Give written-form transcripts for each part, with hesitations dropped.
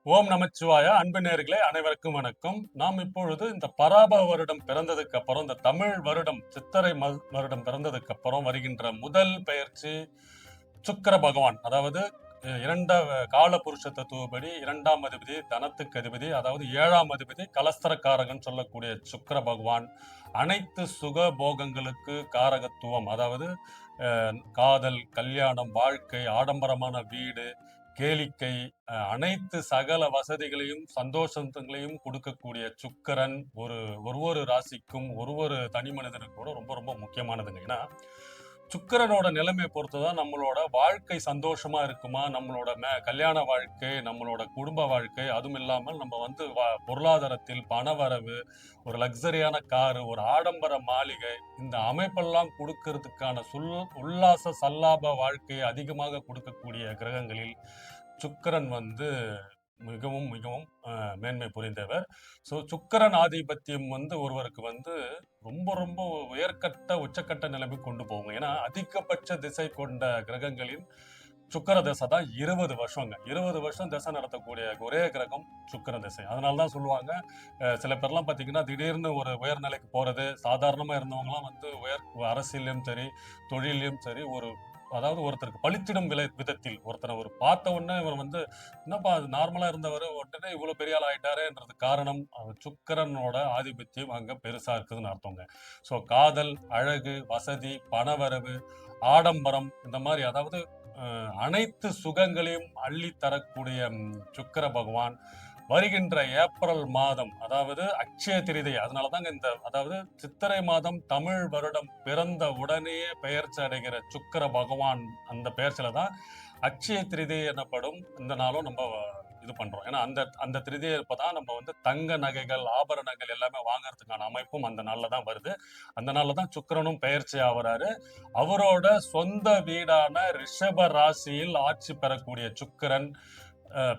ஓம் நமச்சிவாய. அன்பு நேயர்களே அனைவருக்கும் வணக்கம். நாம் இப்பொழுது இந்த பராப வருடம் பிறந்ததுக்கு அப்புறம், இந்த தமிழ் வருடம் சித்திரை வருடம் பிறந்ததுக்கு அப்புறம் வருகின்ற முதல் பெயர்ச்சி சுக்கிர பகவான். அதாவது கால புருஷ தத்துவப்படி 2ஆம் அதிபதி தனத்துக்கு அதிபதி, அதாவது 7ஆம் அதிபதி கலஸ்தரக்காரகன் சொல்லக்கூடிய சுக்கிர பகவான் அனைத்து சுக போகங்களுக்கு காரகத்துவம். அதாவது காதல், கல்யாணம், வாழ்க்கை, ஆடம்பரமான வீடு, கேளிக்கை, அனைத்து சகல வசதிகளையும் சந்தோஷங்களையும் கொடுக்கக்கூடிய சுக்கிரன் ஒரு ராசிக்கும் ஒரு தனி மனிதனுக்கு கூட ரொம்ப ரொம்ப முக்கியமானதுங்க. ஏன்னா சுக்கிரனோட நிலைமையை பொறுத்துதான் நம்மளோட வாழ்க்கை சந்தோஷமா இருக்குமா, நம்மளோட கல்யாண வாழ்க்கை, நம்மளோட குடும்ப வாழ்க்கை, அதுவும் இல்லாமல் நம்ம வந்து பொருளாதாரத்தில் பணவரவு, ஒரு லக்ஸரியான காரு, ஒரு ஆடம்பர மாளிகை, இந்த அமைப்பெல்லாம் கொடுக்கறதுக்கான உல்லாச சல்லாப வாழ்க்கையை அதிகமாக கொடுக்கக்கூடிய கிரகங்களில் சுக்கிரன் வந்து மிகவும் மிகவும் மேன்மை புரிந்தவர். ஸோ சுக்கிரன் ஆதிபத்தியம் வந்து ஒருவருக்கு வந்து ரொம்ப ரொம்ப உச்சக்கட்ட நிலைமை கொண்டு போகும். ஏன்னா அதிகபட்ச திசை கொண்ட கிரகங்களில் சுக்கிர தசை தான் 20 வருஷங்க. 20 வருஷம் தசை நடத்தக்கூடிய ஒரே கிரகம் சுக்கிர தசை. அதனால தான் சொல்லுவாங்க, சில பேர்லாம் பார்த்தீங்கன்னா திடீர்னு ஒரு உயர்நிலைக்கு போறது, சாதாரணமா இருந்தவங்கலாம் வந்து அரசியல்லையும் சரி, தொழிலையும் சரி, அதாவது ஒருத்தருக்கு பளிச்சிடும் விதத்தில் ஒருத்தனை பார்த்த உடனே இவர் வந்து என்னப்பா அது நார்மலா இருந்தவர் உடனே இவ்வளவு பெரிய ஆள் ஆயிட்டாருன்றது காரணம் சுக்கிரனோட ஆதிபத்தியம் அங்க பெருசா இருக்குதுன்னு அர்த்தங்க. ஸோ காதல், அழகு, வசதி, பணவரவு, ஆடம்பரம், இந்த மாதிரி அதாவது அனைத்து சுகங்களையும் அள்ளி தரக்கூடிய சுக்கிர பகவான் வருகின்ற ஏப்ரல் மாதம், அதாவது அட்சய திருதை, அதனாலதாங்க அதாவது சித்திரை மாதம் தமிழ் வருடம் பிறந்த உடனேயே பெயர்ச்சி அடைகிற சுக்கிர பகவான் அந்த பெயர்ச்சியில தான் அட்சய திருதை எனப்படும் இந்த நாளும் நம்ம இது பண்றோம். ஏன்னா அந்த அந்த திருதியை இருப்பதான் நம்ம வந்து தங்க நகைகள், ஆபரணங்கள் எல்லாமே வாங்குறதுக்கான அமைப்பும் அந்த நாள்ல தான் வருது. அந்த நாள்ல தான் சுக்கிரனும் பெயர்ச்சி ஆகுறாரு. அவரோட சொந்த வீடான ரிஷப ராசியில் ஆட்சி பெறக்கூடிய சுக்கிரன்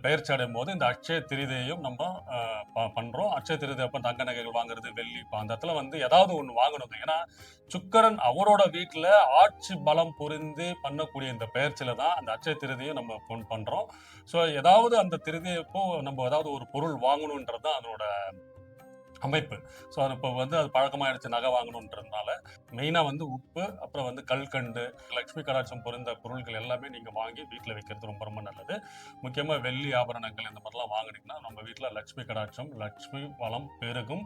பெயர்ச்சி அடையும் போது இந்த அட்சய திருதியையும் நம்ம பண்றோம். அட்சய திருதி அப்ப தங்க நகைகள் வாங்குறது, வெள்ளி, அந்த இடத்துல வந்து ஏதாவது ஒண்ணு வாங்கணும். ஏன்னா சுக்கிரன் அவரோட வீட்டுல ஆட்சி பலம் புரிந்து பண்ணக்கூடிய இந்த பெயர்ச்சியில தான் அந்த அட்சய திருதியும் நம்ம பண்றோம். ஸோ ஏதாவது அந்த திருதியப்போ நம்ம ஏதாவது ஒரு பொருள் வாங்கணுன்றது தான் அதனோட அமைப்பு. ஸோ அது இப்போ வந்து அது பழக்கமாயிடுச்சு நகை வாங்கணுன்றதுனால, மெயினா வந்து உப்பு, அப்புறம் வந்து கல்கண்டு, லட்சுமி கடாட்சம் பொருந்த பொருட்கள் எல்லாமே நீங்க வாங்கி வீட்ல வைக்கிறது ரொம்ப ரொம்ப நல்லது. முக்கியமா வெள்ளி ஆபரணங்கள் இந்த மாதிரிலாம் வாங்குனீங்கன்னா, நம்ம வீட்ல லட்சுமி கடாட்சம், லட்சுமி வளம் பெருகும்.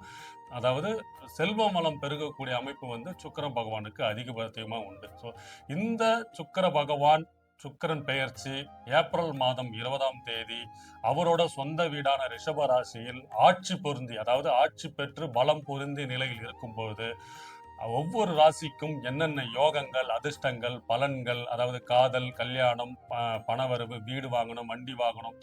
அதாவது செல்வ வளம் பெருகக்கூடிய அமைப்பு வந்து சுக்கிர பகவானுக்கு அதிகபட்சமா உண்டு. ஸோ இந்த சுக்கிர பகவான் சுக்கிரன் பெயர்ச்சி ஏப்ரல் மாதம் 20ஆம் தேதி அவரோட சொந்த வீடான ரிஷப ராசியில் ஆட்சி பொருந்தி, அதாவது ஆட்சி பெற்று பலம் பொருந்தி நிலையில் இருக்கும் பொழுது ஒவ்வொரு ராசிக்கும் என்னென்ன யோகங்கள், அதிர்ஷ்டங்கள், பலன்கள், அதாவது காதல், கல்யாணம், பணவரவு, வீடு வாங்கணும், வண்டி வாங்கணும்,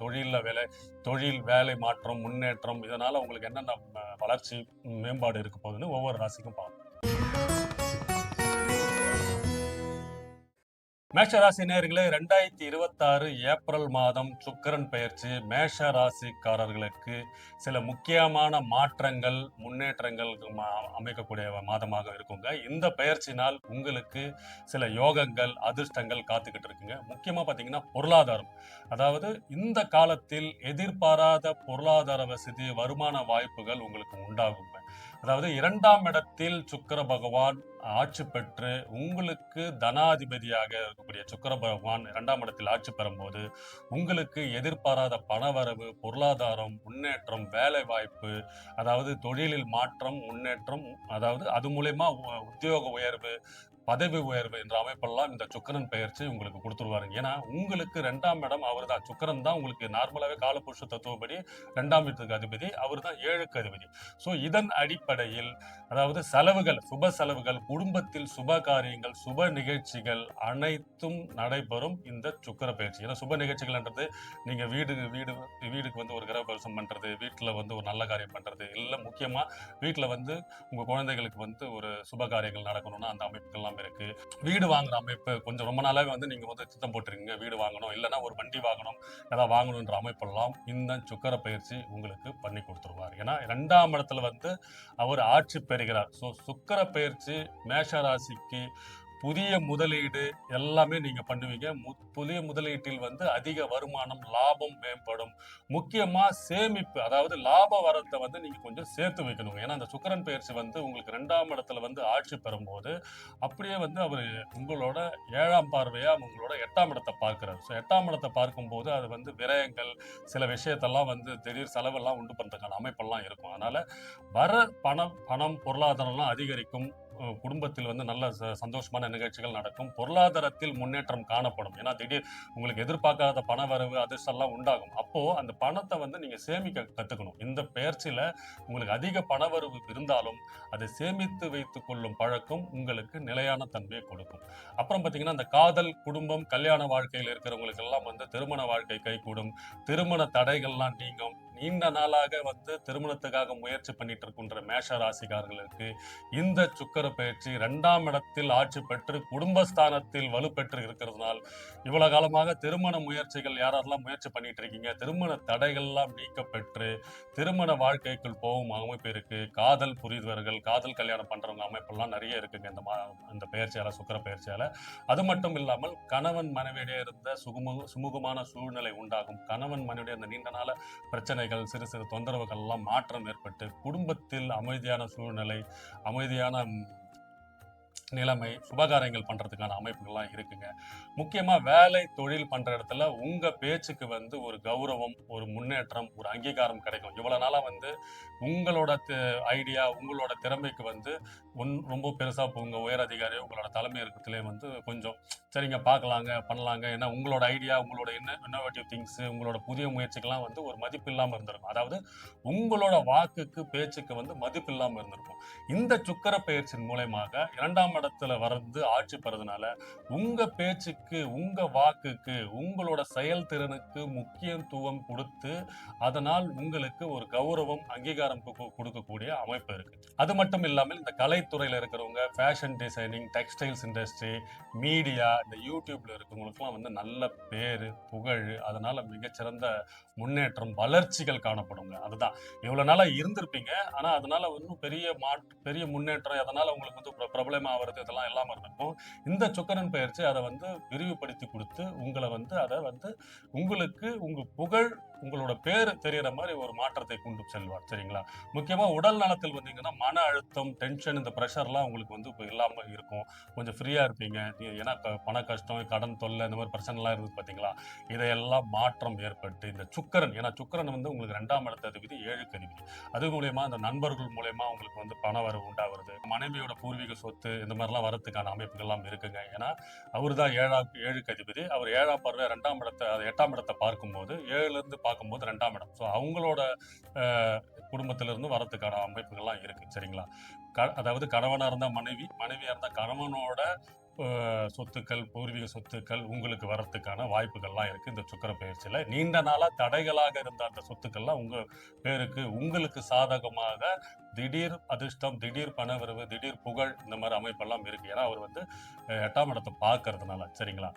தொழில் வேலை மாற்றம், முன்னேற்றம், இதனால உங்களுக்கு என்னென்ன வளர்ச்சி, மேம்பாடு இருக்க போகுதுன்னு ஒவ்வொரு ராசிக்கும் பார்ப்போம். மேஷராசி நேயர்களே, 2026 ஏப்ரல் மாதம் சுக்கிரன் பெயர்ச்சி மேஷ ராசிக்காரர்களுக்கு சில முக்கியமான மாற்றங்கள், முன்னேற்றங்கள் அமைக்கக்கூடிய மாதமாக இருக்குங்க. இந்த பெயர்ச்சினால் உங்களுக்கு சில யோகங்கள், அதிர்ஷ்டங்கள் காத்துக்கிட்டு இருக்குங்க. முக்கியமா பார்த்தீங்கன்னா பொருளாதாரம். அதாவது இந்த காலத்தில் எதிர்பாராத பொருளாதார வசதி, வருமான வாய்ப்புகள் உங்களுக்கு உண்டாகுங்க. அதாவது 2ஆம் இடத்தில் சுக்கிர பகவான் ஆட்சி பெற்று உங்களுக்கு தனாதிபதியாக இருக்கக்கூடிய சுக்கிர பகவான் 2ஆம் இடத்தில் ஆட்சி பெறும்போது உங்களுக்கு எதிர்பாராத பணவரவு, பொருளாதாரம், முன்னேற்றம், வேலை வாய்ப்பு, அதாவது தொழிலில் மாற்றம், முன்னேற்றம், அதாவது அது மூலயமா உத்தியோக உயர்வு, பதவி உயர்வு என்ற அமைப்பெல்லாம் இந்த சுக்கிரன் பெயர்ச்சி உங்களுக்கு கொடுத்துருவாருங்க. ஏன்னா உங்களுக்கு 2ஆம் இடம் அவர் தான். சுக்கிரன் தான் உங்களுக்கு நார்மலாவே காலபுருஷ தத்துவப்படி 2ஆம் இடத்துக்கு அதிபதி, அவர் தான் 7க்கு அதிபதி. ஸோ இதன் அடிப்படையில் அதாவது செலவுகள், சுப செலவுகள், குடும்பத்தில் சுப காரியங்கள், சுப நிகழ்ச்சிகள் அனைத்தும் நடைபெறும் இந்த சுக்கிர பயிற்சி. ஏன்னா சுப நிகழ்ச்சிகள்ன்றது நீங்க வீடுக்கு வந்து ஒரு கிரகப்பிரவேசம் பண்றது, வீட்டுல வந்து ஒரு நல்ல காரியம் பண்றது, இல்ல முக்கியமா வீட்டுல வந்து உங்க குழந்தைகளுக்கு வந்து ஒரு சுப காரியங்கள் நடக்கணும்னா அந்த அமைப்புகள்லாம் இருக்கு. வீடு வாங்குற அமைப்பு கொஞ்சம் ரொம்ப நாளாவே வந்து நீங்க வந்து திட்டம் போட்டிருக்கீங்க, வீடு வாங்கணும், இல்லைன்னா ஒரு வண்டி வாங்கணும், ஏதாவது வாங்கணுன்ற அமைப்பெல்லாம் இந்த சுக்கிர பயிற்சி உங்களுக்கு பண்ணி கொடுத்துருவார். ஏன்னா 2ஆம் இடத்துல வந்து அவர் ஆட்சி பெறுகிறார். ஸோ சுக்கிர பயிற்சி மேஷ ராசிக்கு புதிய முதலீடு எல்லாமே நீங்க பண்ணுவீங்க. புதிய முதலீட்டில் வந்து அதிக வருமானம், லாபம் மேம்படும். முக்கியமா சேமிப்பு, அதாவது லாப வரத்த வந்து நீங்க கொஞ்சம் சேர்த்து வைக்கணுங்க. ஏன்னா அந்த சுக்கிரன் பெயர்ச்சி வந்து உங்களுக்கு 2ஆம் இடத்துல வந்து ஆட்சி பெறும்போது, அப்படியே வந்து அவரு உங்களோட 7ஆம் பார்வையா உங்களோட 8ஆம் இடத்த பார்க்கிறாரு. 8ஆம் இடத்த பார்க்கும்போது அது வந்து விரயங்கள், சில விஷயத்தெல்லாம் வந்து திடீர் செலவெல்லாம் உண்டு பண்றதுக்கான அமைப்பெல்லாம் இருக்கும். அதனால வர பணம், பொருளாதாரம்லாம் அதிகரிக்கும். குடும்பத்தில் வந்து நல்ல சந்தோஷமான நிகழ்ச்சிகள் நடக்கும். பொருளாதாரத்தில் முன்னேற்றம் காணப்படும். ஏன்னா திடீர் உங்களுக்கு எதிர்பார்க்காத பண வரவு, அதிர்ஷ்டம்லாம் உண்டாகும். அப்போ அந்த பணத்தை வந்து நீங்க சேமிக்க கத்துக்கணும். இந்த பெயர்ச்சியில உங்களுக்கு அதிக பணவரவு இருந்தாலும் அதை சேமித்து வைத்துக் கொள்ளும் பழக்கம் உங்களுக்கு நிலையான தன்மையை கொடுக்கும். அப்புறம் பார்த்தீங்கன்னா, இந்த காதல், குடும்பம், கல்யாண வாழ்க்கையில் இருக்கிறவங்களுக்கு எல்லாம் வந்து திருமண வாழ்க்கை கைகூடும். திருமண தடைகள்லாம் நீங்கும். நீண்ட நாளாக வந்து திருமணத்துக்காக முயற்சி பண்ணிட்டு இருக்கின்ற மேஷ ராசிக்காரர்களுக்கு இந்த சுக்கிர பெயர்ச்சி 2ஆம் இடத்தில் ஆட்சி பெற்று குடும்பஸ்தானத்தில் வலுப்பெற்று இருக்கிறதுனால், இவ்வளவு காலமாக திருமண முயற்சிகள் யாரெல்லாம் முயற்சி பண்ணிட்டு இருக்கீங்க, திருமண தடைகள்லாம் நீக்கப்பெற்று திருமண வாழ்க்கைக்குள் போகும் அமைப்பு இருக்கு. காதல் புரிதவர்கள், காதல் கல்யாணம் பண்றவங்க அமைப்பெல்லாம் நிறைய இருக்குங்க இந்த பெயர்ச்சியால, சுக்கிர பெயர்ச்சியால. அது மட்டும் இல்லாமல் கணவன் மனைவியிடையே இருந்த சுமூகமான சூழ்நிலை உண்டாகும். கணவன் மனைவியுடைய அந்த நீண்ட நாள பிரச்சனைகள், சிறு சிறு தொந்தரவுகள் எல்லாம் மாற்றம் ஏற்பட்டு குடும்பத்தில் அமைதியான சூழ்நிலை, அமைதியான நிலைமை, சுபகாரியங்கள் பண்றதுக்கான அமைப்புகள்லாம் இருக்குங்க. முக்கியமா வேலை, தொழில் பண்ற இடத்துல உங்க பேச்சுக்கு வந்து ஒரு கௌரவம், ஒரு முன்னேற்றம், ஒரு அங்கீகாரம் கிடைக்கும். இவ்வளவு நாளா வந்து உங்களோட ஐடியா, உங்களோட திறமைக்கு வந்து ரொம்ப பெருசா உங்க உயர் அதிகாரியோ, உங்களோட தலைமை இருக்கத்திலே வந்து கொஞ்சம் சரிங்க பார்க்கலாங்க, பண்ணலாங்க. ஏன்னா உங்களோட ஐடியா, உங்களோட இன்னோவேட்டிவ் திங்ஸ், உங்களோட புதிய முயற்சிக்கெல்லாம் வந்து ஒரு மதிப்பு இல்லாம இருந்திருக்கும். அதாவது உங்களோட வாக்குக்கு, பேச்சுக்கு வந்து மதிப்பு இல்லாம இருந்திருக்கும். இந்த சுக்கிர பெயர்ச்சியின் மூலமாக 2ஆம் இடத்துல வந்து ஆட்சி பெறதுனால உங்க பேச்சுக்கு, உங்க வாக்குக்கு, உங்களோட செயல்திறனுக்கு முக்கியத்துவம் கொடுத்து அதனால் உங்களுக்கு ஒரு கௌரவம், அங்கீகாரம் கொடுக்கக்கூடிய அமைப்பு இருக்கு. அது மட்டும் இல்லாமல் இந்த கலைத்துறையில இருக்கிறவங்க, fashion designing, textiles industry, media, இந்த யூடியூப்ல இருக்கிறவங்களுக்குலாம் வந்து நல்ல பேரு, புகழ், அதனால மிகச்சிறந்த முன்னேற்றம், வளர்ச்சிகள் காணப்படுங்க. அதுதான் இவ்வளவு நாளா இருந்திருப்பீங்க. ஆனா அதனால இன்னும் பெரிய முன்னேற்றம், அதனால உங்களுக்கு வந்து பிரபலமா ஆகிறது இதெல்லாம் இல்லாம இருந்திருக்கும். இந்த சுக்கிரன் பெயர்ச்சி அதை வந்து விரிவுபடுத்தி கொடுத்து உங்களை வந்து அதை வந்து உங்களுக்கு உங்க புகழ், உங்களோட பேரு தெரியற மாதிரி ஒரு மாற்றத்தை கொண்டு செல்வார். சரிங்களா? முக்கியமா உடல் நலத்தில் வந்தீங்கன்னா மன அழுத்தம், டென்ஷன், இந்த பிரஷர்லாம் உங்களுக்கு வந்து இப்போ இல்லாம இருக்கும். கொஞ்சம் ஃப்ரீயா இருப்பீங்க. ஏன்னா பண கஷ்டம், கடன் தொல்லை, இந்த மாதிரி பிரச்சனைலாம் இருக்குது பாத்தீங்களா? இதையெல்லாம் மாற்றம் ஏற்பட்டு இந்த சுக்கிரன், ஏன்னா சுக்கிரன் வந்து உங்களுக்கு 2ஆம் இடத்த அதிபதி, 7க்கு அதிபதி. அது மூலியமா இந்த நண்பர்கள் மூலியமா உங்களுக்கு வந்து பண வரவு உண்டாகிறது. மனைவியோட பூர்வீக சொத்து இந்த மாதிரிலாம் வரத்துக்கான அமைப்புகள்லாம் இருக்குங்க. ஏன்னா அவர் தான் 7க்கு அதிபதி. அவர் 7ஆம் பார்வை 2ஆம் இடத்தை, 8ஆம் இடத்தை பார்க்கும்போது 7ல இருந்து பார்க்கும்போது 2ஆம் இடம். ஸோ அவங்களோட குடும்பத்திலிருந்து வரத்துக்கான அமைப்புகள்லாம் இருக்கு. சரிங்களா? அதாவது கணவனா இருந்தா மனைவி, மனைவியா இருந்தா கணவனோட சொத்துக்கள், பூர்வீக சொத்துக்கள் உங்களுக்கு வரத்துக்கான வாய்ப்புகள்லாம் இருக்கு இந்த சுக்கிர பெயர்ச்சியில. நீண்ட நாளா தடைகளாக இருந்த அந்த சொத்துக்கள்லாம் உங்க பேருக்கு, உங்களுக்கு சாதகமாக திடீர் அதிர்ஷ்டம், திடீர் பணவரவு, திடீர் புகழ், இந்த மாதிரி அமைப்பெல்லாம் இருக்கு. ஏன்னா அவர் வந்து 8ஆம் இடத்தை பார்க்கறதுனால. சரிங்களா?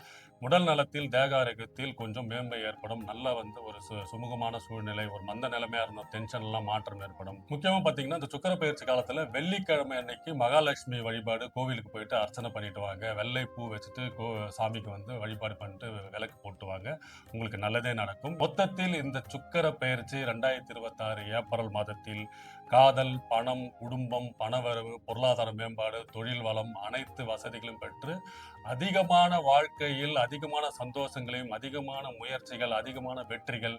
உடல் நலத்தில், தேக ஆரோக்கியத்தில் கொஞ்சம் மேன்மை ஏற்படும். நல்ல வந்து ஒரு சுமூகமான சூழ்நிலை, ஒரு மந்த நிலைமையா இருந்த டென்ஷன் எல்லாம் மாற்றம் ஏற்படும். முக்கியமா பாத்தீங்கன்னா இந்த சுக்கிர பெயர்ச்சி காலத்துல வெள்ளிக்கிழமை அன்னைக்கு மகாலட்சுமி வழிபாடு, கோவிலுக்கு போயிட்டு அர்ச்சனை பண்ணிட்டு வாங்க. வெள்ளை பூ வச்சுட்டு சாமிக்கு வந்து வழிபாடு பண்ணிட்டு விளக்கு போட்டு வாங்க. உங்களுக்கு நல்லதே நடக்கும். மொத்தத்தில் இந்த சுக்கிர பெயர்ச்சி 2026 ஏப்ரல் மாதத்தில் காதல், பணம், குடும்பம், பணவரவு, பொருளாதார மேம்பாடு, தொழில் வளம், அனைத்து வசதிகளும் பெற்று அதிகமான வாழ்க்கையில் அதிகமான சந்தோஷங்களையும், அதிகமான முயற்சிகள், அதிகமான வெற்றிகள்,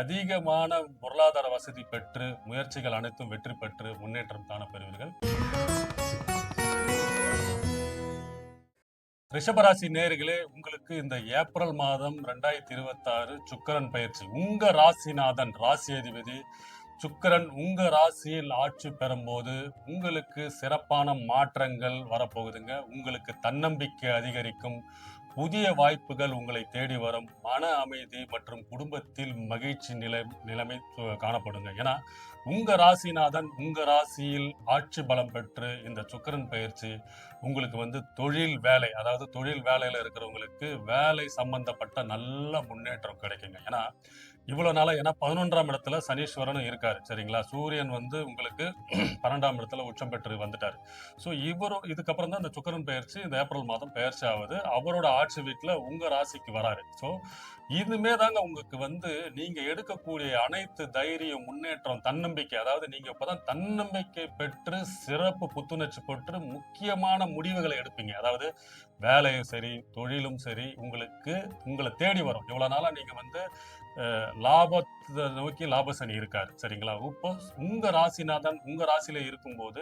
அதிகமான பொருளாதார வசதி பெற்று முயற்சிகள் அனைத்தும் வெற்றி பெற்று முன்னேற்றம் காணப்பெறுவீர்கள். ரிஷபராசி நேயர்களே, உங்களுக்கு இந்த ஏப்ரல் மாதம் 2026 சுக்கிரன் பயிற்சி உங்க ராசிநாதன், ராசி அதிபதி சுக்கிரன் உங்க ராசியில் ஆட்சி பெறும்போது உங்களுக்கு சிறப்பான மாற்றங்கள் வரப்போகுதுங்க. உங்களுக்கு தன்னம்பிக்கை அதிகரிக்கும். புதிய வாய்ப்புகள் உங்களை தேடி வரும். மன அமைதி மற்றும் குடும்பத்தில் மகிழ்ச்சி நிலைமை காணப்படுங்க. ஏன்னா உங்க ராசிநாதன் உங்க ராசியில் ஆட்சி பலம் பெற்று இந்த சுக்கிரன் பயிற்சி உங்களுக்கு வந்து தொழில் வேலை, அதாவது தொழில் வேலையில இருக்கிறவங்களுக்கு வேலை சம்பந்தப்பட்ட நல்ல முன்னேற்றம் கிடைக்குங்க. ஏன்னா இவ்வளவு நாளா. ஏன்னா 11ஆம் இடத்துல சனீஸ்வரனும் இருக்காரு. சரிங்களா? சூரியன் வந்து உங்களுக்கு 12ஆம் இடத்துல உச்சம் பெற்று வந்துட்டாரு. ஸோ இவரும் இதுக்கப்புறம் தான் இந்த சுக்கிரன் பெயர்ச்சி இந்த ஏப்ரல் மாதம் பெயர்ச்சி ஆகுது. அவரோட ஆட்சி வீட்ல உங்க ராசிக்கு வராரு. ஸோ இதுமே தாங்க உங்களுக்கு வந்து நீங்க எடுக்கக்கூடிய அனைத்து தைரியம், முன்னேற்றம், தன்னம்பிக்கை, அதாவது நீங்க இப்பதான் தன்னம்பிக்கை பெற்று சிறப்பு புத்துணர்ச்சி பெற்று முக்கியமான முடிவுகளை எடுப்பீங்க. அதாவது வேலையும் சரி, தொழிலும் சரி, உங்களுக்கு உங்கள தேடி வரும். இவ்வளவு நாளா நீங்க வந்து லாபத்தை நோக்கி லாபசனி இருக்காரு. சரிங்களா? இப்போ உங்க ராசிநாதன் உங்க ராசியில இருக்கும்போது,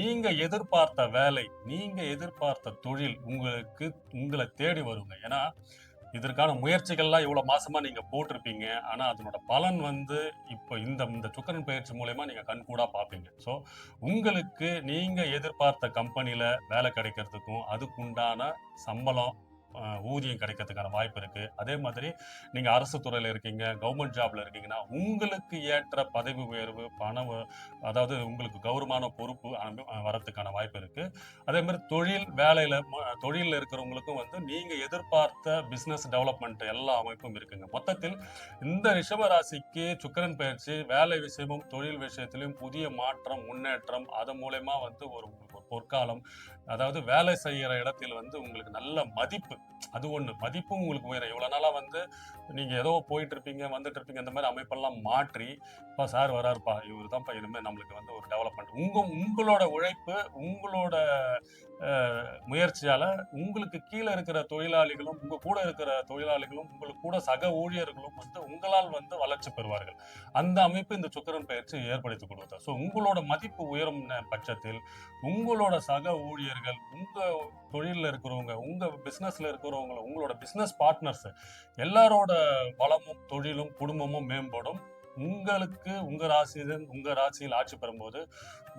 நீங்க எதிர்பார்த்த வேலை, நீங்க எதிர்பார்த்த தொழில் உங்களுக்கு உங்கள தேடி வருங்க. ஏன்னா, இதற்கான முயற்சிகள்லாம் இவ்வளவு மாசமா நீங்க போட்டிருப்பீங்க. ஆனா, அதனோட பலன் வந்து இப்ப இந்த இந்த சுக்கிரன் பெயர்ச்சி மூலியமா நீங்க கண்கூடா பார்ப்பீங்க. ஸோ, உங்களுக்கு நீங்க எதிர்பார்த்த கம்பெனில வேலை கிடைக்கிறதுக்கும், அதுக்குண்டான சம்பளம், ஊதியம் கிடைக்கிறதுக்கான வாய்ப்பு இருக்கு. அதே மாதிரி நீங்க அரசு துறையில இருக்கீங்க, கவர்ன்மெண்ட் ஜாப்ல இருக்கீங்கன்னா, உங்களுக்கு ஏற்ற பதவி உயர்வு, அதாவது உங்களுக்கு கௌரவமான பொறுப்பு வரதுக்கான வாய்ப்பு இருக்கு. அதே மாதிரி தொழில் வேலையில தொழில்ல இருக்கிறவங்களுக்கும் வந்து நீங்க எதிர்பார்த்த பிசினஸ் டெவலப்மெண்ட் எல்லா அமைப்பும் இருக்குங்க. மொத்தத்தில் இந்த ரிஷப ராசிக்கு சுக்கிரன் பயிற்சி வேலை விஷயமும் தொழில் விஷயத்திலும் புதிய மாற்றம், முன்னேற்றம், அது மூலயமா வந்து ஒரு ஒரு பொற்காலம். அதாவது வேலை செய்யற இடத்தில் வந்து உங்களுக்கு நல்ல மதிப்பு, அது ஒண்ணு. மதிப்பும் உங்களுக்கு உயரும். இவ்வளவு நாளா வந்து நீங்க ஏதோ போயிட்டு இருப்பீங்க, வந்துட்டு இருப்பீங்க, இந்த மாதிரி அமைப்பெல்லாம் மாற்றி, "அப்பா சார் வராருப்பா, இவரு தான்ப்பா இனிமே நம்மளுக்கு வந்து ஒரு டெவலப்மெண்ட்." உங்களோட உழைப்பு, உங்களோட முயற்சியால உங்களுக்கு கீழ இருக்கிற தொழிலாளிகளும், உங்க கூட இருக்கிற தொழிலாளிகளும், உங்களுக்கு கூட சக ஊழியர்களும் வந்து உங்களால் வந்து வளர்ச்சி பெறுவார்கள். அந்த அமைப்பு இந்த சுக்கிரன் பெயர்ச்சி ஏற்படுத்தி கொடுத்தது. ஸோ உங்களோட மதிப்பு உயரும் பட்சத்தில், உங்களோட சக ஊழியர்கள், உங்க தொழில்ல இருக்கிறவங்க, உங்க பிசினஸ்ல இருக்கிறவங்க, உங்களோட பிசினஸ் பார்ட்னர்ஸ் எல்லாரோட வளமும், தொழிலும், குடும்பமும் மேம்படும். உங்களுக்கு உங்க ராசியில் ஆட்சி பெறும்போது,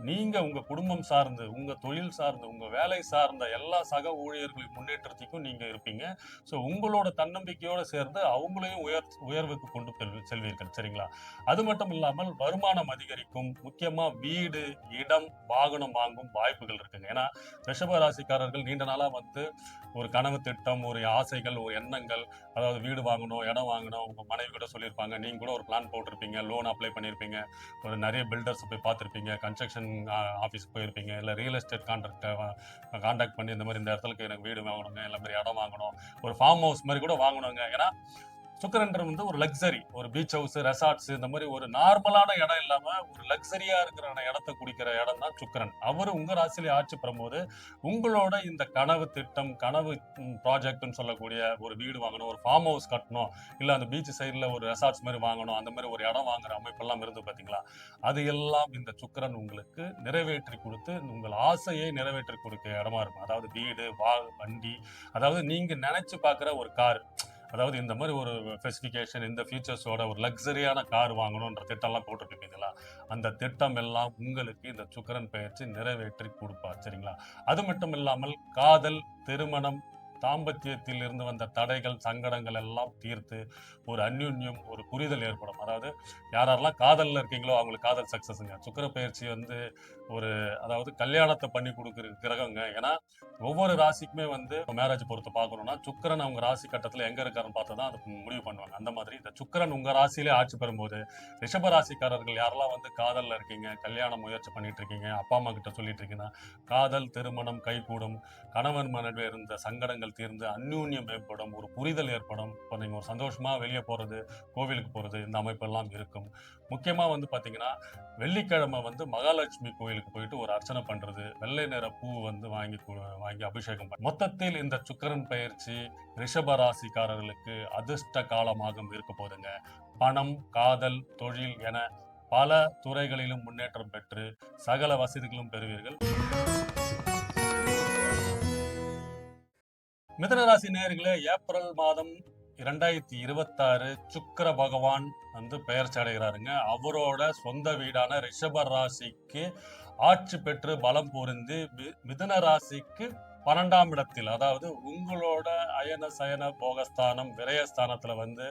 நீங்க உங்க குடும்பம் சார்ந்து, உங்க தொழில் சார்ந்து, உங்க வேலை சார்ந்த எல்லா சக ஊழியர்களின் முன்னேற்றத்திற்கும் நீங்க இருப்பீங்க. ஸோ உங்களோட தன்னம்பிக்கையோட சேர்ந்து அவங்களையும் உயர்வுக்கு கொண்டு செல்வீர்கள். சரிங்களா? அது மட்டும் இல்லாமல் வருமானம் அதிகரிக்கும். முக்கியமா வீடு, இடம், வாகனம் வாங்கும் வாய்ப்புகள் இருக்குங்க. ஏன்னா ரிஷப ராசிக்காரர்கள் நீண்ட நாளா வந்து ஒரு கனவு திட்டம், ஒரு ஆசைகள், ஒரு எண்ணங்கள், அதாவது வீடு வாங்கணும், இடம் வாங்கணும், உங்க மனைவி கூட சொல்லியிருப்பாங்க. நீங்க கூட ஒரு பிளான் போட்டிருப்பீங்க, லோன் அப்ளை பண்ணியிருப்பீங்க, ஒரு நிறைய பில்டர்ஸ் போய் பார்த்துருப்பீங்க, கன்ஸ்ட்ரக்ஷன் ஆஃபீஸ் போயிருப்பீங்க, இல்லை ரியல் எஸ்டேட் கான்டாக்ட் பண்ணி இந்த மாதிரி இந்த இடத்துல எனக்கு வீடு வாங்கணுங்க, இல்லை மாதிரி இடம் வாங்கணும், ஒரு ஃபார்ம் ஹவுஸ் மாதிரி கூட வாங்கணுங்க. ஏன்னா சுக்கரன்றது வந்து ஒரு லக்ஸரி, ஒரு பீச் ஹவுஸ், ரெசார்ட்ஸ், இந்த மாதிரி ஒரு நார்மலான இடம் இல்லாம ஒரு லக்ஸரியா இருக்கிற இடத்தை குடிக்கிற இடம் தான் சுக்கிரன். அவரு உங்க ராசியில ஆட்சி பெறும்போது உங்களோட இந்த கனவு திட்டம், கனவு ப்ராஜெக்ட்னு சொல்லக்கூடிய ஒரு வீடு வாங்கணும், ஒரு ஃபார்ம் ஹவுஸ் கட்டணும், இல்ல அந்த பீச் சைட்ல ஒரு ரெசார்ட்ஸ் மாதிரி வாங்கணும், அந்த மாதிரி ஒரு இடம் வாங்குற அமைப்பெல்லாம் இருந்து பாத்தீங்களா, அது எல்லாம் இந்த சுக்கிரன் உங்களுக்கு நிறைவேற்றி கொடுத்து உங்கள் ஆசையை நிறைவேற்றி கொடுக்க இடமா இருக்கும். அதாவது வீடு, வண்டி, அதாவது நீங்க நினைச்சு பார்க்குற ஒரு கார், அதாவது இந்த மாதிரி ஒரு ஸ்பெசிஃபிகேஷன், இந்த ஃபீச்சர்ஸோட ஒரு லக்ஸரியான கார் வாங்கணுன்ற திட்டம்லாம் போட்டுருப்பீங்களா, அந்த திட்டம் எல்லாம் உங்களுக்கு இந்த சுக்கிரன் பெயர்ச்சி நிறைவேற்றி கொடுப்பார். சரிங்களா? அது மட்டும் இல்லாமல் காதல், திருமணம், தாம்பத்தியத்தில் இருந்து வந்த தடைகள், சங்கடங்கள் எல்லாம் தீர்த்து ஒரு அந்யுன்யம், ஒரு புரிதல் ஏற்படும். அதாவது யாரெல்லாம் காதல்ல இருக்கீங்களோ அவங்களுக்கு காதல் சக்சஸ்ங்க. சுக்கிர பெயர்ச்சி வந்து ஒரு, அதாவது கல்யாணத்தை பண்ணி கொடுக்குற கிரகங்க. ஏன்னா ஒவ்வொரு ராசிக்குமே வந்து மேரேஜ் பொறுத்து பார்க்கணும்னா சுக்கிரன் அவங்க ராசி கட்டத்துல எங்க இருக்காருன்னு பார்த்து தான் அது முடிவு பண்ணுவாங்க. அந்த மாதிரி இந்த சுக்கிரன் உங்க ராசியிலே ஆட்சி பெறும்போது ரிஷப ராசிக்காரர்கள் யாரெல்லாம் வந்து காதல்ல இருக்கீங்க, கல்யாண முயற்சி பண்ணிட்டு இருக்கீங்க, அப்பா அம்மா கிட்ட சொல்லிட்டு இருக்கீங்கன்னா காதல், திருமணம் கைகூடும். கணவன் மனைவி இருந்த சங்கடங்கள் தீர்ந்து அந்யூன்யம் மேம்படும், ஒரு புரிதல் ஏற்படும். இப்போ நீங்க ஒரு சந்தோஷமா வெளியே போறது, கோவிலுக்கு போறது, இந்த அமைப்பெல்லாம் இருக்கும். முக்கியமா வந்து பாத்தீங்கன்னா வெள்ளிக்கிழமை வந்து மகாலட்சுமி கோயிலுக்கு போயிட்டு ஒரு அர்ச்சனை பண்றது, வெள்ளை நிற பூ வந்து வாங்கி அபிஷேகம் பண்ண. மொத்தத்தில் இந்த சுக்கிரன் பயிற்சி ரிஷப ராசிக்காரர்களுக்கு அதிர்ஷ்ட காலமாக இருக்க போதுங்க. பணம், காதல், தொழில் என பல துறைகளிலும் முன்னேற்றம் பெற்று சகல வசதிகளும் பெறுவீர்கள். மிதனராசி நேயர்களே, ஏப்ரல் மாதம் 2026 சுக்கிர பகவான் வந்து பெயர்ச்சி அடைகிறாருங்க. அவரோட சொந்த வீடான ரிஷப ராசிக்கு ஆட்சி பெற்று பலம் பொருந்தி மிதுன ராசிக்கு 12ஆம் இடத்தில், அதாவது உங்களோட அயன சயன போகஸ்தானம் விரயஸ்தானத்துல வந்து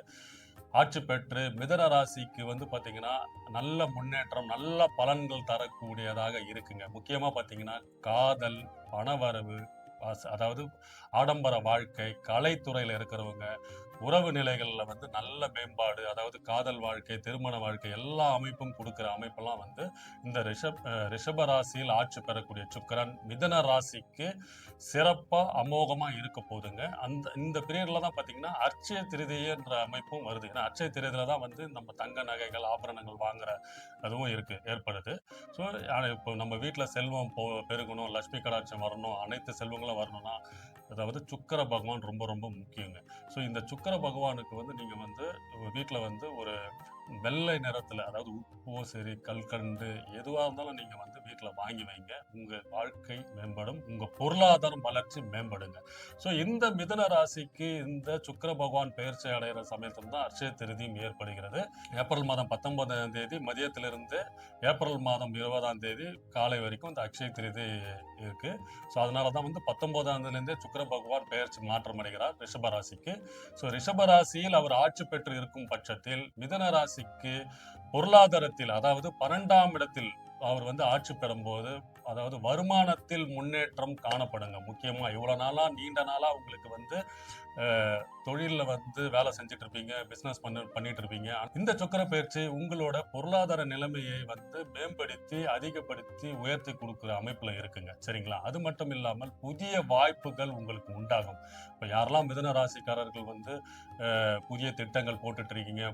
ஆட்சி பெற்று மிதன ராசிக்கு வந்து பாத்தீங்கன்னா நல்ல முன்னேற்றம், நல்ல பலன்கள் தரக்கூடியதாக இருக்குங்க. முக்கியமா பாத்தீங்கன்னா காதல், பணவரவு, அதாவது ஆடம்பர வாழ்க்கை, கலைத்துறையில இருக்கிறவங்க, உறவு நிலைகள்ல வந்து நல்ல மேம்பாடு, அதாவது காதல் வாழ்க்கை, திருமண வாழ்க்கை எல்லா அமைப்பும் கொடுக்கிற அமைப்பெல்லாம் வந்து இந்த ரிஷப ராசியில் ஆட்சி பெறக்கூடிய சுக்கிரன் மிதுன ராசிக்கு சிறப்பா அமோகமா இருக்க போகுதுங்க. இந்த பீரியட்ல தான் பாத்தீங்கன்னா அட்சய திருதியன்ற அமைப்பும் வருது. ஏன்னா அட்சய திருதியில தான் வந்து நம்ம தங்க நகைகள் ஆபரணங்கள் வாங்குற அதுவும் ஏற்படுது. ஸோ இப்போ நம்ம வீட்டுல செல்வம் பெருகணும், லட்சுமி கடாட்சம் வரணும், அனைத்து செல்வங்களும் வரணும்னா அதாவது சுக்கிர பகவான் ரொம்ப ரொம்ப முக்கியங்க. ஸோ இந்த சுக்கிர பகவானுக்கு வந்து நீங்க வந்து வீட்டுல வந்து ஒரு வெள்ளை நிறத்துல, அதாவது உப்போ சரி, கல்கண்டு எதுவா இருந்தாலும் நீங்க வந்து வீட்டுல வாங்கி வைங்க. உங்க வாழ்க்கை மேம்படும், உங்க பொருளாதாரம் வளர்ச்சி மேம்படுங்க. ஸோ இந்த மிதுன ராசிக்கு இந்த சுக்கிர பகவான் பெயர்ச்சி அடைகிற சமயத்தில் தான் அட்சய திருதியும் ஏற்படுகிறது. ஏப்ரல் மாதம் 19ஆம் தேதி மதியத்திலிருந்து ஏப்ரல் மாதம் 20ஆம் தேதி காலை வரைக்கும் இந்த அட்சய திருதி இருக்கு. ஸோ அதனால தான் வந்து 19ஆம் தேதியிலிருந்தே சுக்கிர பகவான் பெயர்ச்சி மாற்றம் அடைகிறார் ரிஷப ராசிக்கு. ஸோ ரிஷப ராசியில் அவர் ஆட்சி பெற்று இருக்கும் பட்சத்தில் மிதுன ராசிக்கு பொருளாதாரத்தில், அதாவது 12ஆம் இடத்தில் அவர் வந்து ஆட்சி பெறும்போது, அதாவது வருமானத்தில் முன்னேற்றம் காணப்படுங்க. முக்கியமா இவ்வளவு நாளா, நீண்ட நாளா உங்களுக்கு வந்து தொழிலில் வந்து வேலை செஞ்சுட்டு இருப்பீங்க, பிஸ்னஸ் பண்ணிட்டு இருப்பீங்க. இந்த சுக்கிர பயிற்சி உங்களோட பொருளாதார நிலைமையை வந்து மேம்படுத்தி, அதிகப்படுத்தி, உயர்த்தி கொடுக்குற அமைப்புல இருக்குங்க. சரிங்களா? அது மட்டும் இல்லாமல் புதிய வாய்ப்புகள் உங்களுக்கு உண்டாகும். இப்போ யாரெல்லாம் மிதுன ராசிக்காரர்கள் வந்து புதிய திட்டங்கள் போட்டுட்டு இருக்கீங்க,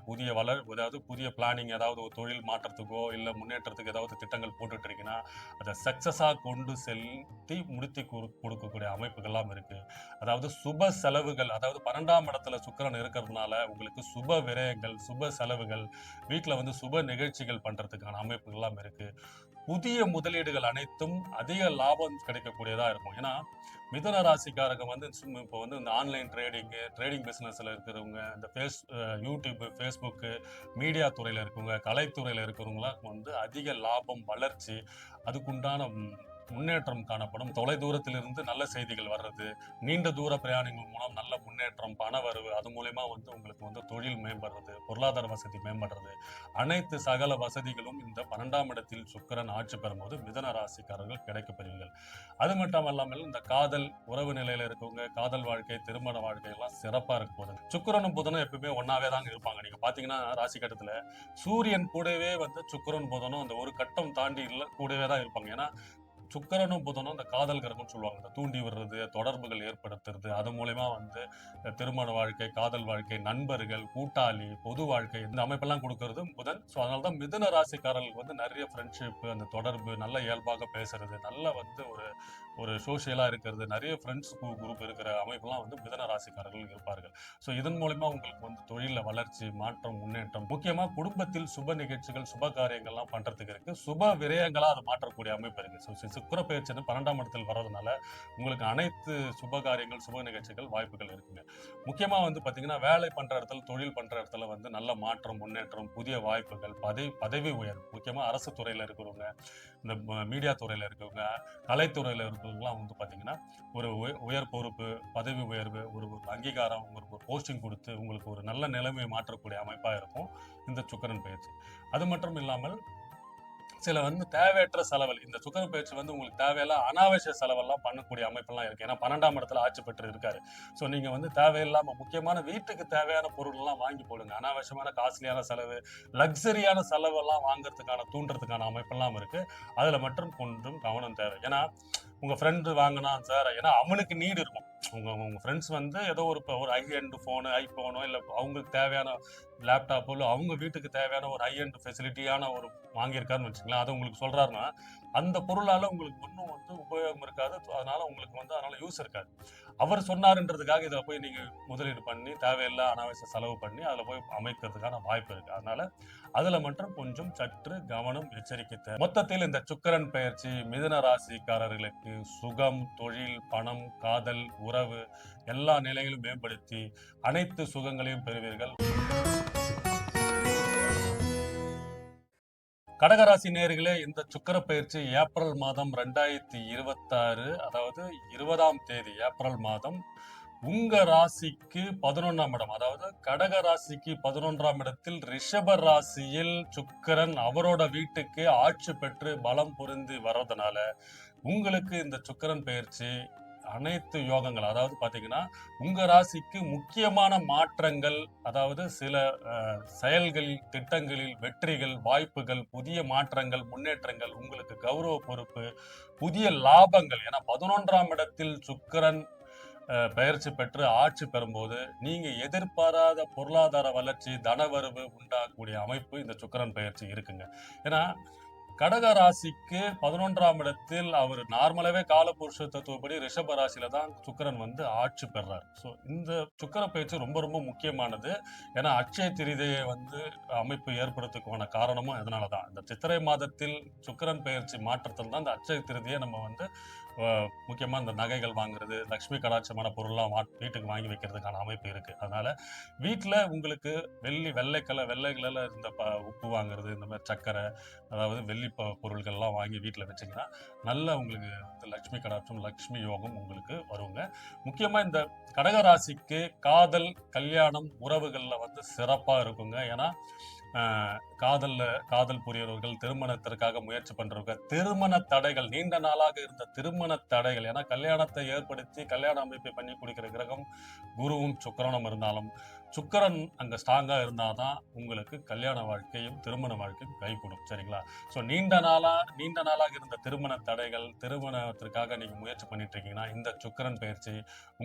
அதாவது புதிய பிளானிங், ஏதாவது ஒரு தொழில் மாற்றத்துக்கோ இல்லை முன்னேற்றத்துக்கு ஏதாவது திட்டங்கள் போட்டுட்டு இருக்கீங்கன்னா அதை சக்சஸா கொண்டு செலுத்தி முடித்து கொடுக்கக்கூடிய அமைப்புகள்லாம் இருக்கு. அதாவது சுப செலவுகள், அதாவது 12ஆம் இடத்துல சுக்கிரன் இருக்கிறதுனால உங்களுக்கு சுப விரயங்கள், சுப செலவுகள், வீட்டுல வந்து சுப நிகழ்ச்சிகள் பண்றதுக்கான அமைப்புகள்லாம் இருக்கு. புதிய முதலீடுகள் அனைத்தும் அதிக லாபம் கிடைக்கக்கூடியதா இருக்கும். ஏன்னா மிதுன ராசிக்காரங்க வந்து இப்போ வந்து இந்த ஆன்லைன் ட்ரேடிங் பிசினஸ்ல இருக்கிறவங்க, இந்த யூடியூப், ஃபேஸ்புக்கு, மீடியா துறையில இருக்கவங்க, கலைத்துறையில இருக்கிறவங்களாம் வந்து அதிக லாபம், வளர்ச்சி, அதுக்குண்டான முன்னேற்றம் காணப்படும். தொலை தூரத்திலிருந்து நல்ல செய்திகள் வர்றது, நீண்ட தூர பிரயாணங்கள் மூலம் நல்ல முன்னேற்றம், பண வரவு, அது மூலயமா வந்து உங்களுக்கு வந்து தொழில் மேம்படுறது, பொருளாதார வசதி மேம்படுறது, அனைத்து சகல வசதிகளும் இந்த 12ஆம் இடத்தில் சுக்கிரன் ஆட்சி பெறும்போது மிதுன ராசிக்காரர்கள் கிடைக்கப்பெறுவீர்கள். அது மட்டும் இல்லாமல் இந்த காதல் உறவு நிலையில இருக்கவங்க, காதல் வாழ்க்கை, திருமண வாழ்க்கை எல்லாம் சிறப்பா இருக்க போகுது. சுக்கிரனும் புதனும் எப்பவுமே ஒன்னாவே தாங்க இருப்பாங்க. நீங்க பாத்தீங்கன்னா ராசி கட்டத்துல சூரியன் கூடவே வந்து சுக்கிரன் புதனும் அந்த ஒரு கட்டம் தாண்டி கூடவே தான் இருப்பாங்க. ஏன்னா சுக்கிரனும் புதனும் இந்த காதல் கிரகம்னு சொல்லுவாங்க. இந்த தூண்டி விடுறது, தொடர்புகள் ஏற்படுத்துறது, அது மூலயமா வந்து திருமண வாழ்க்கை, காதல் வாழ்க்கை, நண்பர்கள், கூட்டாளி, பொது வாழ்க்கை, இந்த அமைப்பெல்லாம் கொடுக்கறது புதன். ஸோ அதனாலதான் மிதுன ராசிக்காரர்களுக்கு வந்து நிறைய ஃப்ரெண்ட்ஷிப், அந்த தொடர்பு, நல்ல இயல்பாக பேசுறது, நல்ல வந்து ஒரு சோசியலா இருக்கிறது, நிறைய ஃப்ரெண்ட்ஸ் குரூப் இருக்கிற அமைப்பெல்லாம் வந்து மிதுன ராசிக்காரர்கள் இருப்பார்கள். ஸோ இதன் மூலமா உங்களுக்கு வந்து தொழில வளர்ச்சி, மாற்றம், முன்னேற்றம், முக்கியமா குடும்பத்தில் சுப நிகழ்ச்சிகள், சுப காரியங்கள்லாம் பண்றதுக்கு இருக்கு. சுப விரயங்களா அதை மாற்றக்கூடிய அமைப்பு இருக்கு. ஸோ சுக்கிர பயிற்சி 12ஆம் இடத்தில் வர்றதுனால உங்களுக்கு அனைத்து சுப காரியங்கள், சுப நிகழ்ச்சிகள் வாய்ப்புகள் இருக்குங்க. முக்கியமா வந்து பாத்தீங்கன்னா வேலை பண்ற இடத்துல, தொழில் பண்ற இடத்துல வந்து நல்ல மாற்றம், முன்னேற்றம், புதிய வாய்ப்புகள், பதவி உயர்வு, முக்கியமா அரசு துறையில இருக்கிறவங்க, இந்த மீடியா துறையில இருக்கவங்க, கலைத்துறையில இருக்கிறவங்கலாம் வந்து பாத்தீங்கன்னா ஒரு உயர் பொறுப்பு, பதவி உயர்வு, ஒரு அங்கீகாரம், உங்களுக்கு ஒரு போஸ்டிங் கொடுத்து உங்களுக்கு ஒரு நல்ல நிலைமையை மாற்றக்கூடிய அமைப்பா இருக்கும் இந்த சுக்கிரன் பயிற்சி. அது மட்டும் இல்லாமல் சில வந்து தேவையற்ற செலவுகள், இந்த சுக்கிர பயிற்சி வந்து உங்களுக்கு தேவையில்ல அனாவசிய செலவெல்லாம் பண்ணக்கூடிய அமைப்பெல்லாம் இருக்கு. ஏன்னா 12ஆம் இடத்துல ஆட்சி பெற்று இருக்காரு. ஸோ நீங்க வந்து தேவையில்லாம முக்கியமான வீட்டுக்கு தேவையான பொருள் எல்லாம் வாங்கி போடுங்க. அனாவசியமான காஸ்ட்லியான செலவு, லக்ஸரியான செலவெல்லாம் வாங்குறதுக்கான தூண்டுறதுக்கான அமைப்பெல்லாம் இருக்கு. அதுல மட்டும் கொஞ்சம் கவனம் தேவை. ஏன்னா உங்க ஃப்ரெண்டு வாங்கினா சார், ஏன்னா அவனுக்கு நீடு இருக்கும். உங்க ஃப்ரெண்ட்ஸ் வந்து ஏதோ ஒரு ஹை எண்ட் போனு, ஐபோனோ இல்ல அவங்களுக்கு தேவையான லேப்டாப்போ இல்லை அவங்க வீட்டுக்கு தேவையான ஒரு ஹை எண்ட் ஃபெசிலிட்டியான ஒரு வாங்கியிருக்காருன்னு வச்சுக்கலாம், அதை உங்களுக்கு சொல்றாருன்னா அந்த பொருளால உங்களுக்கு ஒன்றும் வந்து உபயோகம் இருக்காது. அதனால உங்களுக்கு வந்து அதனால யூஸ் இருக்காது. அவர் சொன்னாருன்றதுக்காக இதை போய் நீங்க முதலீடு பண்ணி தேவையில்லை அனாவசிய செலவு பண்ணி அதுல போய் அமைக்கிறதுக்கான வாய்ப்பு இருக்கு. அதனால அதுல மட்டும் கொஞ்சம் சற்று கவனம், எச்சரிக்கை தேவை. மொத்தத்தில் இந்த சுக்கிரன் பெயர்ச்சி மிதுன ராசிக்காரர்களுக்கு சுகம், தொழில், பணம், காதல், உறவு எல்லா நிலையிலும் மேம்படுத்தி அனைத்து சுகங்களையும் பெறுவீர்கள். கடகராசி நேயர்களே, இந்த சுக்கிர பயிற்சி ஏப்ரல் மாதம் 2026, அதாவது 20ஆம் தேதி ஏப்ரல் மாதம் உங்க ராசிக்கு 11ஆம் இடம், அதாவது கடக ராசிக்கு 11ஆம் இடத்தில் ரிஷப ராசியில் சுக்கிரன் அவரோட வீட்டுக்கு ஆட்சி பெற்று பலம் பொருந்தி வர்றதுனால உங்களுக்கு இந்த சுக்கிரன் பயிற்சி அனைத்து யோகங்கள், அதாவது பாத்தீங்கன்னா உங்க ராசிக்கு முக்கியமான மாற்றங்கள், அதாவது சில செயல்களில், திட்டங்களில் வெற்றிகள், வாய்ப்புகள், புதிய மாற்றங்கள், முன்னேற்றங்கள், உங்களுக்கு கௌரவ பொறுப்பு, புதிய லாபங்கள். ஏன்னா 11ஆம் இடத்தில் சுக்கிரன் பெயர்ச்சி பெற்று ஆட்சி பெறும்போது நீங்க எதிர்பாராத பொருளாதார வளர்ச்சி, தனவரவு உண்டாகக்கூடிய அமைப்பு இந்த சுக்கிரன் பெயர்ச்சி இருக்குங்க. ஏன்னா கடக ராசிக்கு 11ஆம் இடத்தில் அவர் நார்மலாவே காலபுருஷ தத்துவப்படி ரிஷப ராசியில தான் சுக்கிரன் வந்து ஆட்சி பெறார். ஸோ இந்த சுக்கிர பயிற்சி ரொம்ப ரொம்ப முக்கியமானது. ஏன்னா அட்சய திரிதையை வந்து அமைப்பு ஏற்படுறதுக்கான காரணமும் அதனால தான். இந்த சித்திரை மாதத்தில் சுக்கிரன் பெயர்ச்சி மாற்றத்தில் தான் இந்த அட்சய திரிதையை நம்ம வந்து முக்கியமா இந்த நகைகள் வாங்குறது, லட்சுமி கடாட்சமான பொருள்லாம் வீட்டுக்கு வாங்கி வைக்கிறதுக்கான அமைப்பு இருக்கு. அதனால வீட்டுல உங்களுக்கு வெள்ளை கலர்ல இருந்த உப்பு வாங்குறது, இந்த மாதிரி சர்க்கரை, அதாவது வெள்ளி பொருள்கள்லாம் வாங்கி வீட்டில் வச்சிங்கன்னா நல்ல உங்களுக்கு வந்து லட்சுமி கடாட்சம், லட்சுமி யோகம் உங்களுக்கு வருங்க. முக்கியமா இந்த கடகராசிக்கு காதல், கல்யாணம், உறவுகள்ல வந்து சிறப்பா இருக்குங்க. ஏன்னா காதல் புரியறவர்கள், திருமணத்திற்காக முயற்சி பண்றவங்க, திருமண தடைகள், நீண்ட நாளாக இருந்த திருமண தடைகள், ஏன்னா கல்யாணத்தை ஏற்படுத்தி கல்யாண அமைப்பை பண்ணி கொடுக்கிற கிரகம் குருவும் சுக்கிரனும் இருந்தாலும், சுக்கிரன் அங்க ஸ்ட்ராங்கா இருந்தாதான் உங்களுக்கு கல்யாண வாழ்க்கையும் திருமண வாழ்க்கையும் கைகூடும். சரிங்களா? ஸோ நீண்ட நாளாக இருந்த திருமண தடைகள், திருமணத்திற்காக நீங்க முயற்சி பண்ணிட்டு இருக்கீங்கன்னா இந்த சுக்கிரன் பயிற்சி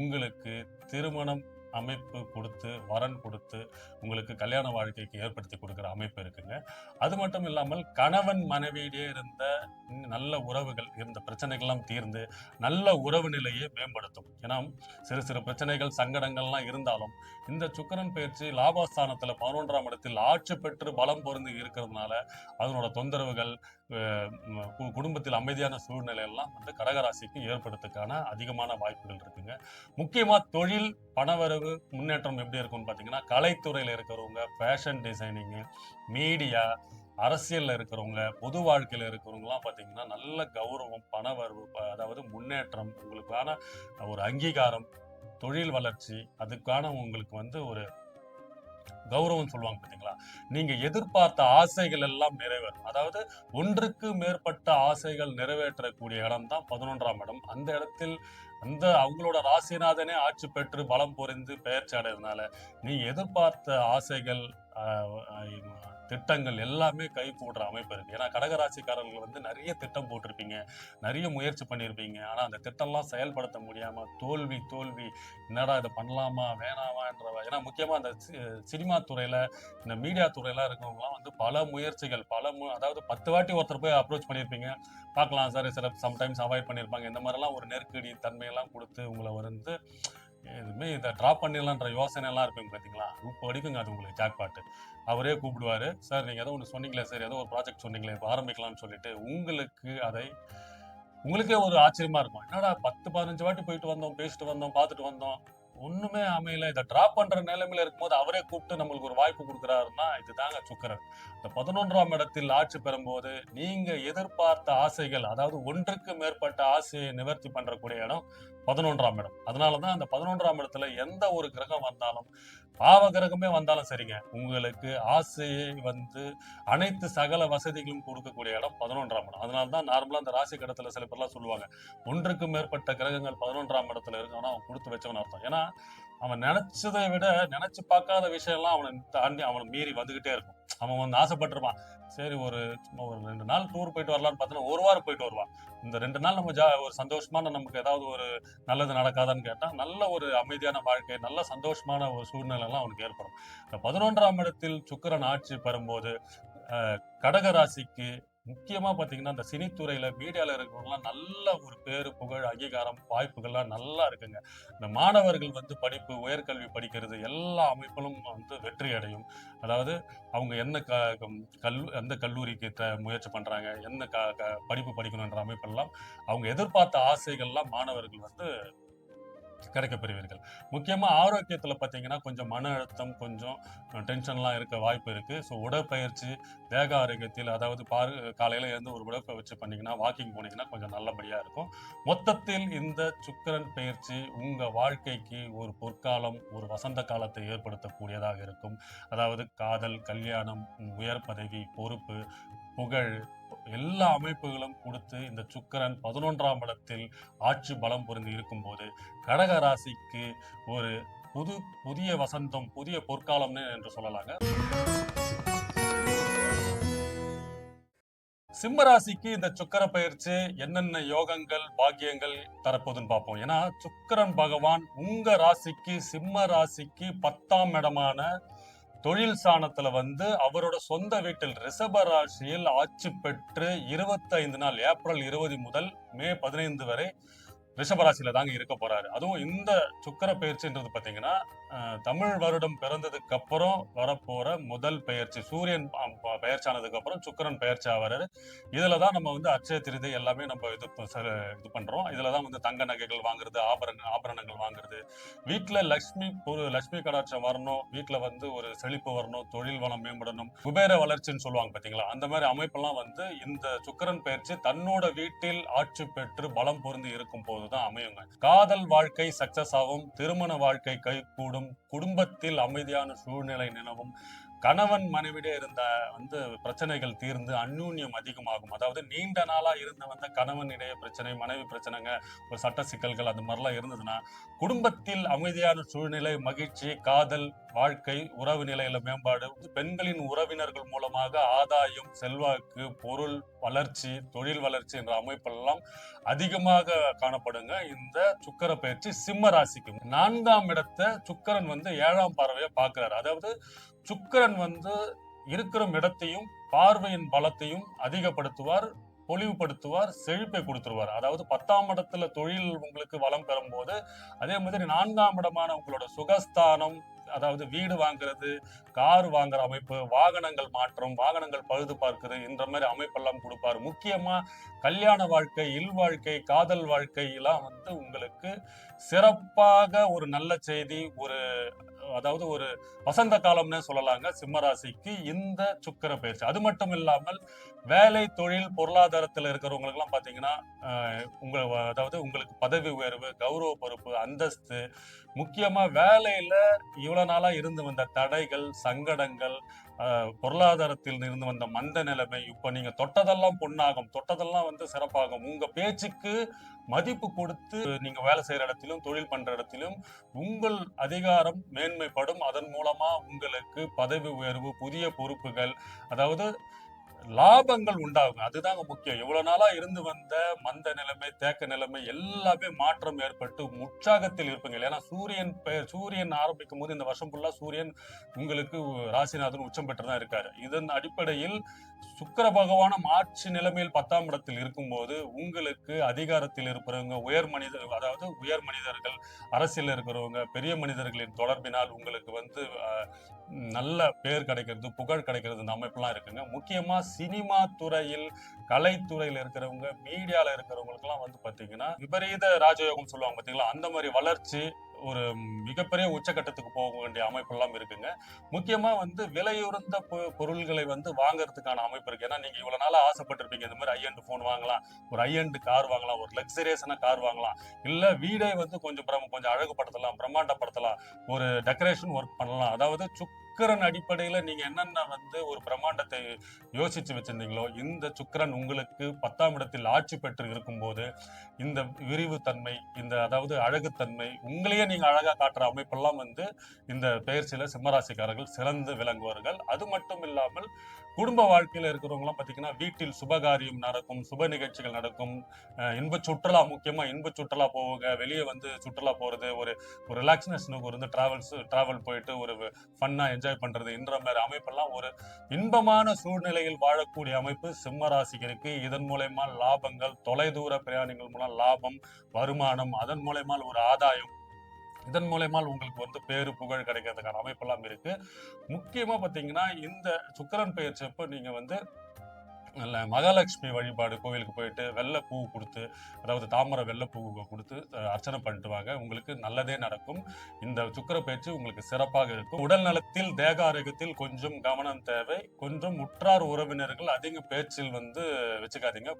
உங்களுக்கு திருமணம் அமைப்பு கொடுத்து, வரன் கொடுத்து, உங்களுக்கு கல்யாண வாழ்க்கைக்கு ஏற்படுத்தி கொடுக்குற அமைப்பு இருக்குங்க. அது மட்டும் இல்லாமல் கணவன் மனைவியிடையே இருந்த நல்ல உறவுகள், இருந்த பிரச்சனைகள்லாம் தீர்ந்து நல்ல உறவு நிலையை மேம்படுத்தும். ஏன்னா சிறு சிறு பிரச்சனைகள், சங்கடங்கள்லாம் இருந்தாலும் இந்த சுக்கிரன் பயிற்சி லாபஸ்தானத்துல 11ஆம் இடத்தில் ஆட்சி பெற்று பலம் பொருந்தி இருக்கிறதுனால அதனோட தொந்தரவுகள், குடும்பத்தில் அமைதியான சூழ்நிலை எல்லாம் வந்து கடகராசிக்கு ஏற்படுறதுக்கான அதிகமான வாய்ப்புகள் இருக்குங்க. முக்கியமா தொழில், பணவரவு, முன்னேற்றம் எப்படி இருக்கும்னு பாத்தீங்கன்னா கலைத்துறையில இருக்கிறவங்க, ஃபேஷன் டிசைனிங், மீடியா, அரசியல்ல இருக்கிறவங்க, பொது வாழ்க்கையில இருக்கிறவங்க எல்லாம் பாத்தீங்கன்னா நல்ல கௌரவம், பணவரவு, அதாவது முன்னேற்றம், உங்களுக்கான ஒரு அங்கீகாரம், தொழில் வளர்ச்சி, அதுக்கான உங்களுக்கு வந்து ஒரு கௌரவம் சொல்லுவாங்க பாத்தீங்களா? நீங்க எதிர்பார்த்த ஆசைகள் எல்லாம் நிறைவேறும். அதாவது ஒன்றுக்கு மேற்பட்ட ஆசைகள் நிறைவேற்றக்கூடிய இடம் தான் 11ஆம் இடம். அந்த இடத்தில் அவங்களோட ராசிநாதனே ஆட்சி பெற்று பலம் பொறிந்து பெயர்ச்சி அடைறதுனால நீங்க எதிர்பார்த்த ஆசைகள், திட்டங்கள் எல்லாமே கை கூடுற அமைப்பு இருக்கு. ஏன்னா கடகராசிக்காரர்கள் வந்து நிறைய திட்டம் போட்டிருப்பீங்க, நிறைய முயற்சி பண்ணியிருப்பீங்க. ஆனா அந்த திட்டம்லாம் செயல்படுத்த முடியாம தோல்வி தோல்வி, என்னடா இதை பண்ணலாமா வேணாமான்ற. ஏன்னா முக்கியமா அந்த சினிமா துறையில, இந்த மீடியா துறையில இருக்கவங்கலாம் வந்து பல முயற்சிகள், அதாவது 10 வாட்டி ஒருத்தர் போய் அப்ரோச் பண்ணியிருப்பீங்க, பார்க்கலாம் சார், சில சம்டைம்ஸ் அவாய்ட் பண்ணியிருப்பாங்க. இந்த மாதிரிலாம் ஒரு நெருக்கடி தன்மையெல்லாம் கொடுத்து உங்களை வந்து எதுவுமே இதை ட்ராப் பண்ணிடலான்ற யோசனை எல்லாம் இருப்பீங்க பார்த்தீங்களா? இப்போ வரைக்குங்க அது உங்களுக்கு ஜாக்பாட்டு. அவரே கூப்பிடுவாரு, சார் நீங்க ஏதோ ஒன்று சொன்னீங்களே சார், ஏதோ ஒரு ப்ராஜெக்ட் சொன்னீங்களே, இப்போ ஆரம்பிக்கலாம்னு சொல்லிட்டு உங்களுக்கே ஒரு ஆச்சரியமா இருக்கும். என்னடா 10-15 வாட்டி போயிட்டு வந்தோம், பேசிட்டு வந்தோம், பார்த்துட்டு வந்தோம், ஒண்ணுமே அமையல, இதை டிராப் பண்ற நிலைமையில இருக்கும்போது அவரே கூப்பிட்டு நம்மளுக்கு ஒரு வாய்ப்பு கொடுக்குறாருன்னா இதுதாங்க சுக்கிரன். இந்த 11ஆம் இடத்தில் ஆட்சி பெறும்போது நீங்க எதிர்பார்த்த ஆசைகள், அதாவது ஒன்றுக்கு மேற்பட்ட ஆசையை நிவர்த்தி பண்றக்கூடிய இடம் 11ஆம் இடம். அதனாலதான் அந்த 11ஆம் இடத்துல எந்த ஒரு கிரகம் வந்தாலும், பாவ கிரகமே வந்தாலும் சரிங்க, உங்களுக்கு ஆசையை வந்து அனைத்து சகல வசதிகளும் கொடுக்கக்கூடிய இடம் 11ஆம் இடம். அதனாலதான் நார்மலா அந்த ராசி கடத்துல சில பேர்லாம் சொல்லுவாங்க, ஒன்றுக்கு மேற்பட்ட கிரகங்கள் 11ஆம் இடத்துல இருக்கவனா அவன் கொடுத்து வச்சவன் அர்த்தம். ஏன்னா அவன் நினைச்சதை விட நினைச்சு பார்க்காத விஷயம் எல்லாம் அவனை தாண்டி அவனை மீறி வந்துகிட்டே இருக்கும். அவன் வந்து ஆசைப்பட்டிருப்பான், சரி சும்மா ஒரு 2 நாள் டூர் போயிட்டு வரலான்னு பார்த்தோன்னா 1 வாரம் போயிட்டு வருவான். இந்த 2 நாள் நம்ம ஒரு சந்தோஷமான, நமக்கு ஏதாவது ஒரு நல்லது நடக்காதான்னு கேட்டா நல்ல ஒரு அமைதியான வாழ்க்கை, நல்ல சந்தோஷமான ஒரு சூழ்நிலை எல்லாம் அவனுக்கு ஏற்படும். இந்த 11ஆம் இடத்தில் சுக்கிரன் ஆட்சி பெறும்போது கடக ராசிக்கு முக்கியமா பாத்தீங்கன்னா இந்த சினித்துறையில, மீடியால இருக்கிறவங்கலாம் நல்ல ஒரு பேரு, புகழ், அங்கீகாரம், வாய்ப்புகள்லாம் நல்லா இருக்குங்க. இந்த மாணவர்கள் வந்து படிப்பு, உயர்கல்வி படிக்கிறது எல்லா அமைப்பிலும் வந்து வெற்றி அடையும். அதாவது அவங்க என்ன எந்த கல்லூரிக்கு முயற்சி பண்றாங்க, என்ன படிப்பு படிக்கணுன்ற அமைப்பெல்லாம் அவங்க எதிர்பார்த்த ஆசைகள்லாம் மாணவர்கள் வந்து கிடைக்கப் பெறுவீர்கள். முக்கியமா ஆரோக்கியத்துல பாத்தீங்கன்னா கொஞ்சம் மன அழுத்தம், கொஞ்சம் டென்ஷன்லாம் இருக்க வாய்ப்பு இருக்கு. ஸோ உடற்பயிற்சி, தேக ஆரோக்கியத்தில், அதாவது காலையில எழுந்து ஒரு உடற்பயிற்சி பண்ணீங்கன்னா, வாக்கிங் போனீங்கன்னா கொஞ்சம் நல்லபடியா இருக்கும். மொத்தத்தில் இந்த சுக்கிரன் பெயர்ச்சி உங்க வாழ்க்கைக்கு ஒரு பொற்காலம், ஒரு வசந்த காலத்தை ஏற்படுத்தக்கூடியதாக இருக்கும். அதாவது காதல், கல்யாணம், உயர் பதவி, பொறுப்பு, புகழ், எல்லா அமைப்புகளும் கொடுத்து இந்த சுக்கிரன் 11ஆம் இடத்தில் ஆட்சி பலம் பொருந்தி இருக்கும்போது கடக ராசிக்கு ஒரு புதிய வசந்தம், புதிய பொற்காலம்னு என்று சொல்லலாங்க. சிம்ம ராசிக்கு இந்த சுக்கிர பயிற்சி என்னென்ன யோகங்கள், பாக்கியங்கள் தரப்போதுன்னு பார்ப்போம். ஏன்னா சுக்கிரன் பகவான் உங்க ராசிக்கு, சிம்ம ராசிக்கு 10ஆம் இடமான தொழில் ஸ்தானத்துல வந்து அவரோட சொந்த வீட்டில் ரிஷப ராசியில் ஆட்சி பெற்று 25 நாள், ஏப்ரல் 20 முதல் மே 15 வரை ரிஷபராசியில தாங்க இருக்க போறாரு. அதுவும் இந்த சுக்கிர பயிற்சின்றது பாத்தீங்கன்னா தமிழ் வருடம் பிறந்ததுக்கு அப்புறம் வரப்போற முதல் பயிற்சி. சூரியன் பயிற்சி ஆனதுக்கு அப்புறம் சுக்கிரன் பயிற்சி ஆவாரு. இதுலதான் நம்ம வந்து அட்சய திருதி எல்லாமே நம்ம இது பண்றோம். இதுலதான் வந்து தங்க நகைகள் வாங்குறது, ஆபரணங்கள் வாங்குறது, வீட்டுல லட்சுமி கடாட்சம் வரணும், வீட்டுல வந்து ஒரு செழிப்பு வரணும், தொழில் வளம் மேம்படணும், குபேர வளர்ச்சின்னு சொல்லுவாங்க பாத்தீங்களா, அந்த மாதிரி அமைப்பெல்லாம் வந்து இந்த சுக்கிரன் பயிற்சி தன்னோட வீட்டில் ஆட்சி பெற்று பலம் பொருந்தி இருக்கும் போதுதான் அமையுங்க. காதல் வாழ்க்கை சக்சஸ் ஆகும், திருமண வாழ்க்கை கைகூடும், குடும்பத்தில் அமைதியான சூழ்நிலை நிலவும், கணவன் மனைவியிடையே இருந்த வந்து பிரச்சனைகள் தீர்ந்து அந்யூன்யம் அதிகமாகும். அதாவது நீண்ட நாளா இருந்து வந்த கணவன் இடையே பிரச்சனை, மனைவி பிரச்சனைங்க, ஒரு சட்ட சிக்கல்கள் அந்த மாதிரிலாம் இருந்ததுன்னா குடும்பத்தில் அமைதியான சூழ்நிலை, மகிழ்ச்சி, காதல் வாழ்க்கை, உறவு நிலையில மேம்பாடு, பெண்களின் உறவினர்கள் மூலமாக ஆதாயம், செல்வாக்கு, பொருள் வளர்ச்சி, தொழில் வளர்ச்சி என்ற அமைப்பெல்லாம் அதிகமாக காணப்படுங்க இந்த சுக்கிர பயிற்சி சிம்ம ராசிக்கு. 4ஆம் இடத்தை சுக்கிரன் வந்து 7ஆம் பார்வையா பார்க்கிறார். அதாவது சுக்கிரன் வந்து இருக்கிற இடத்தையும் பார்வையின் பலத்தையும் அதிகப்படுத்துவார், பொலிவுபடுத்துவார், செழிப்பை கொடுத்துருவார். அதாவது 10ஆம் இடத்துல தொழில் உங்களுக்கு வளம் பெறும் போது, அதே மாதிரி 4ஆம் இடமான உங்களோட சுகஸ்தானம், அதாவது வீடு வாங்குறது, கார் வாங்குற அமைப்பு, வாகனங்கள் மாற்றம், வாகனங்கள் பழுது பார்க்குது, இந்த மாதிரி அமைப்பெல்லாம் கொடுப்பாரு. முக்கியமா கல்யாண வாழ்க்கை, இல்வாழ்க்கை, காதல் வாழ்க்கை எல்லாம் வந்து உங்களுக்கு சிறப்பாக ஒரு நல்ல செய்தி, அதாவது ஒரு வசந்த காலம்னு சொல்லலாங்க சிம்ம ராசிக்கு இந்த சுக்கிர பயிற்சி. அது மட்டும் இல்லாமல் வேலை, தொழில், பொருளாதாரத்தில் இருக்கிறவங்களுக்கு எல்லாம் பாத்தீங்கன்னா அதாவது உங்களுக்கு பதவி உயர்வு, கௌரவ பொறுப்பு, அந்தஸ்து, முக்கியமா வேலையில இவ்வளவு நாளா இருந்து வந்த தடைகள், சங்கடங்கள், பொருளாதாரத்தில் இருந்து வந்த மந்த நிலைமை, இப்ப நீங்க தொட்டதெல்லாம் பொன்னாகும், தொட்டதெல்லாம் வந்து சிறப்பாகும். உங்க பேச்சுக்கு மதிப்பு கொடுத்து நீங்க வேலை செய்யற இடத்திலும், தொழில் பண்ற இடத்திலும் உங்கள் அதிகாரம் மேன்மைப்படும். அதன் மூலமா உங்களுக்கு பதவி உயர்வு, புதிய பொறுப்புகள், அதாவது லாபங்கள் உண்டாகும். அதுதாங்க முக்கியம். இவ்வளவு நாளா இருந்து வந்த மந்த நிலைமை, தேக்க நிலைமை எல்லாமே மாற்றம் ஏற்பட்டு உற்சாகத்தில் இருப்பீங்க. ஏன்னா சூரியன் ஆரம்பிக்கும் போது இந்த வருஷம் ஃபுல்லா சூரியன் உங்களுக்கு ராசிநாதன் உச்சம் பெற்றுதான் இருக்காரு. இதன் அடிப்படையில் சுக்கிர பகவானும் ஆட்சி நிலைமையில் 10ஆம் இடத்தில் இருக்கும்போது உங்களுக்கு அதிகாரத்தில் இருப்பவங்க, உயர் மனிதர்கள், அரசியல் இருக்கிறவங்க, பெரிய மனிதர்களின் தொடர்பினால் உங்களுக்கு வந்து நல்ல பேர் கிடைக்கிறது, புகழ் கிடைக்கிறது, இந்த அமைப்புலாம் இருக்குங்க. முக்கியமா சினிமா துறையில், கலைத்துறையில் இருக்கிறவங்க, மீடியால இருக்கிறவங்களுக்கு எல்லாம் வந்து பாத்தீங்கன்னா விபரீத ராஜயோகம் சொல்லுவாங்க பாத்தீங்களா, அந்த மாதிரி வளர்ச்சி, ஒரு மிகப்பெரிய உச்சகட்டத்துக்கு போக வேண்டிய அமைப்பு எல்லாம் இருக்குங்க. முக்கியமா வந்து விலையுறந்த பொருள்களை வந்து வாங்குறதுக்கான அமைப்பு இருக்கு. ஏன்னா நீங்க இவ்வளவு நாளா ஆசைப்பட்டிருப்பீங்க, இந்த மாதிரி ஹை-எண்ட் போன் வாங்கலாம், ஒரு ஹை-எண்ட் கார் வாங்கலாம், ஒரு லக்ஸரியஸான கார் வாங்கலாம், இல்ல வீடே வந்து கொஞ்சம் அழகுபடுத்தலாம், பிரம்மாண்டப்படுத்தலாம், ஒரு டெக்கரேஷன் ஒர்க் பண்ணலாம். அதாவது சுக்கிரன் அடிப்படையில நீங்க என்னென்ன வந்து ஒரு பிரம்மாண்டத்தை யோசிச்சு வச்சிருந்தீங்களோ, இந்த சுக்கிரன் உங்களுக்கு 10ஆம் இடத்தில் ஆட்சி பெற்று இருக்கும்போது இந்த விரிவுத்தன்மை, இந்த அதாவது அழகுத்தன்மை, உங்களையே நீங்க அழகா காட்டுற அமைப்பெல்லாம் வந்து இந்த பெயர்ச்சியில சிம்மராசிக்காரர்கள் சிறந்து விளங்குவார்கள். அது மட்டும் இல்லாமல் குடும்ப வாழ்க்கையில இருக்கிறவங்க எல்லாம் பாத்தீங்கன்னா வீட்டில் சுபகாரியம் நடக்கும், சுப நிகழ்ச்சிகள் நடக்கும், இன்ப சுற்றுலா, முக்கியமா இன்ப சுற்றுலா போவாங்க, வெளியே வந்து சுற்றுலா போறது, ஒரு ரிலாக்ஸேஷனுக்கு வந்து டிராவல் போயிட்டு ஒரு ஃபன்னா என்ஜாய் பண்றது, இந்த மாதிரி அமைப்பெல்லாம் ஒரு இன்பமான சூழ்நிலையில் வாழக்கூடிய அமைப்பு சிம்ம ராசிக்கு இருக்கு. இதன் மூலமா லாபங்கள், தொலைதூர பிரயாணிகள் மூலம் லாபம், வருமானம், அதன் மூலமா ஒரு ஆதாயம், இதன் மூலயமா உங்களுக்கு வந்து பேரு புகழ் கிடைக்கிறதுக்கான அமைப்பெல்லாம் இருக்கு. முக்கியமா பாத்தீங்கன்னா இந்த சுக்கிரன் பயிற்சி அப்ப நீங்க வந்து மகாலட்சுமி வழிபாடு கோவிலுக்கு போயிட்டு வெள்ளை பூ கொடுத்து, அதாவது தாமரை வெள்ளை பூ கொடுத்து அர்ச்சனை பண்ணிட்டு வாங்க, உங்களுக்கு நல்லதே நடக்கும். இந்த சுக்கிர பயிற்சி உங்களுக்கு சிறப்பாக இருக்கும். உடல் நலத்தில், தேக ஆரோக்கியத்தில் கொஞ்சம் கவனம் தேவை. கொஞ்சம் உற்றார் உறவினர்கள் அதிக பேச்சில் வந்து வச்சுக்காதீங்க,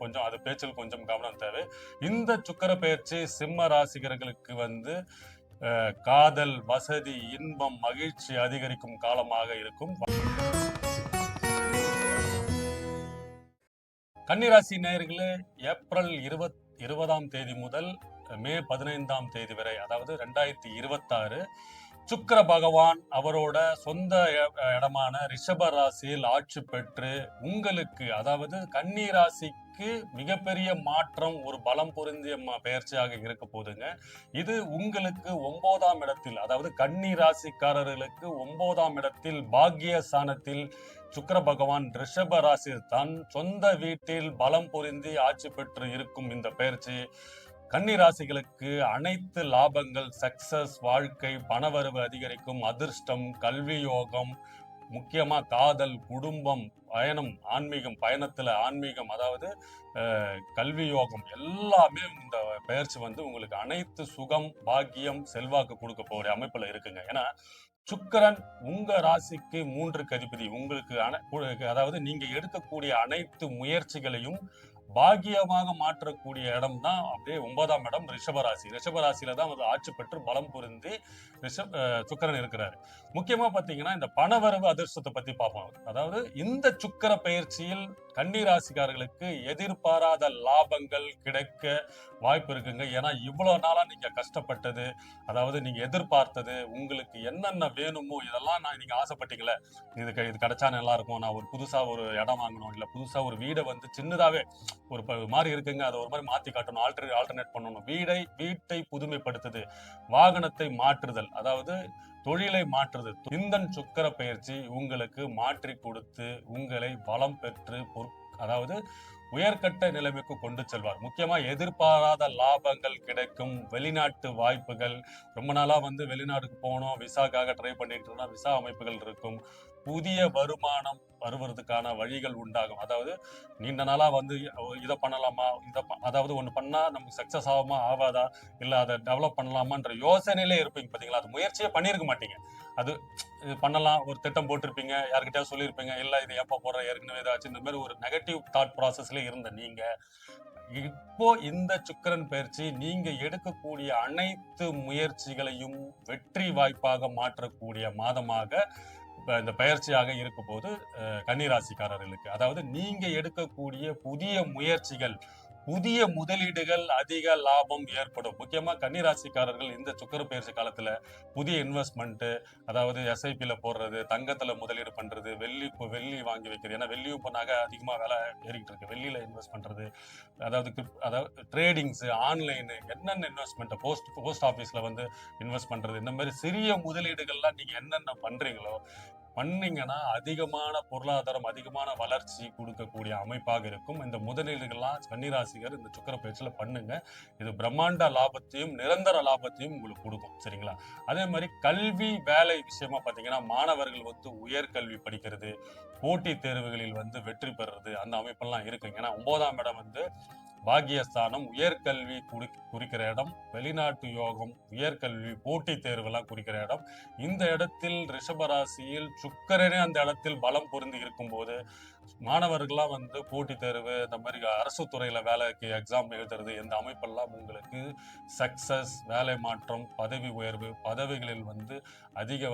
பேச்சில் கொஞ்சம் கவனம் தேவை. இந்த சுக்கிர பயிற்சி சிம்ம ராசிகர்களுக்கு வந்து காதல், வசதி, இன்பம், மகிழ்ச்சி அதிகரிக்கும் காலமாக இருக்கும். கன்னிராசி நேயர்களே, ஏப்ரல் 20ஆம் தேதி முதல் மே 15ஆம் தேதி வரை, அதாவது 2026, சுக்கிர பகவான் அவரோட சொந்த இடமான ரிஷப ராசியில் ஆட்சி பெற்று உங்களுக்கு, அதாவது கன்னி ராசிக்கு மிகப்பெரிய மாற்றம், ஒரு பலம் பொருந்திய பெயர்ச்சியாக இருக்க போதுங்க. இது உங்களுக்கு 9ஆம் இடத்தில், அதாவது கன்னி ராசிக்காரர்களுக்கு 9ஆம் இடத்தில் பாக்கியஸ்தானத்தில் சுக்கிர பகவான் ரிஷப ராசி தன் சொந்த வீட்டில் பலம் பொருந்தி ஆட்சி பெற்று இருக்கும் இந்த பெயர்ச்சி கன்னி ராசிகளுக்கு அனைத்து லாபங்கள், சக்சஸ், வாழ்க்கை, பணவரவு அதிகரிக்கும், அதிர்ஷ்டம், கல்வி யோகம், முக்கியமா காதல், குடும்பம், பயணம், ஆன்மீகம், பயணத்துல ஆன்மீகம், அதாவது கல்வி யோகம் எல்லாமே இந்த பெயர்ச்சி உங்களுக்கு அனைத்து சுகம், பாக்கியம், செல்வாக்கு கொடுக்க போற அமைப்புல இருக்குங்க. ஏன்னா சுக்கிரன் உங்க ராசிக்கு 3க்கு அதிபதி. உங்களுக்கு அதாவது நீங்க எடுக்கக்கூடிய அனைத்து முயற்சிகளையும் பாக்கியமாக மாற்றக்கூடிய இடம் தான் அப்படியே 9ஆம் இடம் ரிஷபராசி. ரிஷபராசியில தான் ஆட்சி பெற்று பலம் பொருந்தி சுக்கிரன் இருக்கிறாரு. முக்கியமா பாத்தீங்கன்னா இந்த பணவரவு அதிர்ஷ்டத்தை பத்தி பார்ப்போம். அதாவது இந்த சுக்கிர பயிற்சியில் கன்னி ராசிக்காரர்களுக்கு எதிர்பாராத லாபங்கள் கிடைக்க வாய்ப்பு இருக்குங்க. ஏன்னா இவ்வளவு நாளா நீங்க கஷ்டப்பட்டது, அதாவது நீங்க எதிர்பார்த்தது, உங்களுக்கு என்னென்ன வேணுமோ இதெல்லாம் நீங்க ஆசைப்பட்டீங்களே, இது கிடைச்சா நல்லா இருக்கும், நான் ஒரு புதுசா ஒரு இடம் வாங்கணும், இல்ல புதுசா ஒரு வீடை சின்னதாவே ஒரு மாதிரி இருக்குங்க, அதை ஒரு மாதிரி மாத்தி காட்டணும், ஆல்டர்னேட் பண்ணணும், வீட்டை புதுமைப்படுத்துது, வாகனத்தை மாற்றுதல், அதாவது தொழிலை மாற்றுது. இந்த சுக்கிர பயிற்சி உங்களுக்கு மாற்றி கொடுத்து உங்களை பலம் பெற்று அதாவது உயர்கட்ட நிலைமைக்கு கொண்டு செல்வார். முக்கியமா எதிர்பாராத லாபங்கள் கிடைக்கும், வெளிநாட்டு வாய்ப்புகள், ரொம்ப நாளா வெளிநாட்டுக்கு போகணும், விசாக்காக ட்ரை பண்ணிட்டு இருந்தா விசா அமைப்புகள் இருக்கும், புதிய வருமானம் வருவதற்கான வழிகள் உண்டாகும். அதாவது நீண்ட நாளா இதை பண்ணலாமா, அதாவது ஒண்ணு பண்ணா நமக்கு சக்சஸ் ஆகுமா ஆகாதா, இல்ல அதை டெவலப் பண்ணலாமான்ற யோசனையிலே இருப்பீங்க பாத்தீங்களா. அது முயற்சியே பண்ணிருக்க மாட்டீங்க. அது பண்ணலாம், ஒரு திட்டம் போட்டிருப்பீங்க, யாருக்கிட்டயா சொல்லியிருப்பீங்க, இல்ல இது எப்ப போடுற, ஏற்கனவே ஏதாச்சும் இந்த மாதிரி ஒரு நெகட்டிவ் தாட் ப்ராசஸ்ல இருந்த நீங்க இப்போ இந்த சுக்கிரன் பயிற்சி நீங்க எடுக்கக்கூடிய அனைத்து முயற்சிகளையும் வெற்றி வாய்ப்பாக மாற்றக்கூடிய மாதமாக இந்த பயிற்சியாக இருக்கும் போது கன்னிராசிக்காரர்களுக்கு, அதாவது நீங்க எடுக்கக்கூடிய புதிய முயற்சிகள், புதிய முதலீடுகள், அதிக லாபம் ஏற்படும். முக்கியமா கன்னிராசிக்காரர்கள் இந்த சுக்கிர பயிற்சி காலத்துல புதிய இன்வெஸ்ட்மெண்ட், அதாவது எஸ்ஐபில போடுறது, தங்கத்துல முதலீடு பண்றது, வெள்ளி வாங்கி வைக்கிறது. ஏன்னா வெள்ளியும் பண்ணாக அதிகமா விலை ஏறிக்கிட்டு இருக்கு. வெள்ளியில இன்வெஸ்ட் பண்றது, அதாவது ட்ரேடிங்ஸ், ஆன்லைன், என்னென்ன இன்வெஸ்ட்மெண்ட், போஸ்ட் ஆபீஸ்ல இன்வெஸ்ட் பண்றது, இந்த மாதிரி சிறிய முதலீடுகள்லாம் நீங்க என்னென்ன பண்றீங்களோ பண்ணீங்கன்னா அதிகமான பொருளாதாரம், அதிகமான வளர்ச்சி கொடுக்கக்கூடிய அமைப்பாக இருக்கும். இந்த முதலீடுகள்லாம் கன்னிராசிகர் இந்த சுக்கிர பயிற்சியில பண்ணுங்க. இது பிரம்மாண்ட லாபத்தையும் நிரந்தர லாபத்தையும் உங்களுக்கு கொடுக்கும். சரிங்களா? அதே மாதிரி கல்வி, வேலை விஷயமா பாத்தீங்கன்னா மாணவர்கள் உயர்கல்வி படிக்கிறது, போட்டித் தேர்வுகளில் வெற்றி பெறுறது, அந்த அமைப்பெல்லாம் இருக்குங்க. ஏன்னா 9ஆம் இடம் பாக்கியஸ்தானம், உயர்கல்வி குறிக்கிற இடம், வெளிநாட்டு யோகம், உயர்கல்வி, போட்டித் தேர்வெல்லாம் குறிக்கிற இடம். இந்த இடத்தில் ரிஷபராசியில் சுக்கிரனே அந்த இடத்தில் பலம் பொருந்தி இருக்கும் போது மாணவர்கள்லாம் போட்டித் தேர்வு, இந்த மாதிரி அரசு துறையில வேலைக்கு எக்ஸாம் எழுதுறது, இந்த அமைப்பெல்லாம் உங்களுக்கு சக்சஸ், வேலை மாற்றம், பதவி உயர்வு, பதவிகளில் அதிக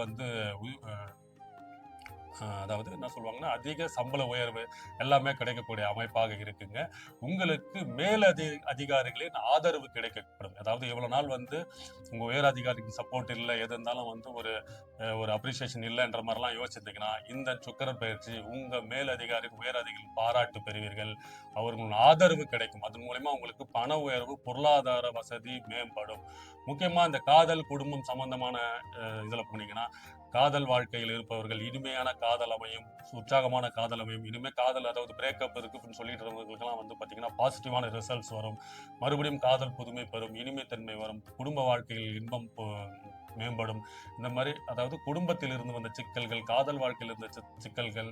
அதாவது என்ன சொல்லுவாங்கன்னா அதிக சம்பள உயர்வு எல்லாமே கிடைக்கக்கூடிய அமைப்பாக இருக்குங்க. உங்களுக்கு அதிகாரிகளின் ஆதரவு கிடைக்கப்படும். அதாவது இவ்வளவு நாள் உங்க உயர் அதிகாரிக்கு சப்போர்ட் இல்லை, எது இருந்தாலும் ஒரு அப்ரிசியேஷன் இல்லைன்ற மாதிரிலாம் யோசிச்சிருந்தீங்கன்னா இந்த சுக்கிர பயிற்சி உங்க மேலதிகாரி, உயர் அதிகாரி பாராட்டு பெறுவீர்கள், அவர்களின் ஆதரவு கிடைக்கும். அதன் மூலமா உங்களுக்கு பண உயர்வு, பொருளாதார வசதி மேம்படும். முக்கியமா இந்த காதல், குடும்பம் சம்பந்தமான இதுல போனீங்கன்னா காதல் வாழ்க்கையில் இருப்பவர்கள் இனிமையான காதல் அமையும், உற்சாகமான காதல் அமையும். இனிமே காதல், அதாவது பிரேக்கப் இருக்குன்னு சொல்லிட்டு இருந்தவங்களுக்கெல்லாம் பாத்தீங்கன்னா பாசிட்டிவான ரிசல்ட்ஸ் வரும், மறுபடியும் காதல் புதுமை பெறும், இனிமைத்தன்மை வரும், குடும்ப வாழ்க்கையில் இன்பம் மேம்படும். இந்த மாதிரி அதாவது குடும்பத்தில் இருந்து வந்த சிக்கல்கள், காதல் வாழ்க்கையில் இருந்த சிக்கல்கள்,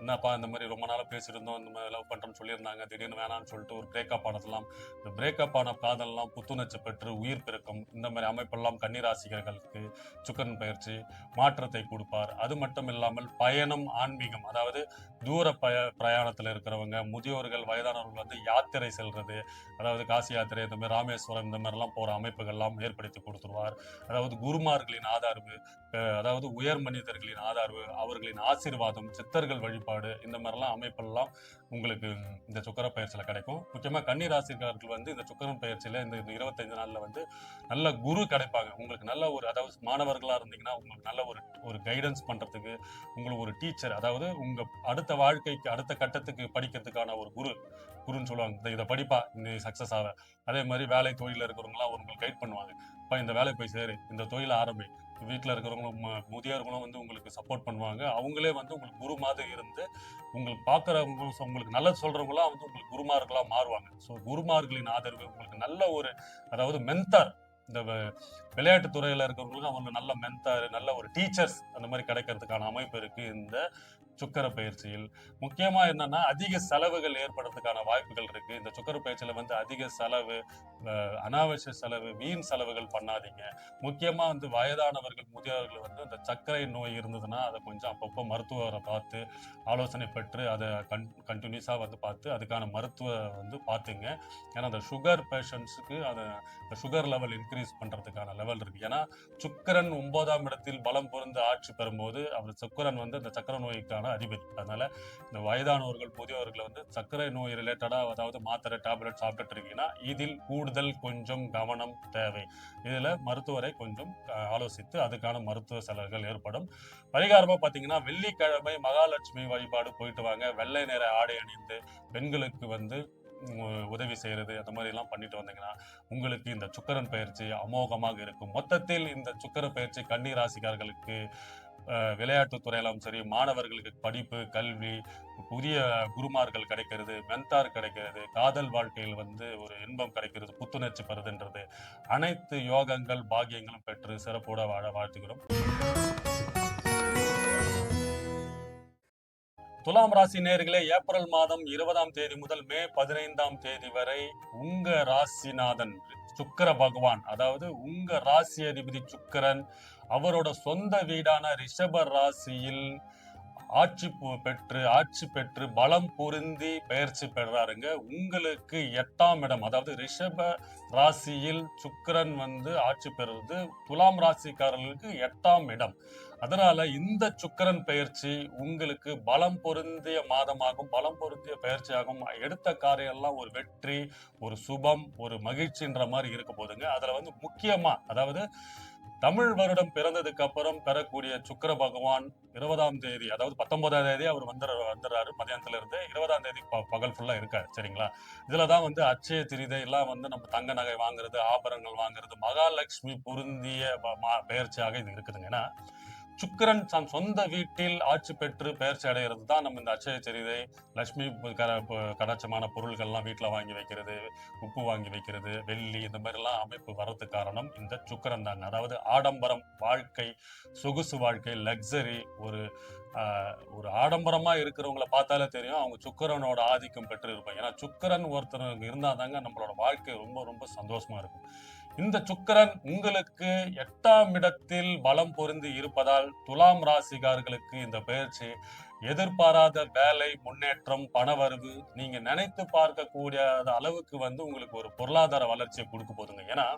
என்னப்பா இந்த மாதிரி ரொம்ப நாளா பேசியிருந்தோம், இந்த மாதிரி லவ் பண்றோம்னு சொல்லியிருந்தாங்க, திடீர்னு வேணாம்னு சொல்லிட்டு ஒரு பிரேக்கப் ஆனதெல்லாம், இந்த பிரேக்கப் ஆன காதல்லாம் புத்துணர்ச்சி பெற்று உயிர் பிறக்கும். இந்த மாதிரி அமைப்பெல்லாம் கன்னிராசிகர்களுக்கு சுக்கிரன் பயிற்சி மாற்றத்தை கொடுப்பார். அது மட்டும் இல்லாமல் பயணம், ஆன்மீகம், அதாவது தூர பிரயாணத்துல இருக்கிறவங்க, முதியோர்கள், வயதானவர்கள் யாத்திரை செல்றது, அதாவது காசி யாத்திரை, இந்த மாதிரி ராமேஸ்வரம், இந்த மாதிரிலாம் போற அமைப்புகள்லாம் ஏற்படுத்தி கொடுத்துருவார். அதாவது குருமார்களின் ஆதரவு, அதாவது உயர் மனிதர்களின் ஆதரவு, அவர்களின் ஆசீர்வாதம், சித்தர்கள் வழிபாடு, இந்த மாதிரிலாம் அமைப்பெல்லாம் உங்களுக்கு இந்த சுக்கிர பயிற்சியில கிடைக்கும். முக்கியமா கன்னி ராசிக்காரர்கள் வந்து இந்த சுக்கிரன் பயிற்சியில இந்த 25 நாள்ல வந்து நல்ல குரு கிடைப்பாங்க. உங்களுக்கு நல்ல ஒரு, அதாவது மாணவர்களா இருந்தீங்கன்னா உங்களுக்கு நல்ல ஒரு ஒரு கைடன்ஸ் பண்றதுக்கு, உங்களுக்கு ஒரு டீச்சர், அதாவது உங்க அடுத்த வாழ்க்கைக்கு அடுத்த கட்டத்துக்கு படிக்கிறதுக்கான ஒரு குருன்னு சொல்லுவாங்க. இதை படிப்பா நீ சக்சஸ் ஆக. அதே மாதிரி வேலை தொழில இருக்கிறவங்களாம் உங்களுக்கு கைட் பண்ணுவாங்க. இந்த வேலை போய் சேரு, இந்த தொழில ஆரம்பி. வீட்டில் இருக்கிறவங்களும் முதியோர்களும் வந்து உங்களுக்கு சப்போர்ட் பண்ணுவாங்க. அவங்களே வந்து உங்களுக்கு குரு மாதிரி இருந்து உங்களுக்கு பார்க்குறவங்க, உங்களுக்கு நல்லது சொல்றவங்களாம் வந்து உங்களுக்கு குருமார்களா மாறுவாங்க. ஸோ குருமார்களின் ஆதரவு உங்களுக்கு நல்ல ஒரு, அதாவது மென்டார், இந்த விளையாட்டு துறையில இருக்கிறவங்களுக்கு அவங்க நல்ல மென்டார், நல்ல ஒரு டீச்சர்ஸ் அந்த மாதிரி கிடைக்கிறதுக்கான அமைப்பு இருக்கு இந்த சுக்கிர பயிற்சியில். முக்கியமா என்னன்னா அதிக செலவுகள் ஏற்படுறதுக்கான வாய்ப்புகள் இருக்கு. இந்த சுக்கிர பயிற்சியில வந்து அதிக செலவு, அனாவசிய செலவு, வீண் செலவுகள் பண்ணாதீங்க. முக்கியமா வந்து வயதானவர்கள், முதியவர்கள் வந்து இந்த சர்க்கரை நோய் இருந்ததுன்னா அதை கொஞ்சம் அப்பப்போ மருத்துவரை பார்த்து ஆலோசனை பெற்று அதை கண்டினியூஸா வந்து பார்த்து அதுக்கான மருத்துவ வந்து பார்த்துங்க. ஏன்னா அந்த சுகர் பேஷண்ட்ஸுக்கு அதை இந்த சுகர் லெவல் இன்க்ரீஸ் பண்றதுக்கான லெவல் இருக்கு. ஏன்னா சுக்கிரன் 9ஆம் இடத்தில் பலம் பொருந்து ஆட்சி பெறும்போது அவர் சுக்கிரன் வந்து இந்த சக்கரை நோய்க்கான அதிபதி. அதனால இந்த வயதானவர்கள், முதியவர்கள் வந்து சர்க்கரை நோய் ரிலேட்டடா, அதாவது மாத்திரை டேப்லெட் சாப்பிட்டுட்டு இருக்கீங்கன்னா இதில் கூடுதல் கொஞ்சம் கவனம் தேவை. இதுல மருத்துவரை கொஞ்சம் ஆலோசித்து அதுக்கான மருத்துவ செலவுகள் ஏற்படும். பரிகாரமா பாத்தீங்கன்னா வெள்ளிக்கிழமை மகாலட்சுமி வழிபாடு போயிட்டு வாங்க. வெள்ளை நிற ஆடை அணிந்து பெண்களுக்கு வந்து உதவி செய்யறது, அந்த மாதிரி எல்லாம் பண்ணிட்டு வந்தீங்கன்னா உங்களுக்கு இந்த சுக்கிரன் பயிற்சி அமோகமாக இருக்கும். மொத்தத்தில் இந்த சுக்கிர பயிற்சி கன்னி ராசிக்காரர்களுக்கு விளையாட்டு துறையிலும் சரி, மாணவர்களுக்கு படிப்பு, கல்வி, புதிய குருமார்கள் கிடைக்கிறது, மென்டார் கிடைக்கிறது, காதல் வாழ்க்கையில் வந்து ஒரு இன்பம் கிடைக்கிறது, புத்துணர்ச்சி பெறுதுன்றது, அனைத்து யோகங்கள் பாக்கியங்களும் பெற்று சிறப்போட வாழ வாழ்த்துகிறோம். துலாம் ராசி நேயர்களே, ஏப்ரல் மாதம் 20ஆம் தேதி முதல் மே 15ஆம் தேதி வரை உங்க ராசிநாதன் சுக்கிர பகவான், அதாவது உங்க ராசி அதிபதி சுக்கிரன் அவரோட சொந்த வீடான ரிஷப ராசியில் ஆட்சி பெற்று பலம் பொருந்தி பெயர்ச்சி பெறாருங்க. உங்களுக்கு 8ஆம் இடம், அதாவது ரிஷப ராசியில் சுக்கிரன் வந்து ஆட்சி பெறுவது துலாம் ராசிக்காரர்களுக்கு 8ஆம் இடம். அதனால இந்த சுக்கிரன் பெயர்ச்சி உங்களுக்கு பலம் பொருந்திய மாதமாகும், பலம் பொருந்திய பயிற்சியாகும். எடுத்த காரியம் எல்லாம் ஒரு வெற்றி, ஒரு சுபம், ஒரு மகிழ்ச்சின்ற மாதிரி இருக்க போதுங்க. அதுல வந்து முக்கியமா, அதாவது தமிழ் வருடம் பிறந்ததுக்கு அப்புறம் பெறக்கூடிய சுக்கிர பகவான் 20ஆம் தேதி, அதாவது 19ஆம் தேதி அவர் வந்துடுறாரு மதியானத்துல இருந்து. 20ஆம் தேதி பகல் ஃபுல்லா இருக்காரு. சரிங்களா? இதுலதான் வந்து அட்சய திருதை எல்லாம் வந்து நம்ம தங்க நகை வாங்குறது, ஆபரணங்கள் வாங்குறது, மகாலட்சுமி பொருந்திய பெயர்ச்சியாக இது இருக்குதுங்க. ஏன்னா சுக்கிரன் தன் சொந்த வீட்டில் ஆட்சி பெற்று பெயர்ச்சி அடைகிறது தான் நம்ம இந்த அட்சய சரிதை, லட்சுமி கடாட்சமான பொருள்கள்லாம் வீட்டில் வாங்கி வைக்கிறது, உப்பு வாங்கி வைக்கிறது, வெள்ளி, இந்த மாதிரி எல்லாம் அமைப்பு வர்றதுக்கு காரணம் இந்த சுக்கிரன் தாங்க. அதாவது ஆடம்பரம் வாழ்க்கை, சொகுசு வாழ்க்கை, லக்ஸரி, ஒரு ஆடம்பரமா இருக்கிறவங்கள பார்த்தாலே தெரியும் அவங்க சுக்கிரனோட ஆதிக்கம் பெற்று இருப்பாங்க. ஏன்னா சுக்கிரன் ஒருத்தர் இருந்தாதாங்க நம்மளோட வாழ்க்கை ரொம்ப ரொம்ப சந்தோஷமா இருக்கும். இந்த சுக்கிரன் உங்களுக்கு 8ஆம் இடத்தில் பலம் பொருந்தி இருப்பதால் துலாம் ராசிகார்களுக்கு இந்த பயிற்சி எதிர்பாராத வேலை, முன்னேற்றம், பணவரவு, நீங்க நினைத்து பார்க்கக்கூடிய அளவுக்கு வந்து உங்களுக்கு ஒரு பொருளாதார வளர்ச்சியை கொடுக்க போதுங்க. ஏன்னா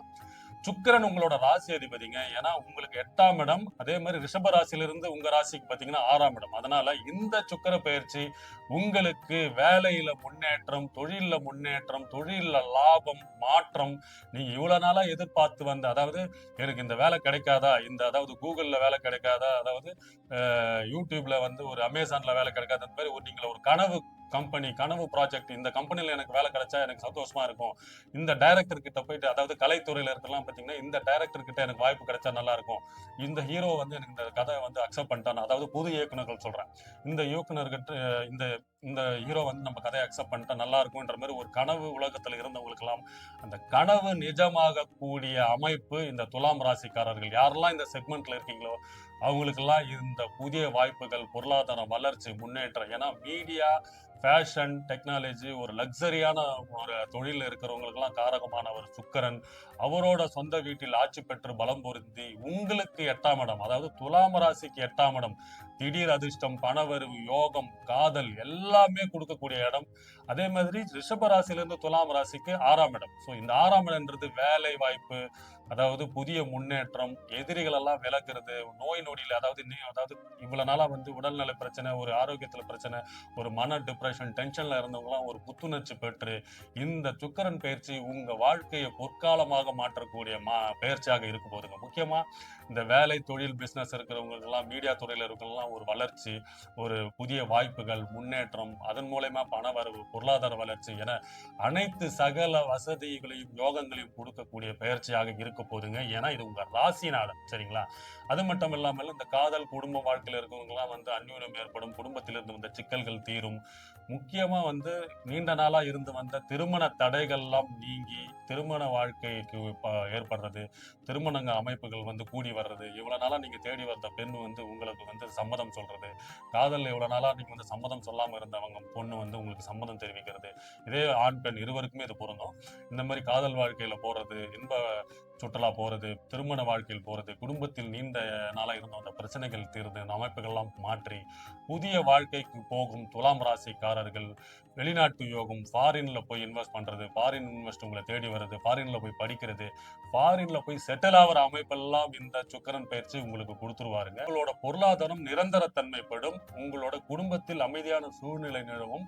சுக்கிரன் உங்களோட ராசி அதிபதிங்க. ஏன்னா உங்களுக்கு 8ஆம் இடம், அதே மாதிரி ரிஷப ராசியிலிருந்து உங்க ராசிக்கு பாத்தீங்கன்னா 6ஆம் இடம். அதனால இந்த சுக்கிர பயிற்சி உங்களுக்கு வேலையில முன்னேற்றம், தொழில முன்னேற்றம், தொழில லாபம், மாற்றம், நீங்க இவ்வளவு நாளா எதிர்பார்த்து வந்த, அதாவது எனக்கு இந்த வேலை கிடைக்காதா, அதாவது கூகுள்ல வேலை கிடைக்காதா, அதாவது யூடியூப்ல வந்து ஒரு அமேசான்ல வேலை கிடைக்காத மாதிரி நீங்க ஒரு கனவு ப்ராஜெக்ட், இந்த கம்பெனில எனக்கு வேலை கிடைச்சா எனக்கு சந்தோஷமா இருக்கும், இந்த டைரக்டர் கிட்ட போயிட்டு, அதாவது கலைத்துறையில இருக்கலாம் பாத்தீங்கன்னா, இந்த டைரக்டர் கிட்ட எனக்கு வாய்ப்பு கிடைச்சா நல்லா இருக்கும், இந்த ஹீரோ வந்து எனக்கு இந்த கதை வந்து அக்செப்ட் பண்ணிட்டான், அதாவது புது இயக்குநர்கள் சொல்றேன், இந்த இயக்குநர்கிட்ட இந்த இந்த ஹீரோ வந்து நம்ம கதையை அக்செப்ட் பண்ணிட்டா நல்லா இருக்கும்ன்ற மாதிரி ஒரு கனவு உலகத்துல இருந்தவங்களுக்கு எல்லாம் அந்த கனவு நிஜமாக கூடிய அமைப்பு இந்த துலாம் ராசிக்காரர்கள் யாரெல்லாம் இந்த செக்மெண்ட்ல இருக்கீங்களோ அவங்களுக்கெல்லாம் இந்த புதிய வாய்ப்புகள், பொருளாதார வளர்ச்சி, முன்னேற்றம். ஏன்னா மீடியா, ஃபேஷன், டெக்னாலஜி, ஒரு லக்ஸரியான ஒரு தொழில் இருக்கிறவங்களுக்கெல்லாம் காரகமான ஒரு சுக்கிரன் அவரோட சொந்த வீட்டில் ஆட்சி பெற்று பலம் பொருந்தி உங்களுக்கு 8ஆம் இடம், அதாவது துலாம் ராசிக்கு 8ஆம் இடம், திடீர் அதிர்ஷ்டம், பணவரவு, யோகம், காதல் எல்லாமே கொடுக்கக்கூடிய இடம். அதே மாதிரி ரிஷப ராசியிலிருந்து துலாம் ராசிக்கு 6ஆம் இடம். ஸோ இந்த 6ஆம் இடம்ன்றது வேலை வாய்ப்பு, அதாவது புதிய முன்னேற்றம், எதிரிகள் எல்லாம் விலகுறது, நோய் நொடியில அதாவது இவ்வளவு நாளா வந்து உடல்நல பிரச்சனை, ஒரு ஆரோக்கியத்துல பிரச்சனை, ஒரு மன டிப்ரெஷன், டென்ஷன்ல இருந்தவங்கலாம் ஒரு புத்துணர்ச்சி பெற்று இந்த சுக்கிரன் பயிற்சி உங்க வாழ்க்கையை பொற்காலமாக மாற்றக்கூடிய பயிற்சியாக இருக்க போதுங்க. முக்கியமா இந்த வேலை, தொழில், பிசினஸ் இருக்கிறவங்களுக்கு எல்லாம், மீடியா துறையில இருக்கிறவங்கலாம் ஒரு வளர்ச்சி, ஒரு புதிய வாய்ப்புகள், முன்னேற்றம், அதன் மூலமா பண வரவு, பொருளாதார வளர்ச்சி என அனைத்து சகல வசதிகளையும், யோகங்களையும் கொடுக்கக்கூடிய பயிற்சியாக இருக்க போதுங்க. ஏன்னா இது உங்க ராசிநாதன், சரிங்களா? அது மட்டும் இல்லாமல் இந்த காதல், குடும்ப வாழ்க்கையில இருக்கவங்க எல்லாம் வந்து அந்யோன்யம் ஏற்படும், குடும்பத்திலிருந்து வந்த சிக்கல்கள் தீரும். முக்கியமா வந்து நீண்ட நாளா இருந்து வந்த திருமண தடைகள் எல்லாம் நீங்கி திருமண வாழ்க்கைக்கு ஏற்படுறது, திருமணங்க அமைப்புகள் வந்து கூடி வர்றது, இவ்வளவு நாளா நீங்க தேடி வந்த பெண் வந்து உங்களுக்கு வந்து சம்மதம் சொல்றது, காதல் எவ்வளவு நாளா நீங்க வந்து சம்மதம் சொல்லாம இருந்தவங்க பொண்ணு வந்து உங்களுக்கு சம்மதம் தெரிவிக்கிறது, இதே ஆண் பெண் இருவருக்குமே இது பொருந்தும். இந்த மாதிரி காதல் வாழ்க்கையில போறது, இன்ப சுற்றுலா போறது, திருமண வாழ்க்கையில் போறது, குடும்பத்தில் நீண்ட நாளா இருந்த அந்த பிரச்சனைகள் தீர்ந்து அமைப்புகள்லாம் மாற்றி புதிய வாழ்க்கைக்கு போகும் துலாம் ராசிக்காரர்கள், வெளிநாட்டு யோகம், ஃபாரின்ல போய் இன்வெஸ்ட் பண்றது, ஃபாரின் இன்வெஸ்ட் உங்களை தேடி வருது, ஃபாரின்ல போய் படிக்கிறது, ஃபாரின்ல போய் செட்டில் ஆகிற அமைப்பெல்லாம் இந்த சுக்கிரன் பயிற்சி உங்களுக்கு கொடுத்துருவாருங்க. உங்களோட பொருளாதாரம் நிரந்தர தன்மைப்படும், உங்களோட குடும்பத்தில் அமைதியான சூழ்நிலை நிலவும்,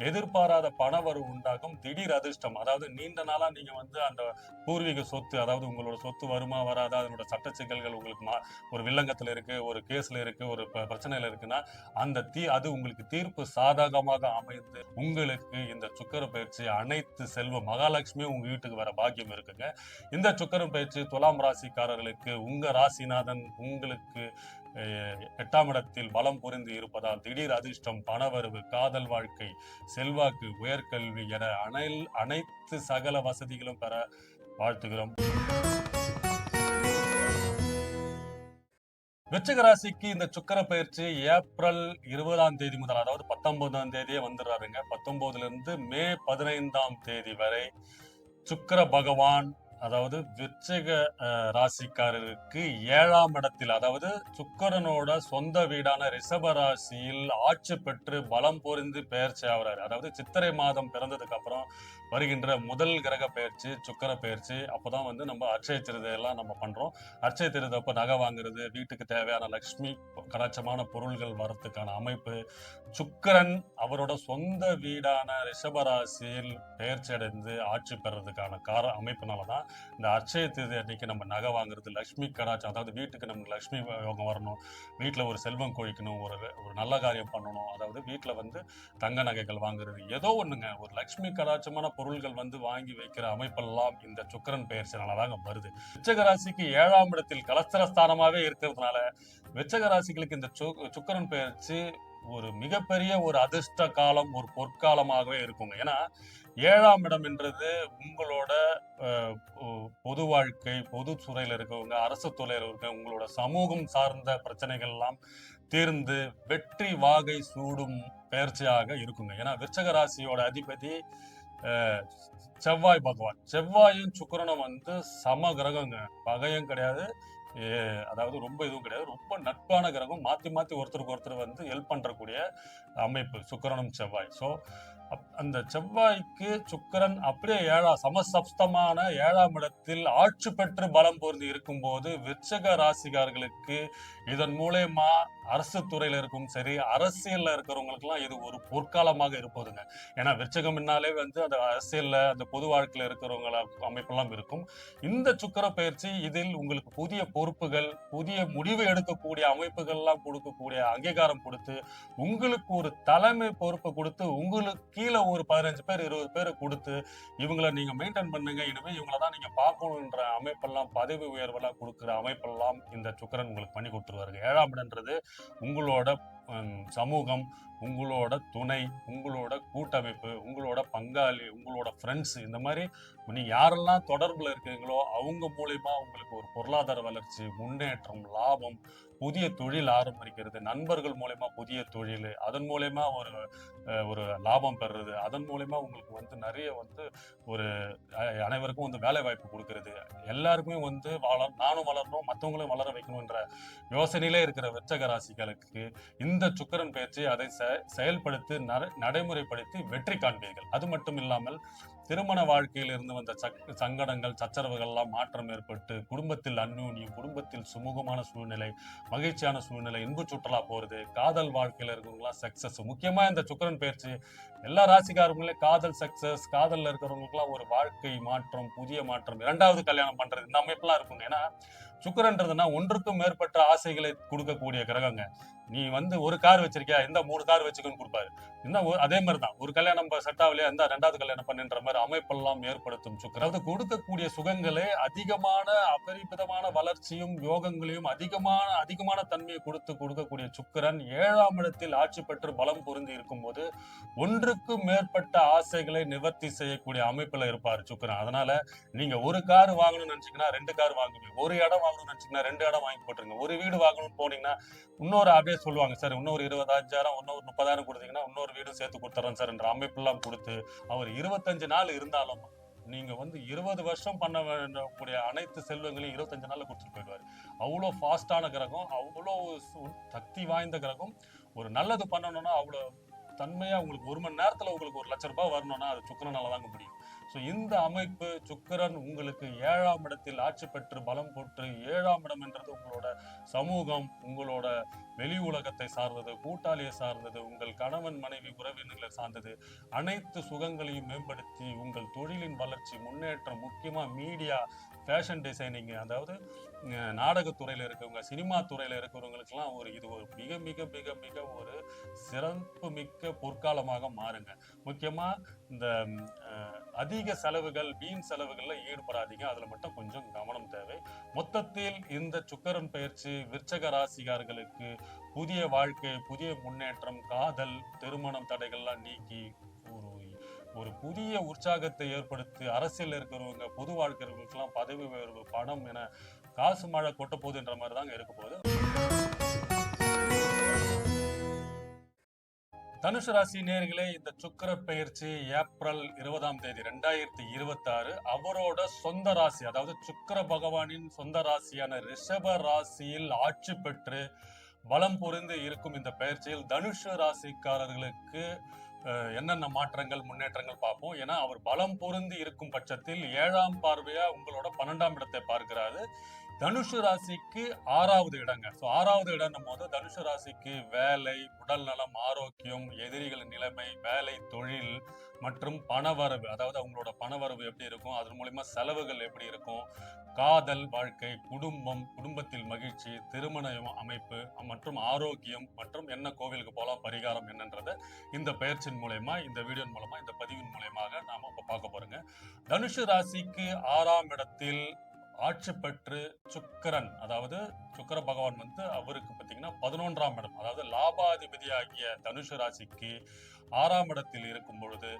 எதிர்பாராத பணவரவு உண்டாகும், திடீர் அதிர்ஷ்டம், அதாவது நீண்ட நாளா நீங்க வந்து அந்த பூர்வீக சொத்து, அதாவது உங்களோட சொத்து வருமா வராதா, அதனோட சட்ட சிக்கல்கள் உங்களுக்கு ஒரு வில்லங்கத்துல இருக்கு, ஒரு கேஸ்ல இருக்கு, ஒரு பிரச்சனையில இருக்குன்னா அது உங்களுக்கு தீர்ப்பு சாதகமாக அமைந்து உங்களுக்கு இந்த சுக்கிர பயிற்சி அனைத்து செல்வ மகாலட்சுமியும் உங்க வீட்டுக்கு வர பாக்கியம் இருக்குங்க. இந்த சுக்கிர பயிற்சி துலாம் ராசிக்காரர்களுக்கு உங்க ராசிநாதன் உங்களுக்கு 8ஆம் இடத்தில் பலம் புரிந்து இருப்பதால் திடீர் அதிர்ஷ்டம், பணவரவு, காதல் வாழ்க்கை, செல்வாக்கு, உயர்கல்வி என அனைத்து சகல வசதிகளும் பெற வாழ்த்துகிறோம். விருச்சிக ராசிக்கு இந்த சுக்கிர பயிற்சி ஏப்ரல் 20ஆம் தேதி முதல், அதாவது 19ஆம் தேதியே வந்துடுறாருங்க. 19ல இருந்து மே 15ஆம் தேதி வரை சுக்கிர பகவான், அதாவது விருச்சிக ராசிக்காரருக்கு 7ஆம் இடத்தில், அதாவது சுக்கிரனோட சொந்த வீடான ரிஷப ராசியில் ஆட்சி பெற்று பலம் பொருந்து பெயர்ச்சி ஆகிறாரு. அதாவது சித்திரை மாதம் பிறந்ததுக்கு அப்புறம் வருகின்ற முதல் கிரக பயிற்சி சுக்கிர பயிற்சி. அப்பதான் வந்து நம்ம அட்சய திருதையெல்லாம் நம்ம பண்றோம். அட்சய திருதை அப்ப நகை வாங்குறது, வீட்டுக்கு தேவையான லட்சுமி கடாட்சமான பொருள்கள் வரத்துக்கான அமைப்பு. சுக்கிரன் அவரோட சொந்த வீடான ரிஷபராசியில் பெயர்ச்சி அடைந்து ஆட்சி பெறதுக்கான அமைப்புனாலதான் இந்த அட்சய திருதி அன்னைக்கு நம்ம நகை வாங்குறது, லட்சுமி கடாட்சம், அதாவது வீட்டுக்கு நமக்கு லட்சுமி யோகம் வரணும், வீட்டுல ஒரு செல்வம் கொழிக்கணும், ஒரு நல்ல காரியம் பண்ணணும், அதாவது வீட்டுல வந்து தங்க நகைகள் வாங்குறது, ஏதோ ஒண்ணுங்க, ஒரு லட்சுமி கடாட்சமான பொருள்கள் வந்து வாங்கி வைக்கிற அமைப்பெல்லாம் இந்த சுக்கிரன் பெயர்ச்சினாலதாங்க வருது. விருச்சிக ராசிக்கு 7ஆம் இடத்தில் கலஸ்தரஸ்தானமாவே இருக்கிறதுனால விருச்சிக ராசிகளுக்கு இந்த சுக்கிரன் பெயர்ச்சி ஒரு மிகப்பெரிய ஒரு அதிர்ஷ்ட காலம், ஒரு பொற்காலமாகவே இருக்குங்க. ஏன்னா 7ஆம் இடம் என்றது உங்களோட பொது வாழ்க்கை, பொது துறையில இருக்கவங்க, அரசு துறையில இருக்க உங்களோட சமூகம் சார்ந்த பிரச்சனைகள் எல்லாம் தீர்ந்து வெற்றி வாகை சூடும் பயிற்சியாக இருக்குங்க. ஏன்னா விருச்சிக ராசியோட அதிபதி செவ்வாய் பகவான். செவ்வாயும் சுக்கிரனும் வந்து சம கிரகங்க, பகையும் கிடையாது, அதாவது ரொம்ப இதுவும் கிடையாது, ரொம்ப நட்பான கிரகம், மாத்தி மாத்தி ஒருத்தருக்கு ஒருத்தர் வந்து ஹெல்ப் பண்றக்கூடிய அமைப்பு சுக்கிரனும் செவ்வாய். ஸோ அந்த செவ்வாய்க்கு சுக்கிரன் அப்படியே சமசப்தமான 7ஆம் இடத்தில் ஆட்சி பெற்று பலம் பொருந்தி இருக்கும் போது விருச்சிக ராசிகார்களுக்கு இதன் மூலமா அரசு துறையில இருக்கும் சரி, அரசியல்ல இருக்கிறவங்களுக்கு எல்லாம் இது ஒரு பொற்காலமாக இருப்பதுங்க. ஏன்னா விருச்சிகம் முன்னாலே வந்து அந்த அரசியல்ல, அந்த பொது வாழ்க்கையில இருக்கிறவங்கள அமைப்பெல்லாம் இருக்கும். இந்த சுக்கிர பயிற்சி இதில் உங்களுக்கு புதிய பொறுப்புகள், புதிய முடிவு எடுக்கக்கூடிய அமைப்புகள் எல்லாம் கொடுக்கக்கூடிய அங்கீகாரம் கொடுத்து, உங்களுக்கு ஒரு தலைமை பொறுப்பை கொடுத்து, உங்களுக்கு கீழே ஒரு 15 பேர் 20 பேரை கொடுத்து இவங்களை நீங்க மெயின்டைன் பண்ணுங்க, இனிமே இவங்களை தான் நீங்க பார்க்கணுன்ற அமைப்பெல்லாம், பதவி உயர்வெல்லாம் கொடுக்குற அமைப்பெல்லாம் இந்த சுக்கிரன் உங்களுக்கு பண்ணி கொடுத்துருவாரு. 7ஆம் இடம்ன்றது உங்களோட சமூகம், உங்களோட துணை, உங்களோட கூட்டமைப்பு, உங்களோட பங்காளி, உங்களோட ஃப்ரெண்ட்ஸ், இந்த மாதிரி நீங்க யாரெல்லாம் தொடர்புல இருக்கீங்களோ அவங்க மூலியமா உங்களுக்கு ஒரு பொருளாதார வளர்ச்சி, முன்னேற்றம், லாபம், புதிய தொழில் ஆரம்பிக்கிறது, நண்பர்கள் மூலயமா புதிய தொழில், அதன் மூலயமா ஒரு லாபம் பெறுறது, அதன் மூலயமா உங்களுக்கு வந்து நிறைய வந்து ஒரு அனைவருக்கும் வந்து வேலை வாய்ப்பு கொடுக்கறது, எல்லாருக்குமே வந்து நானும் வளரணும், மற்றவங்களையும் வளர வைக்கணும்ன்ற யோசனையிலே இருக்கிற விருச்சிக ராசிகளுக்கு இந்த சுக்கிரன் பயிற்சி அதை செயல்படுத்தி நடைமுறைப்படுத்தி வெற்றி காண்பீர்கள். அது மட்டும் இல்லாமல் திருமண வாழ்க்கையில் இருந்து வந்த சங்கடங்கள், சச்சரவுகள் எல்லாம் மாற்றம் ஏற்பட்டு குடும்பத்தில் அந்யோன்யம், குடும்பத்தில் சுமூகமான சூழ்நிலை, மகிழ்ச்சியான சூழ்நிலை, இன்பு சுற்றுலா போறது, காதல் வாழ்க்கையில இருக்கிறவங்களாம் சக்சஸ். முக்கியமா இந்த சுக்கிரன் பயிற்சி எல்லா ராசிக்காரங்களே காதல் சக்சஸ், காதல்ல இருக்கிறவங்களுக்குலாம் ஒரு வாழ்க்கை மாற்றம், புதிய மாற்றம், இரண்டாவது கல்யாணம் பண்றது இந்த அமைப்பெல்லாம் இருக்குங்க. ஏன்னா சுக்கிரன்றதுன்னா ஒன்றுக்கும் மேற்பட்ட ஆசைகளை கொடுக்கக்கூடிய கிரகங்க. நீ ஒரு கார் வச்சிருக்கியா, இந்த 3 கார் வச்சுக்கன்னு கொடுப்பாரு. இன்னும் அதே மாதிரிதான் ஒரு கல்யாணம் செட் ஆகலையா, இந்த 2வது கல்யாணம் பண்ணுன்ற மாதிரி அமைப்பெல்லாம் ஏற்படுத்தும் சுக்கிரன். அதாவது கொடுக்கக்கூடிய சுகங்களே அதிகமான அபரிமிதமான வளர்ச்சியும் யோகங்களையும் அதிகமான தன்மையை கொடுக்கக்கூடிய சுக்கிரன் 7ஆம் இடத்தில் ஆட்சி பெற்று பலம் பொருந்தி இருக்கும் போது ஒன்றுக்கும் மேற்பட்ட ஆசைகளை நிவர்த்தி செய்யக்கூடிய அமைப்புல இருப்பாரு சுக்கிரன். அதனால நீங்க ஒரு கார் வாங்கணும்னு நினைச்சீங்கன்னா 2 கார் வாங்குவீங்க, ஒரு இடம் வாங்கணும்னு நினைச்சீங்கன்னா 2 இடம் வாங்கி போட்டுருங்க, ஒரு வீடு வாங்கணும்னு போனீங்கன்னா இன்னொரு அப்படியே சொல்லுவாங்க, சார் இன்னொரு 20,000 இன்னொரு 30,000 கொடுத்தீங்கன்னா இன்னொரு வீடும் சேர்த்து கொடுத்துறேன் சார் என்ற அமைப்பெல்லாம் கொடுத்து அவர் 25 நாள் இருந்தாலும் நீங்க 20 வருஷம் பண்ண வேண்டிய அனைத்து செல்வங்களையும் 25 நாள்ல கொடுத்துட்டு போயிடுவாரு. அவ்வளோ ஃபாஸ்டான கிரகம், அவ்வளோ சக்தி வாய்ந்த கிரகம். ஒரு நல்லது பண்ணணும்னா அவ்வளோ தன்மையா உங்களுக்கு 1 மணி நேரத்துல உங்களுக்கு 1 லட்சம் ரூபாய் வரணும்னா அது சுக்கிரனால தாங்க முடியும். ஸோ இந்த அமைப்பு சுக்கிரன் உங்களுக்கு 7ஆம் இடத்தில் ஆட்சி பெற்று பலம் போட்டு, 7ஆம் இடம் என்றது உங்களோட சமூகம், உங்களோட வெளி உலகத்தை சார்ந்தது, கூட்டாளியை சார்ந்தது, உங்கள் கணவன் மனைவி உறவினர்களை சார்ந்தது, அனைத்து சுகங்களையும் மேம்படுத்தி உங்கள் தொழிலின் வளர்ச்சி, முன்னேற்றம், முக்கியமா மீடியா, ஃபேஷன் டிசைனிங், அதாவது நாடகத்துறையில இருக்கவங்க, சினிமா துறையில இருக்கிறவங்களுக்கெல்லாம் இது ஒரு மிக மிக மிக மிக ஒரு சிறப்பு மிக்க பொற்காலமாக மாறுங்க. முக்கியமா இந்த அதிக செலவுகள், வீண் செலவுகள்ல ஈடுபடாதீங்க. அதுல மட்டும் கொஞ்சம் கவனம் தேவை. மொத்தத்தில் இந்த சுக்கிரன் பயிற்சி விருச்சக ராசிகாரர்களுக்கு புதிய வாழ்க்கை, புதிய முன்னேற்றம், காதல், திருமணம் தடைகள்லாம் நீக்கி ஒரு புதிய உற்சாகத்தை ஏற்படுத்தி, அரசியல் இருக்கிறவங்க, பொது வாழ்க்கைகளுக்கெல்லாம் பதவி உயர்வு, பணம் என காசு மழை கொட்ட போகுதுன்ற மாதிரி தாங்க இருக்க போகுது. தனுசு ராசி நேயர்களே, இந்த சுக்கிர பயிற்சி ஏப்ரல் 20ஆம் தேதி 2026 அவரோட சொந்த ராசி, அதாவது சுக்கிர பகவானின் சொந்த ராசியான ரிஷப ராசியில் ஆட்சி பெற்று பலம் பொருந்து இருக்கும் இந்த பயிற்சியில் தனுஷு ராசிக்காரர்களுக்கு என்னென்ன மாற்றங்கள், முன்னேற்றங்கள் பார்ப்போம். ஏன்னா அவர் பலம் பொருந்தி இருக்கும் பட்சத்தில் 7ஆம் பார்வையா உங்களோட 12ஆம் இடத்தை பார்க்கிறாரு. தனுஷு ராசிக்கு 6வது இடங்க. ஸோ 6வது இடம் போது தனுஷு ராசிக்கு வேலை, உடல் நலம், ஆரோக்கியம், எதிரிகளின் நிலைமை, வேலை, தொழில் மற்றும் பணவரவு, அதாவது அவங்களோட பணவரவு எப்படி இருக்கும், அதன் மூலமா செலவுகள் எப்படி இருக்கும், காதல் வாழ்க்கை, குடும்பம், குடும்பத்தில் மகிழ்ச்சி, திருமண அமைப்பு மற்றும் ஆரோக்கியம் மற்றும் என்ன கோவிலுக்கு போகலாம், பரிகாரம் என்னன்றத இந்த பயிற்சியின் மூலயமா, இந்த வீடியோ மூலமா, இந்த பதிவின் மூலயமாக நாம இப்ப பார்க்க போறோங்க. தனுஷு ராசிக்கு 6ஆம் இடத்தில் ஆட்சி பெற்று சுக்கிரன், அதாவது சுக்கிர பகவான் அவருக்கு பார்த்தீங்கன்னா 11ஆம் இடம், அதாவது லாபாதிபதி ஆகிய தனுஷு ராசிக்கு 6ஆம் இடத்தில் இருக்கும் பொழுது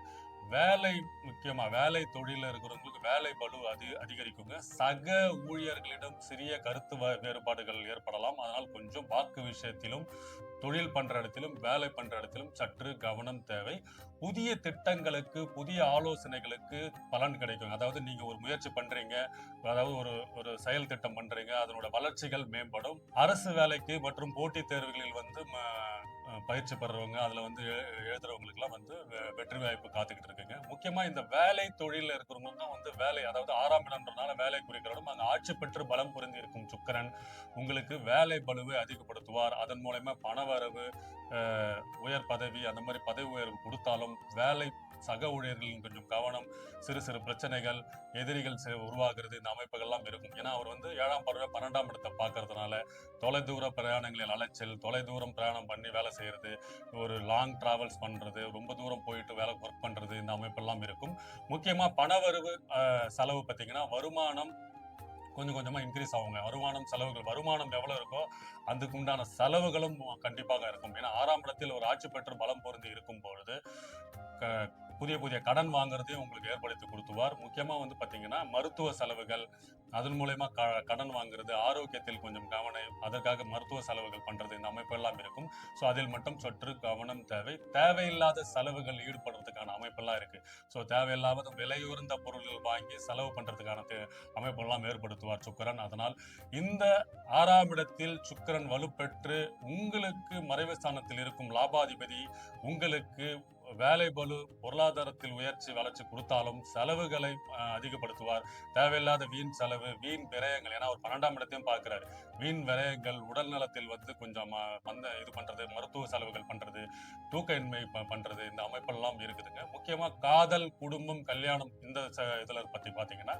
வேலை, முக்கியமா வேலை தொழில இருக்கிறவங்களுக்கு வேலை பளு அதிகரிக்குங்க. சக ஊழியர்களிடம் சிறிய கருத்து வேறுபாடுகள் ஏற்படலாம். அதனால் கொஞ்சம் வாக்கு விஷயத்திலும், தொழில் பண்ற இடத்திலும், வேலை பண்ற இடத்திலும் சற்று கவனம் தேவை. புதிய திட்டங்களுக்கு, புதிய ஆலோசனைகளுக்கு பலன் கிடைக்கும். அதாவது நீங்க ஒரு முயற்சி பண்றீங்க, அதாவது ஒரு செயல் திட்டம் பண்றீங்க, அதனோட வளர்ச்சிகள் மேம்படும். அரசு வேலைக்கு மற்றும் போட்டித் தேர்வுகளில் பயிற்சி பெறவங்க, அதுல எழுதுறவங்களுக்கு எல்லாம் வெற்றி வாய்ப்பு காத்துக்கிட்டு இருக்குங்க. முக்கியமா இந்த வேலை தொழில இருக்கிறவங்க தான் வேலை, அதாவது 6ஆம் இடம்ன்றனால வேலை குறிக்கிறோம். அங்க ஆட்சி பெற்று பலம் புரிந்து இருக்கும் சுக்கிரன் உங்களுக்கு வேலை பளுவை அதிகப்படுத்துவார். அதன் மூலமா பணவரவு, உயர் பதவி, அந்த மாதிரி பதவி உயர்வு கொடுத்தாலும் வேலை சக ஊழியர்களின் கொஞ்சம் கவனம், சிறு சிறு பிரச்சனைகள், எதிரிகள் உருவாகிறது, இந்த அமைப்புகள்லாம் இருக்கும். ஏன்னா அவர் 7ஆம் பார்வை 12ஆம் இடத்தை பார்க்கறதுனால தொலைதூர பிரயாணங்களில் அலைச்சல், தொலைதூரம் பிரயாணம் பண்ணி வேலை செய்யறது, ஒரு லாங் டிராவல்ஸ் பண்றது, ரொம்ப தூரம் போயிட்டு வேலை ஒர்க் பண்றது, இந்த அமைப்பெல்லாம் இருக்கும். முக்கியமா பணவரவு, செலவு பார்த்தீங்கன்னா வருமானம் கொஞ்சம் கொஞ்சமா இன்க்ரீஸ் ஆகுங்க. வருமானம் எவ்வளவு இருக்கோ அதுக்கு உண்டான செலவுகளும் கண்டிப்பாக இருக்கும். ஏன்னா 6ஆம் இடத்தில் ஒரு ஆட்சி பெற்று பலம் பொருந்தி இருக்கும் பொழுது புதிய புதிய கடன் வாங்குறதையும் உங்களுக்கு ஏற்படுத்தி கொடுத்துவார். முக்கியமா பாத்தீங்கன்னா மருத்துவ செலவுகள், அதன் மூலயமா கடன் வாங்குறது, ஆரோக்கியத்தில் கொஞ்சம் கவனம், அதற்காக மருத்துவ செலவுகள் பண்றது, இந்த அமைப்பு எல்லாம் இருக்கும். ஸோ அதில் மட்டும் சற்று கவனம் தேவை. தேவையில்லாத செலவுகள் ஈடுபடுறதுக்கான அமைப்பெல்லாம் இருக்கு. ஸோ தேவையில்லாத விலையுறந்த பொருள்கள் வாங்கி செலவு பண்றதுக்கான அமைப்பெல்லாம் ஏற்படுத்துவார் சுக்கிரன். அதனால் இந்த 6ஆம் இடத்தில் சுக்கிரன் வலுப்பெற்று உங்களுக்கு மறைவு ஸ்தானத்தில் இருக்கும் லாபாதிபதி உங்களுக்கு வேலை பளு, பொருளாதாரத்தில் உயர்ச்சி வளர்ச்சி கொடுத்தாலும் செலவுகளை அதிகப்படுத்துவார். தேவையில்லாத வீண் செலவு, வீண் விரயங்கள், ஏன்னா ஒரு 12ஆம் இடத்தையும் பார்க்கிறாரு. வீண் விரயங்கள், உடல் நலத்தில் வந்து கொஞ்சம் இது பண்றது, மருத்துவ செலவுகள் பண்றது, தூக்கயின்மை பண்றது, இந்த அமைப்பெல்லாம் இருக்குதுங்க. முக்கியமா காதல், குடும்பம், கல்யாணம் இந்த இதுல பத்தி பாத்தீங்கன்னா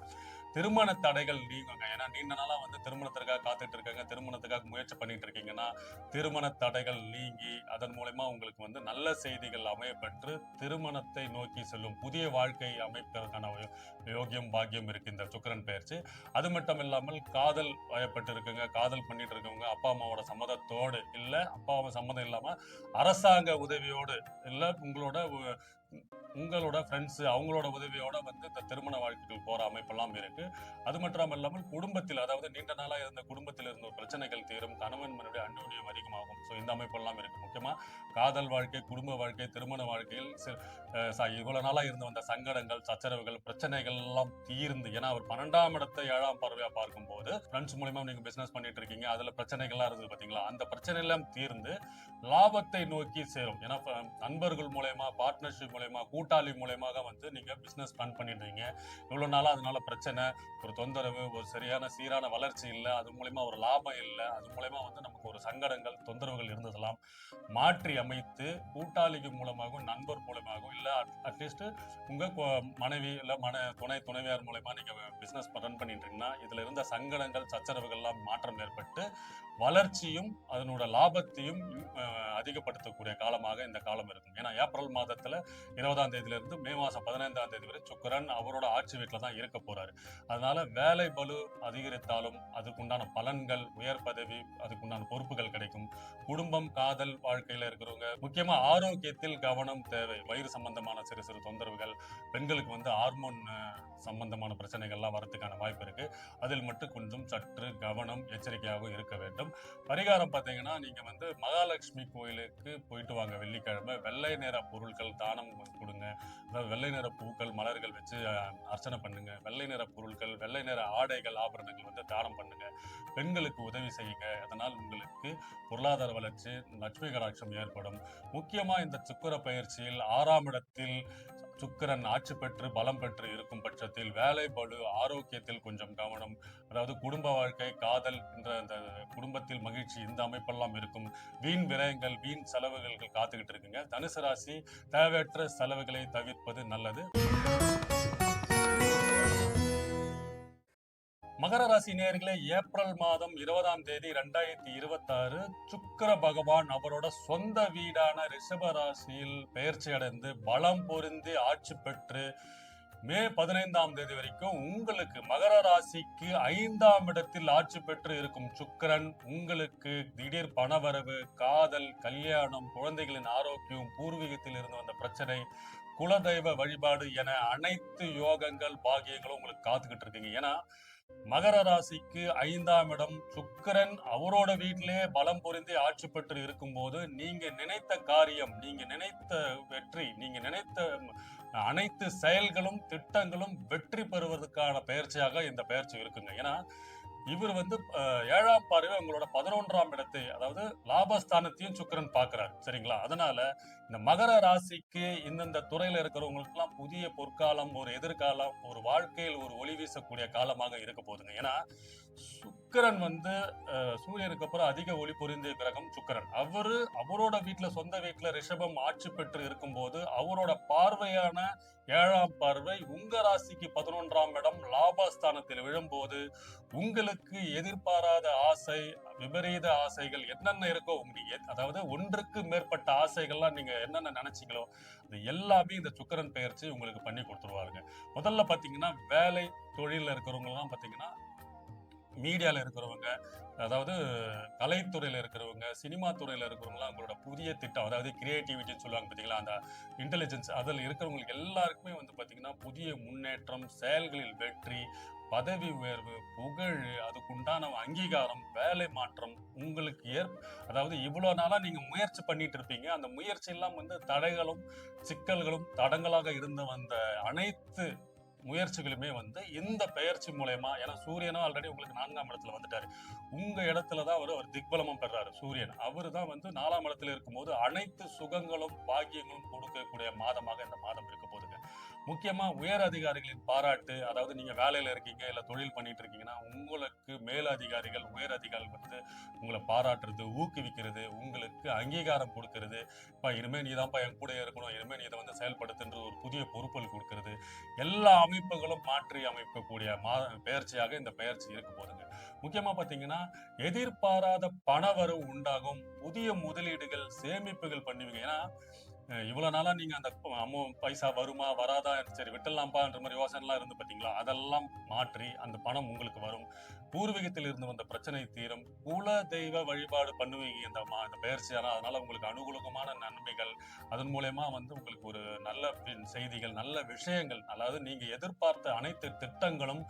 திருமண தடைகள் நீங்குங்க. ஏன்னா நீண்ட நாளா வந்து திருமணத்திற்காக காத்துட்டு இருக்காங்க, திருமணத்துக்காக முயற்சி பண்ணிட்டு இருக்கீங்கன்னா திருமண தடைகள் நீங்கி அதன் மூலமா உங்களுக்கு வந்து நல்ல செய்திகள் அமையப்பெற்று திருமணத்தை நோக்கி செல்லும் புதிய வாழ்க்கை அமைப்பதற்கான யோகியம் பாக்கியம் இருக்கு இந்த சுக்கிரன் பெயர்ச்சி. அது மட்டும் இல்லாமல் காதல் வயப்பட்டு இருக்குங்க, காதல் பண்ணிட்டு இருக்கவங்க அப்பா அம்மாவோட சம்மதத்தோடு இல்ல, அப்பா அம்மா சம்மதம் இல்லாம அரசாங்க உதவியோடு இல்ல, உங்களோட ஃப்ரெண்ட்ஸ் அவங்களோட உதவியோட வந்து இந்த திருமண வாழ்க்கைகள் போற அமைப்பெல்லாம் இருக்கு. அது மட்டும் இல்லாமல் குடும்பத்தில், அதாவது நீண்ட நாளா இருந்த குடும்பத்தில் இருந்த பிரச்சனைகள் தீரும், கணவன் மனைவி அந்யோன்யம் அதிகமாகும். ஸோ இந்த அமைப்பெல்லாம் இருக்கு. முக்கியமா காதல் வாழ்க்கை, குடும்ப வாழ்க்கை, திருமண வாழ்க்கையில் இவ்வளவு நாளா இருந்து வந்த சங்கடங்கள், சச்சரவுகள், பிரச்சனைகள் எல்லாம் தீர்ந்து, ஏன்னா அவர் 12ஆம் இடத்தை 7ஆம் பார்வையா பார்க்கும்போது ஃப்ரெண்ட்ஸ் மூலமா நீங்க பிசினஸ் பண்ணிட்டு இருக்கீங்க, அதுல பிரச்சனைகள்லாம் இருந்தது பாத்தீங்களா, அந்த பிரச்சனை எல்லாம் தீர்ந்து லாபத்தை நோக்கி சேரும். ஏன்னா நண்பர்கள் மூலயமா, பார்ட்னர்ஷிப் மூலயமா, கூட்டாளி மூலயமாக வந்து நீங்க பிசினஸ் ரன் பண்ணிட்டு இருக்கீங்க. இவ்வளவு நாளா அதனால பிரச்சனை, ஒரு தொந்தரவு, ஒரு சரியான சீரான வளர்ச்சி இல்லை, அது மூலயமா ஒரு லாபம் இல்லை, அது மூலயமா வந்து நமக்கு ஒரு சங்கடங்கள், தொந்தரவுகள் இருந்ததெல்லாம் மாற்றி அமைத்து கூட்டாளிக்கு மூலமாகவும் நண்பர் மூலமாகவும் இல்ல அட்லீஸ்ட் உங்க மனைவி இல்ல துணைவியார் மூலமா நீங்க பிசினஸ் ரன் பண்ணிட்டு இருக்கீங்கன்னா இதுல இருந்த சங்கடங்கள், சச்சரவுகள் எல்லாம் மாற்றம் ஏற்பட்டு வளர்ச்சியும் அதனோட லாபத்தையும் அதிகப்படுத்தக்கூடிய காலமாக இந்த காலம் இருக்கும். ஏன்னா ஏப்ரல் மாதத்துல 20ஆம் தேதியிலிருந்து மே மாசம் 15ஆம் தேதி வரை சுக்கிரன் அவரோட ஆட்சி வீட்டுல தான் இருக்க போறாரு. அதனால வேலை பளு அதிகரித்தாலும் அதுக்குண்டான பலன்கள், உயர் பதவி, அதுக்குண்டான பொறுப்புகள் கிடைக்கும். குடும்பம், காதல் வாழ்க்கையில இருக்கிறவங்க முக்கியமா ஆரோக்கியத்தில் கவனம் தேவை. வயிறு சம்பந்தமான சிறு சிறு தொந்தரவுகள், பெண்களுக்கு வந்து ஹார்மோன் சம்பந்தமான பிரச்சனைகள்லாம் வரதுக்கான வாய்ப்பு இருக்கு. அதில் மட்டும் கொஞ்சம் சற்று கவனம், எச்சரிக்கையாக இருக்க வேண்டும். பரிகாரம் பார்த்தீங்கன்னா நீங்க வந்து மகாலட்சுமி கோயிலுக்கு போயிட்டு வாங்க. வெள்ளிக்கிழமை வெள்ளை நிற பொருட்கள் தானம் கொடுங்க. அதாவது வெள்ளை நிற பூக்கள், மலர்கள் வச்சு அர்ச்சனை பண்ணுங்க. வெள்ளை நிற பொருட்கள், வெள்ளை நிற ஆடைகள், ஆபரணங்கள் வந்து தானம் பண்ணுங்க. பெண்களுக்கு உதவி செய்யுங்க. அதனால் உங்களுக்கு பொருளாதார வளர்ச்சி, லட்சுமி கடாட்சம் ஏற்படும். முக்கியமா இந்த சுக்கிர பயிற்சியில் 6ஆம் இடத்தில் சுக்கிரன் ஆட்சி பெற்று பலம் பெற்று இருக்கும் பட்சத்தில் வேலை பளு, ஆரோக்கியத்தில் கொஞ்சம் கவனம், அதாவது குடும்ப வாழ்க்கை, காதல் என்ற அந்த குடும்பத்தில் மகிழ்ச்சி, இந்த அமைப்பெல்லாம் இருக்கும். வீண் விரயங்கள், வீண் செலவுகள் காத்துக்கிட்டு இருக்குங்க. தனுசு ராசி தேவையற்ற செலவுகளை தவிர்ப்பது நல்லது. மகர ராசி நேயர்களே, ஏப்ரல் மாதம் 20ஆம் தேதி 2026 சுக்கிர பகவான் அவரோட சொந்த வீடான ரிஷப ராசியில் பெயர்ச்சி அடைந்து பலம் பொருந்தி ஆட்சி பெற்று மே 15ஆம் தேதி வரைக்கும் உங்களுக்கு மகர ராசிக்கு 5ஆம் இடத்தில் ஆட்சி பெற்று இருக்கும் சுக்கிரன் உங்களுக்கு திடீர் பணவரவு, காதல், கல்யாணம், குழந்தைகளின் ஆரோக்கியம், பூர்வீகத்தில் இருந்து வந்த பிரச்சனை, குலதெய்வ வழிபாடு என அனைத்து யோகங்கள், பாகியங்களும் உங்களுக்கு காத்துக்கிட்டு இருக்கீங்க. ஏன்னா மகர ராசிக்கு 5ஆம் இடம் சுக்கிரன் அவரோட வீட்டிலே பலம் பொருந்தி ஆட்சி பெற்று இருக்கும்போது நீங்க நினைத்த காரியம், நீங்க நினைத்த வெற்றி, நீங்க நினைத்த அனைத்து செயல்களும், திட்டங்களும் வெற்றி பெறுவதற்கான பயிற்சியாக இந்த பயிற்சி இருக்குங்க. ஏன்னா இவர் வந்து 7ஆம் பார்வை உங்களோட 11ஆம் இடத்தை, அதாவது லாபஸ்தானத்தையும் சுக்கிரன் பார்க்கிறார். சரிங்களா? அதனால இந்த மகர ராசிக்கு இந்தந்த துறையில இருக்கிறவங்களுக்கு எல்லாம் புதிய பொற்காலம், ஒரு எதிர்காலம், ஒரு வாழ்க்கையில் ஒரு ஒளி வீசக்கூடிய காலமாக இருக்க போகுதுங்க. ஏன்னா சுக்கிரன் வந்து சூரியனுக்கு அப்புறம் அதிக ஒளி பொருந்திய கிரகம் சுக்கிரன். அவரோட வீட்டுல, சொந்த வீட்டுல ரிஷபம் ஆட்சி பெற்று இருக்கும்போது அவரோட பார்வையான 7ஆம் பார்வை உங்க ராசிக்கு 11ஆம் இடம் லாபஸ்தானத்தில் விழும்போது உங்களுக்கு எதிர்பாராத ஆசை, விபரீத ஆசைகள் என்னென்ன இருக்கோ, அதாவது ஒன்றுக்கு மேற்பட்ட ஆசைகள்லாம் நீங்க என்னென்ன நினைச்சீங்களோ அது எல்லாமே இந்த சுக்கிரன் பெயர்ச்சி உங்களுக்கு பண்ணி கொடுத்துருவாருங்க. முதல்ல பாத்தீங்கன்னா வேலை தொழில இருக்கிறவங்க எல்லாம் பாத்தீங்கன்னா மீடியால இருக்கிறவங்க, அதாவது கலைத்துறையில இருக்கிறவங்க, சினிமா துறையில இருக்கிறவங்களாம் உங்களோட புதிய திட்டம், அதாவது கிரியேட்டிவிட்டின்னு சொல்லுவாங்க பார்த்தீங்களா, அந்த இன்டெலிஜென்ஸ், அதில் இருக்கிறவங்களுக்கு எல்லாருக்குமே வந்து பார்த்தீங்கன்னா புதிய முன்னேற்றம், செயல்களில் வெற்றி, பதவி உயர்வு, புகழ், அதுக்குண்டான அங்கீகாரம், வேலை மாற்றம் உங்களுக்கு அதாவது இவ்வளோ நாளாக நீங்கள் முயற்சி பண்ணிட்டு இருப்பீங்க. அந்த முயற்சி எல்லாம் வந்து தடைகளும் சிக்கல்களும் தடங்களாக இருந்து வந்த அனைத்து முயற்சிகளுமே வந்து இந்த பெயர்ச்சி மூலயமா, ஏன்னா சூரியனும் ஆல்ரெடி உங்களுக்கு 4ஆம் இடத்துல வந்துட்டாரு, உங்க இடத்துலதான் அவர் திக்பலமும் பெறாரு. சூரியன் அவரு தான் வந்து 4ஆம் இடத்துல இருக்கும்போது அனைத்து சுகங்களும் பாக்கியங்களும் கொடுக்கக்கூடிய மாதமாக இந்த மாதம் இருக்க போதுங்க. முக்கியமா உயர் அதிகாரிகளின் பாராட்டு, அதாவது நீங்க வேலையில இருக்கீங்க இல்ல தொழில் பண்ணிட்டு இருக்கீங்கன்னா உங்களுக்கு மேல் அதிகாரிகள் உயர் அதிகாரிகள் வந்து உங்களை பாராட்டுறது, ஊக்குவிக்கிறது, உங்களுக்கு அங்கீகாரம் கொடுக்கறது, இனிமே நீதான்ப்பா என் கூட இருக்கணும், இனிமே நீ இதை வந்து செயல்படுத்துன்ற ஒரு புதிய பொறுப்புகள் கொடுக்கறது, எல்லா அமைப்புகளும் மாற்றி அமைக்கக்கூடிய பெயர்ச்சியாக இந்த பெயர்ச்சி இருக்க போதுங்க. முக்கியமா பாத்தீங்கன்னா எதிர்பாராத பணவரவு உண்டாகும், புதிய முதலீடுகள் சேமிப்புகள் பண்ணுவீங்க. ஏன்னா இவ்வளவு நாளா நீங்க அந்த பைசா வருமா வராதா சரி விட்டுலாம்ப்பான்ற மாதிரி யோசனை எல்லாம் இருந்து பாத்தீங்களா, அதெல்லாம் மாற்றி அந்த பணம் உங்களுக்கு வரும். பூர்வீகத்தில் இருந்து வந்த பிரச்சனை தீரும். குல தெய்வ வழிபாடு பண்ணுவீங்க இந்த பெயர்ச்சியானா, அதனால உங்களுக்கு அனுகூலமான நன்மைகள், அதன் மூலயமா வந்து உங்களுக்கு ஒரு நல்ல செய்திகள், நல்ல விஷயங்கள், அதாவது நீங்க எதிர்பார்த்த அனைத்து திட்டங்களும்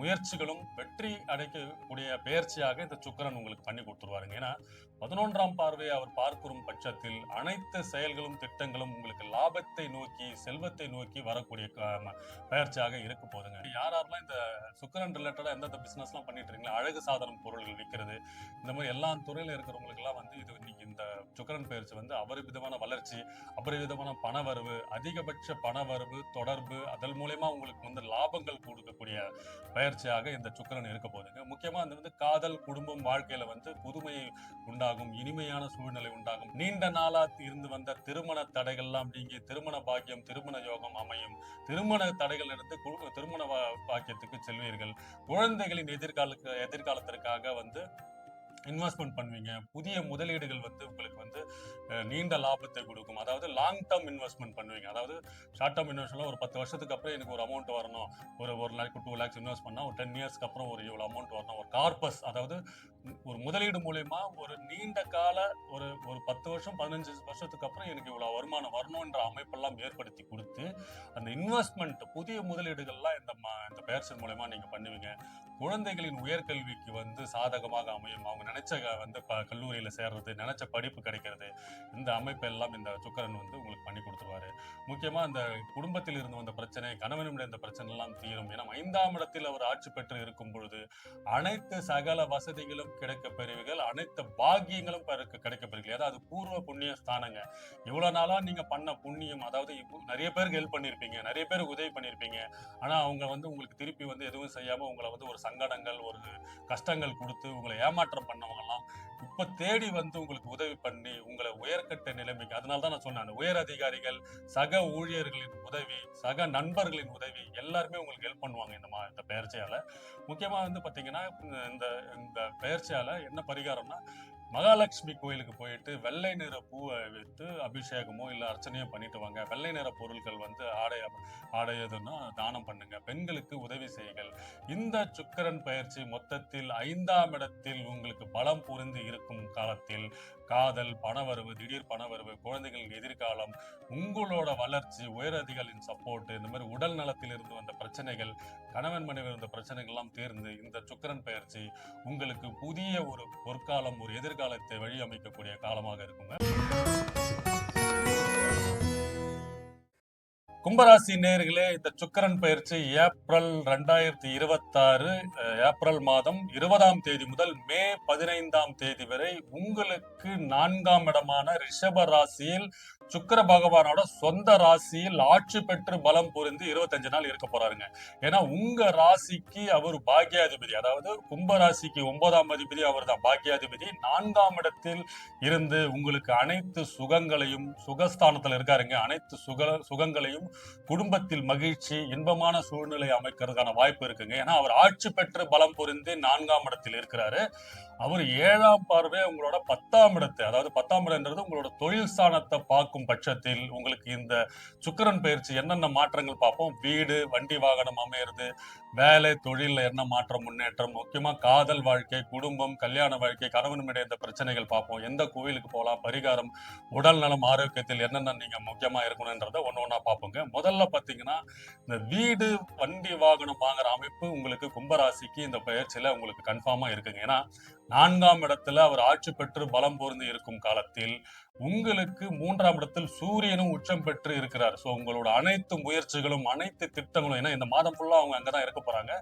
முயற்சிகளும் வெற்றி அடைக்கக்கூடிய பெயர்ச்சியாக இந்த சுக்கிரன் உங்களுக்கு பண்ணி கொடுத்துருவாருங்க. ஏன்னா 11ஆம் பார்வையை அவர் பார்க்கும் பட்சத்தில் அனைத்து செயல்களும் திட்டங்களும் உங்களுக்கு லாபத்தை நோக்கி செல்வத்தை நோக்கி வரக்கூடிய பெயர்ச்சியாக இருக்க போதுங்க. யாரெல்லாம் இந்த சுக்கிரன் ரிலேட்டடா எந்தெந்த பிசினஸ் எல்லாம் பண்ணிட்டு இருக்கீங்களா, அழகு சாதனம் பொருள்கள் விற்கிறது, இந்த மாதிரி எல்லா துறையில இருக்கிறவங்களுக்கு எல்லாம் வந்து இது இன்னைக்கு இந்த சுக்கிரன் பெயர்ச்சி வந்து அபரிவிதமான வளர்ச்சி, அபரிவிதமான பணவரவு, அதிகபட்ச பணவரவு தொடர்பு, அதன் மூலயமா உங்களுக்கு வந்து லாபங்கள் கொடுக்கக்கூடிய பயிற்சியாக இந்த சுக்கிரன் இருக்க போதுங்க. முக்கியமா அந்த வந்து காதல், குடும்பம், வாழ்க்கையில வந்து புதுமை உண்டாகும், இனிமையான சூழ்நிலை உண்டாகும். நீண்ட நாளா இருந்து வந்த திருமண தடைகள் எல்லாம் நீங்கி திருமண பாக்கியம், திருமண யோகம் அமையும். திருமண தடைகள் இருந்து திருமண பாக்கியத்துக்கு செல்வீர்கள். குழந்தைகளின் எதிர்காலத்திற்காக வந்து இன்வெஸ்ட்மெண்ட் பண்ணுவீங்க. புதிய முதலீடுகள் வந்து உங்களுக்கு வந்து நீண்ட லாபத்தை கொடுக்கும். அதாவது லாங் டேர்ம் இன்வெஸ்ட்மெண்ட் பண்ணுவீங்க. அதாவது ஷார்ட் டேர்ம் இன்வெஸ்ட்மெண்ட் ஒரு 10 வருஷத்துக்கு அப்புறம் எனக்கு ஒரு அமௌண்ட் வரணும், ஒரு 1 லேக் 2 லேக்ஸ் இன்வெஸ்ட் பண்ணா ஒரு 10 இயர்ஸ்க்கு அப்புறம் ஒரு இவ்வளவு அமௌண்ட் வரணும். ஒரு கார்பஸ், அதாவது ஒரு முதலீடு மூலயமா ஒரு நீண்ட கால ஒரு 10 வருஷம் 15 வருஷத்துக்கு அப்புறம் எனக்கு இவ்வளவு வருமானம் வரணும்ன்ற அமைப்பெல்லாம் ஏற்படுத்தி கொடுத்து அந்த இன்வெஸ்ட்மெண்ட் புதிய முதலீடுகள்லாம் இந்த பெயர்ச்சி மூலயமா நீங்க பண்ணுவீங்க. குழந்தைகளின் உயர்கல்விக்கு வந்து சாதகமாக அமையும். அவங்க நினைச்ச வந்து கல்லூரியில சேர்றது, நினைச்ச படிப்பு கிடைக்கிறது, இந்த அமைப்பு எல்லாம் இந்த சுக்கிரன் வந்து உங்களுக்கு பண்ணி கொடுத்துருவாரு. முக்கியமா அந்த குடும்பத்தில் இருந்து வந்த பிரச்சனை, கணவனுடைய இந்த பிரச்சனை எல்லாம் தீரும். ஏன்னா 5ஆம் இடத்தில் அவர் ஆட்சி பெற்று இருக்கும் பொழுது அனைத்து சகல வசதிகளும் கிடைக்க பெறுவீர்கள், அனைத்து பாக்கியங்களும் கிடைக்க பெறுவீர்கள். அதாவது பூர்வ புண்ணிய ஸ்தானங்க. இவ்வளவு நாளா நீங்க பண்ண புண்ணியம், அதாவது நிறைய பேருக்கு ஹெல்ப் பண்ணிருப்பீங்க, நிறைய பேருக்கு உதவி பண்ணிருப்பீங்க. ஆனா அவங்க வந்து உங்களுக்கு திருப்பி வந்து எதுவும் செய்யாம உங்களை வந்து ஒரு சங்கடங்கள், ஒரு கஷ்டங்கள் கொடுத்து உங்களை ஏமாற்றம் பண்ணவங்க எல்லாம் இப்ப தேடி வந்து உங்களுக்கு உதவி பண்ணி உங்களை உயர்கட்ட நிலைமைக்கு, அதனாலதான் நான் சொன்னேன், அந்த உயர் அதிகாரிகள், சக ஊழியர்களின் உதவி, சக நண்பர்களின் உதவி எல்லாருமே உங்களுக்கு ஹெல்ப் பண்ணுவாங்க இந்த பெயர்ச்சியால. முக்கியமா வந்து பாத்தீங்கன்னா இந்த இந்த பெயர்ச்சியால என்ன பரிகாரம்னா, மகாலட்சுமி கோயிலுக்கு போயிட்டு வெள்ளை நிற பூவை வைத்து அபிஷேகமோ இல்ல அர்ச்சனையோ பண்ணிட்டு வாங்க. வெள்ளை நிற பொருட்கள் வந்து ஆடையதுன்னா தானம் பண்ணுங்க. பெண்களுக்கு உதவி செய்யுங்கள். இந்த சுக்கிரன் பயிற்சி மொத்தத்தில் 5ஆம் இடத்தில் உங்களுக்கு பலம் புரிந்து இருக்கும் காலத்தில் காதல், பணவரவு, திடீர் பணவரவு, குழந்தைகளின் எதிர்காலம், உங்களோட வளர்ச்சி, உயர் அதிகாரிகளின் சப்போர்ட், இந்த மாதிரி உடல் நலத்தில் இருந்து வந்த பிரச்சனைகள், கணவன் மனைவி இருந்த பிரச்சனைகள் எல்லாம் தீர்ந்து இந்த சுக்கிரன் பயிற்சி உங்களுக்கு புதிய ஒரு பொற்காலம், ஒரு எதிர்காலத்தை வழி அமைக்கக்கூடிய காலமாக இருக்குங்க. கும்பராசி நேயர்களே, இந்த சுக்கிரன் பயிற்சி ஏப்ரல் 2026 ஏப்ரல் மாதம் 20ஆம் தேதி முதல் மே 15ஆம் தேதி வரை உங்களுக்கு 4ஆம் இடமான ரிஷப ராசியில் சுக்கிர பகவானோட சொந்த ராசியில் ஆட்சி பெற்று பலம் புரிந்து 25 நாள் இருக்க போறாருங்க. ஏன்னா உங்க ராசிக்கு அவர் பாக்கியாதிபதி, அதாவது கும்ப ராசிக்கு 9ஆம் அதிபதி அவர் தான் பாக்கியாதிபதி. 4ஆம் இடத்தில் இருந்து உங்களுக்கு அனைத்து சுகங்களையும், சுகஸ்தானத்துல இருக்காருங்க, அனைத்து சுகங்களையும், குடும்பத்தில் மகிழ்ச்சி, இன்பமான சூழ்நிலை அமைக்கிறதுக்கான வாய்ப்பு இருக்குங்க. ஏன்னா அவர் ஆட்சி பெற்று பலம் புரிந்து 4ஆம் இடத்தில் இருக்கிறாரு. அவர் 7ஆம் பார்வை உங்களோட 10ஆம் இடத்தை, அதாவது 10ஆம் இடம்ன்றது உங்களோட தொழில் ஸ்தானத்தை பார்க்கும் பட்சத்தில் உங்களுக்கு இந்த சுக்கிரன் பயிற்சி என்னென்ன மாற்றங்கள் பார்ப்போம். வீடு, வண்டி வாகனம் அமையிறது, வேலை, தொழில என்ன மாற்றம், முன்னேற்றம், முக்கியமா காதல் வாழ்க்கை, குடும்பம், கல்யாண வாழ்க்கை, கணவனுடைய இந்த பிரச்சனைகள் பார்ப்போம். எந்த கோவிலுக்கு போகலாம், பரிகாரம், உடல் நலம், ஆரோக்கியத்தில் என்னென்ன நீங்க முக்கியமா இருக்கணும்ன்றத ஒண்ணா பார்ப்போங்க. முதல்ல பாத்தீங்கன்னா இந்த வீடு, வண்டி வாகனம் வாங்குற அமைப்பு உங்களுக்கு கும்பராசிக்கு இந்த பயிற்சியில உங்களுக்கு கன்ஃபார்மா இருக்குங்க. ஏன்னா 4ஆம் இடத்துல அவர் ஆட்சி பெற்று பலம் பொருந்தி இருக்கும் காலத்தில் உங்களுக்கு 3ஆம் இடத்தில் சூரியனும் உச்சம் பெற்று இருக்கிறார். சோ உங்களோட அனைத்து முயற்சிகளும், அனைத்து திட்டங்களும், ஏன்னா இந்த மாதம் ஃபுல்லா அவங்க அங்கதான் இருக்க போறாங்க.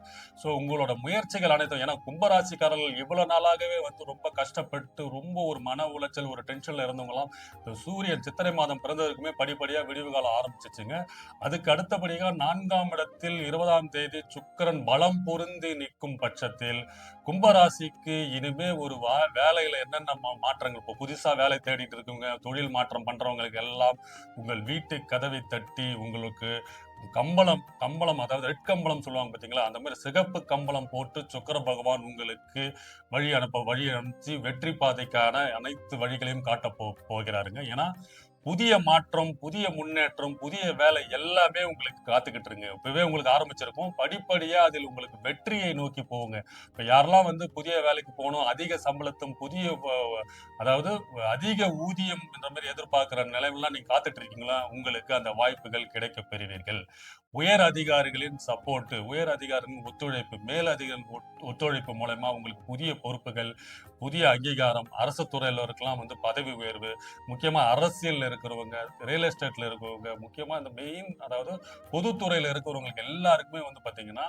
சோ உங்களோட முயற்சிகள் அனைத்தும், ஏன்னா கும்பராசிக்காரர்கள் இவ்வளவு நாளாகவே வந்து ரொம்ப கஷ்டப்பட்டு ரொம்ப ஒரு மன உளைச்சல், ஒரு டென்ஷன்ல இருந்தவங்களாம் சூரியன் சித்திரை மாதம் பிறந்ததுக்குமே படிப்படியா விடிவு காலம் ஆரம்பிச்சிச்சுங்க. அதுக்கு அடுத்தபடியாக 4ஆம் இடத்தில் 20ஆம் தேதி சுக்கிரன் பலம் பொருந்தி நிற்கும் பட்சத்தில் கும்பராசிக்கு இனிமே ஒரு வேலையில என்னென்ன மாற்றங்கள், இப்போ புதுசா வேலை தேடிட்டு இருக்குங்க, தொழில் மாற்றம் பண்றவங்களுக்கு எல்லாம் உங்கள் வீட்டு கதவை தட்டி உங்களுக்கு கம்பளம் அதாவது ரெட் கம்பளம் சொல்லுவாங்க பாத்தீங்களா, அந்த மாதிரி சிகப்பு கம்பளம் போட்டு சுக்கிர பகவான் உங்களுக்கு வழி அனுப்பிச்சு வெற்றி பாதைக்கான அனைத்து வழிகளையும் காட்ட போகிறாருங்க. ஏன்னா புதிய மாற்றம், புதிய முன்னேற்றம், புதிய வேலை எல்லாமே உங்களுக்கு காத்துக்கிட்டு இருங்க. இப்பவே உங்களுக்கு ஆரம்பிச்சிருக்கும். படிப்படியா அதில் உங்களுக்கு வெற்றியை நோக்கி போகுங்க. இப்ப யாரெல்லாம் வந்து புதிய வேலைக்கு போகணும், அதிக சம்பளத்தும் புதிய அதாவது அதிக ஊதியம் என்ற மாதிரி எதிர்பார்க்கிற நிலைமைலாம் நீங்க காத்துட்டு இருக்கீங்களா, உங்களுக்கு அந்த வாய்ப்புகள் கிடைக்க பெறுவீர்கள். உயர் அதிகாரிகளின் சப்போர்ட், உயர் அதிகாரிகளின் ஒத்துழைப்பு, மேல் அதிகாரிகளின் ஒத்துழைப்பு மூலமா உங்களுக்கு புதிய பொறுப்புகள், புதிய அங்கீகாரம், அரசு துறையில இருக்கலாம் வந்து பதவி உயர்வு, முக்கியமா அரசியல்ல இருக்கிறவங்க, ரியல் எஸ்டேட்ல இருக்கிறவங்க, முக்கியமா இந்த மெயின் அதாவது பொதுத்துறையில இருக்கிறவங்களுக்கு எல்லாருக்குமே வந்து பாத்தீங்கன்னா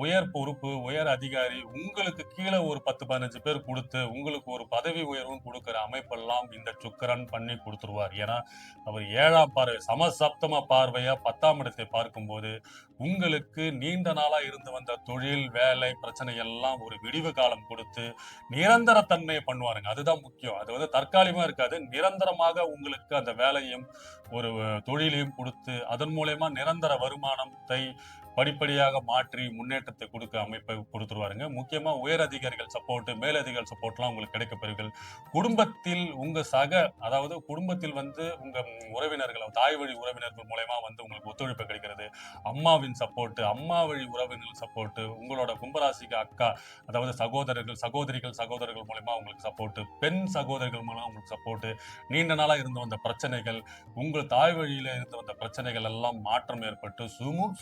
உயர் பொறுப்பு, உயர் அதிகாரி, உங்களுக்கு கீழே ஒரு 10-15 பேர் கொடுத்து உங்களுக்கு ஒரு பதவி உயர்வும் கொடுக்கிற அமைப்பெல்லாம் இந்த சுக்கிரன் பண்ணி கொடுத்துருவார். ஏன்னா அவர் 7ஆம் பார்வை சமசப்தம பார்வையா 10ஆம் இடத்தை பார்க்கும்போது உங்களுக்கு நீண்ட நாளா இருந்து வந்த தொழில், வேலை பிரச்சனை எல்லாம் ஒரு விடிவு காலம் கொடுத்து நிரந்தர தன்மையை பண்ணுவாருங்க. அதுதான் முக்கியம். அது வந்து தற்காலிகமா இருக்காது. நிரந்தரமாக உங்களுக்கு அந்த வேலையும் ஒரு தொழிலையும் கொடுத்து அதன் மூலயமா நிரந்தர வருமானத்தை படிப்படியாக மாற்றி முன்னேற்றத்தை கொடுக்க அமைப்பை கொடுத்துருவாருங்க. முக்கியமா உயர் அதிகாரிகள் சப்போர்ட், மேலதிகாரிகள் சப்போர்ட்லாம் உங்களுக்கு கிடைக்க பெறுவீர்கள். குடும்பத்தில் உங்க அதாவது குடும்பத்தில் வந்து உங்க உறவினர்கள், தாய் வழி உறவினர்கள் மூலயமா வந்து உங்களுக்கு ஒத்துழைப்பு கிடைக்கிறது. அம்மாவின் சப்போர்ட், அம்மா வழி உறவினர்கள் சப்போர்ட், உங்களோட கும்பராசிக்கு அக்கா அதாவது சகோதரிகள் மூலமா உங்களுக்கு சப்போர்ட், பெண் சகோதரிகள் மூலம் உங்களுக்கு சப்போர்ட், நீண்ட நாளா இருந்து வந்த பிரச்சனைகள், உங்கள் தாய் வழியில இருந்து வந்த பிரச்சனைகள் எல்லாம் மாற்றம் ஏற்பட்டு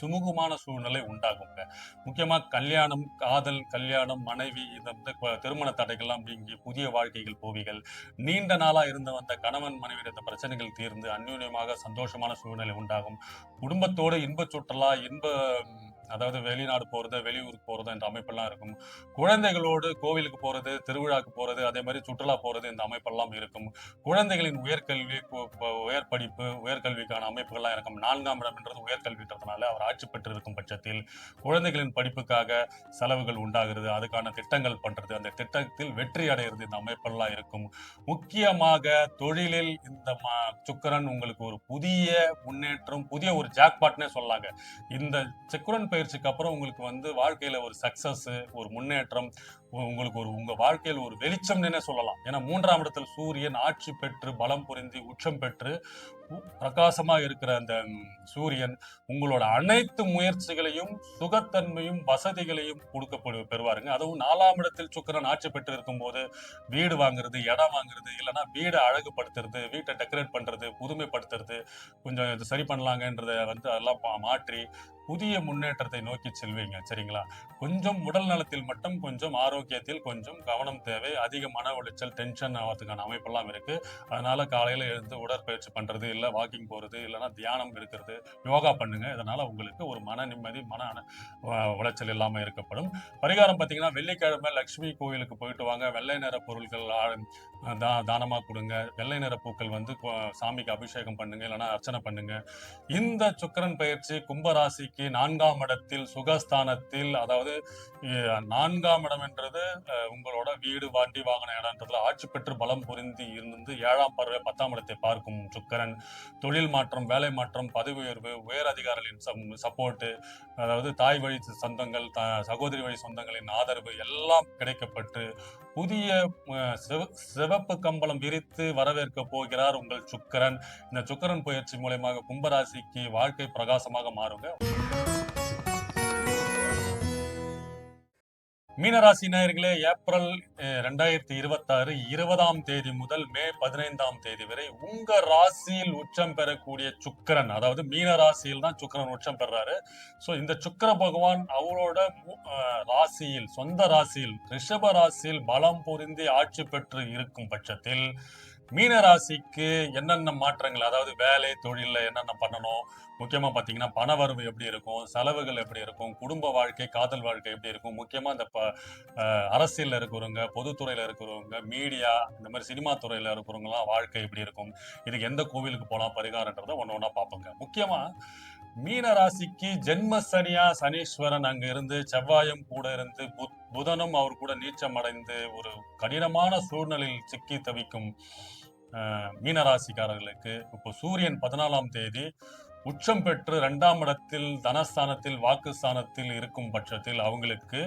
சுமூகமான சூழ்நிலை உண்டாகுங்க. முக்கியமா கல்யாணம், காதல், கல்யாணம், மனைவி, இந்த திருமண தடைகள்லாம் நீங்கி புதிய வாழ்க்கைகள் போவீர்கள். நீண்ட நாளா இருந்து வந்த கணவன் மனைவி இந்த பிரச்சனைகள் தீர்ந்து அந்யோன்யமாக சந்தோஷமான சூழ்நிலை உண்டாகும். குடும்பத்தோடு இன்ப சுற்றுலா, அதாவது வெளிநாடு போறது, வெளியூருக்கு போறது என்ற அமைப்பெல்லாம் இருக்கும். குழந்தைகளோடு கோவிலுக்கு போறது, திருவிழாக்கு போறது, அதே மாதிரி சுற்றுலா போறது, இந்த அமைப்பெல்லாம் இருக்கும். குழந்தைகளின் உயர்கல்வி, உயர் படிப்பு, உயர்கல்விக்கான அமைப்புகள்லாம் இருக்கும். 4ஆம் இடம் என்றது உயர்கல்வின்றதுனால அவர் ஆட்சி பெற்று இருக்கும் பட்சத்தில் குழந்தைகளின் படிப்புக்காக செலவுகள் உண்டாகிறது, அதுக்கான திட்டங்கள் பண்றது, அந்த திட்டத்தில் வெற்றி அடைகிறது, இந்த அமைப்பெல்லாம் இருக்கும். முக்கியமாக தொழிலில் இந்த சுக்கிரன் உங்களுக்கு ஒரு புதிய முன்னேற்றம், புதிய ஒரு ஜாக்பாட்னே சொல்லாங்க. இந்த சுக்கிரன் பயிற்சிக்கு அப்புறம் உங்களுக்கு வந்து வாழ்க்கையில ஒரு சக்சஸ், ஒரு முன்னேற்றம், உங்களுக்கு உங்க வாழ்க்கையில் ஒரு வெளிச்சம்னே சொல்லலாம். ஏன்னா 3ஆம் இடத்தில் சூரியன் ஆட்சி பெற்று பலம் புரிந்து உச்சம் பெற்று பிரகாசமா இருக்கிற அந்த சூரியன் உங்களோட அனைத்து முயற்சிகளையும், சுகத்தன்மையும், வசதிகளையும் பெறுவாருங்க. அதுவும் 4ஆம் இடத்தில் சுக்கிரன் ஆட்சி பெற்று இருக்கும் போது வீடு வாங்குறது, இடம் வாங்குறது, இல்லைன்னா வீடை அழகுபடுத்துறது, வீட்டை டெக்கரேட் பண்றது, புதுமைப்படுத்துறது, கொஞ்சம் இது சரி பண்ணலாங்கன்றத வந்து அதெல்லாம் மாற்றி புதிய முன்னேற்றத்தை நோக்கி செல்வீங்க. சரிங்களா? கொஞ்சம் உடல் நலத்தில் மட்டும் கொஞ்சம் ஆரோக்கியத்தில் கொஞ்சம் கவனம் தேவை. அதிக மன உளைச்சல், டென்ஷன் ஆகிறதுக்கான அமைப்பெல்லாம் இருக்கு. அதனால காலையில எழுந்து உடற்பயிற்சி பண்றது, இல்ல வாக்கிங் போறது, இல்லைன்னா தியானம் இருக்கிறது, யோகா பண்ணுங்க. இதனால உங்களுக்கு ஒரு மன நிம்மதி, உளைச்சல் இல்லாம இருக்கப்படும். பரிகாரம் பார்த்தீங்கன்னா வெள்ளிக்கிழமை லட்சுமி கோயிலுக்கு போயிட்டு வாங்க. வெள்ளை நிற பொருட்கள் தானமா கொடுங்க. வெள்ளை நிற பூக்கள் வந்து சாமிக்கு அபிஷேகம் பண்ணுங்க, இல்லைன்னா அர்ச்சனை பண்ணுங்க. இந்த சுக்கிரன் பயிற்சி கும்பராசிக்கு 4ஆம் இடத்தில் சுகஸ்தானத்தில், அதாவது 4ஆம் இடம் என்றது உங்களோட வீடு, வண்டி, வாகன இடம்ன்றதுல ஆட்சி பெற்று பலம் புரிந்து இருந்து 7ஆம் பார்வை 10ஆம் இடத்தை பார்க்கும் சுக்கிரன் தொழில் மாற்றம், வேலை மாற்றம், பதவி உயர்வு, உயர் அதிகாரிகளின் சப்போர்ட், அதாவது தாய் வழி சொந்தங்கள், சகோதரி வழி சொந்தங்களின் ஆதரவு எல்லாம் கிடைக்கப்பட்டு புதிய சிவப்பு கம்பளம் விரித்து வரவேற்க போகிறார் உங்கள் சுக்கிரன். இந்த சுக்கிரன் பயிற்சி மூலமாக கும்பராசிக்கு வாழ்க்கை பிரகாசமாக மாறுங்க. மீனராசி நேயர்களே, ஏப்ரல் 2026 20ஆம் தேதி முதல் மே 15ஆம் தேதி வரை உங்க ராசியில் உச்சம் பெறக்கூடிய சுக்கிரன், அதாவது மீன ராசியில் தான் சுக்கிரன் உச்சம் பெறாரு. சோ இந்த சுக்கிர பகவான் அவரோட ராசியில், சொந்த ராசியில், ரிஷப ராசியில் பலம் பொருந்தி ஆட்சி பெற்று இருக்கும் பட்சத்தில் மீன ராசிக்கு என்னென்ன மாற்றங்கள், அதாவது வேலை தொழில்ல என்னென்ன பண்ணணும், முக்கியமா பாத்தீங்கன்னா பண வரவு எப்படி இருக்கும், செலவுகள் எப்படி இருக்கும், குடும்ப வாழ்க்கை, காதல் வாழ்க்கை எப்படி இருக்கும், முக்கியமா இந்த அரசியல்ல இருக்கிறவங்க, பொதுத்துறையில இருக்கிறவங்க, மீடியா, இந்த மாதிரி சினிமா துறையில இருக்கிறவங்க எல்லாம் வாழ்க்கை எப்படி இருக்கும், இதுக்கு எந்த கோவிலுக்கு போலாம் பரிகாரன்றத ஒண்ணு ஒண்ணா பார்ப்போங்க. முக்கியமா மீன ராசிக்கு ஜென்ம சனியா சனீஸ்வரன் அங்க இருந்து, செவ்வாயும் கூட இருந்து, புதனும் அவர் கூட நீச்சம் அடைந்து ஒரு கடினமான சூழ்நிலையில் சிக்கி தவிக்கும் மீனராசிக்காரர்களுக்கு இப்போ சூரியன் 14ஆம் தேதி உச்சம் பெற்று 2ஆம் இடத்தில் தனஸ்தானத்தில் வாக்குஸ்தானத்தில் இருக்கும் பட்சத்தில் அவங்களுக்கு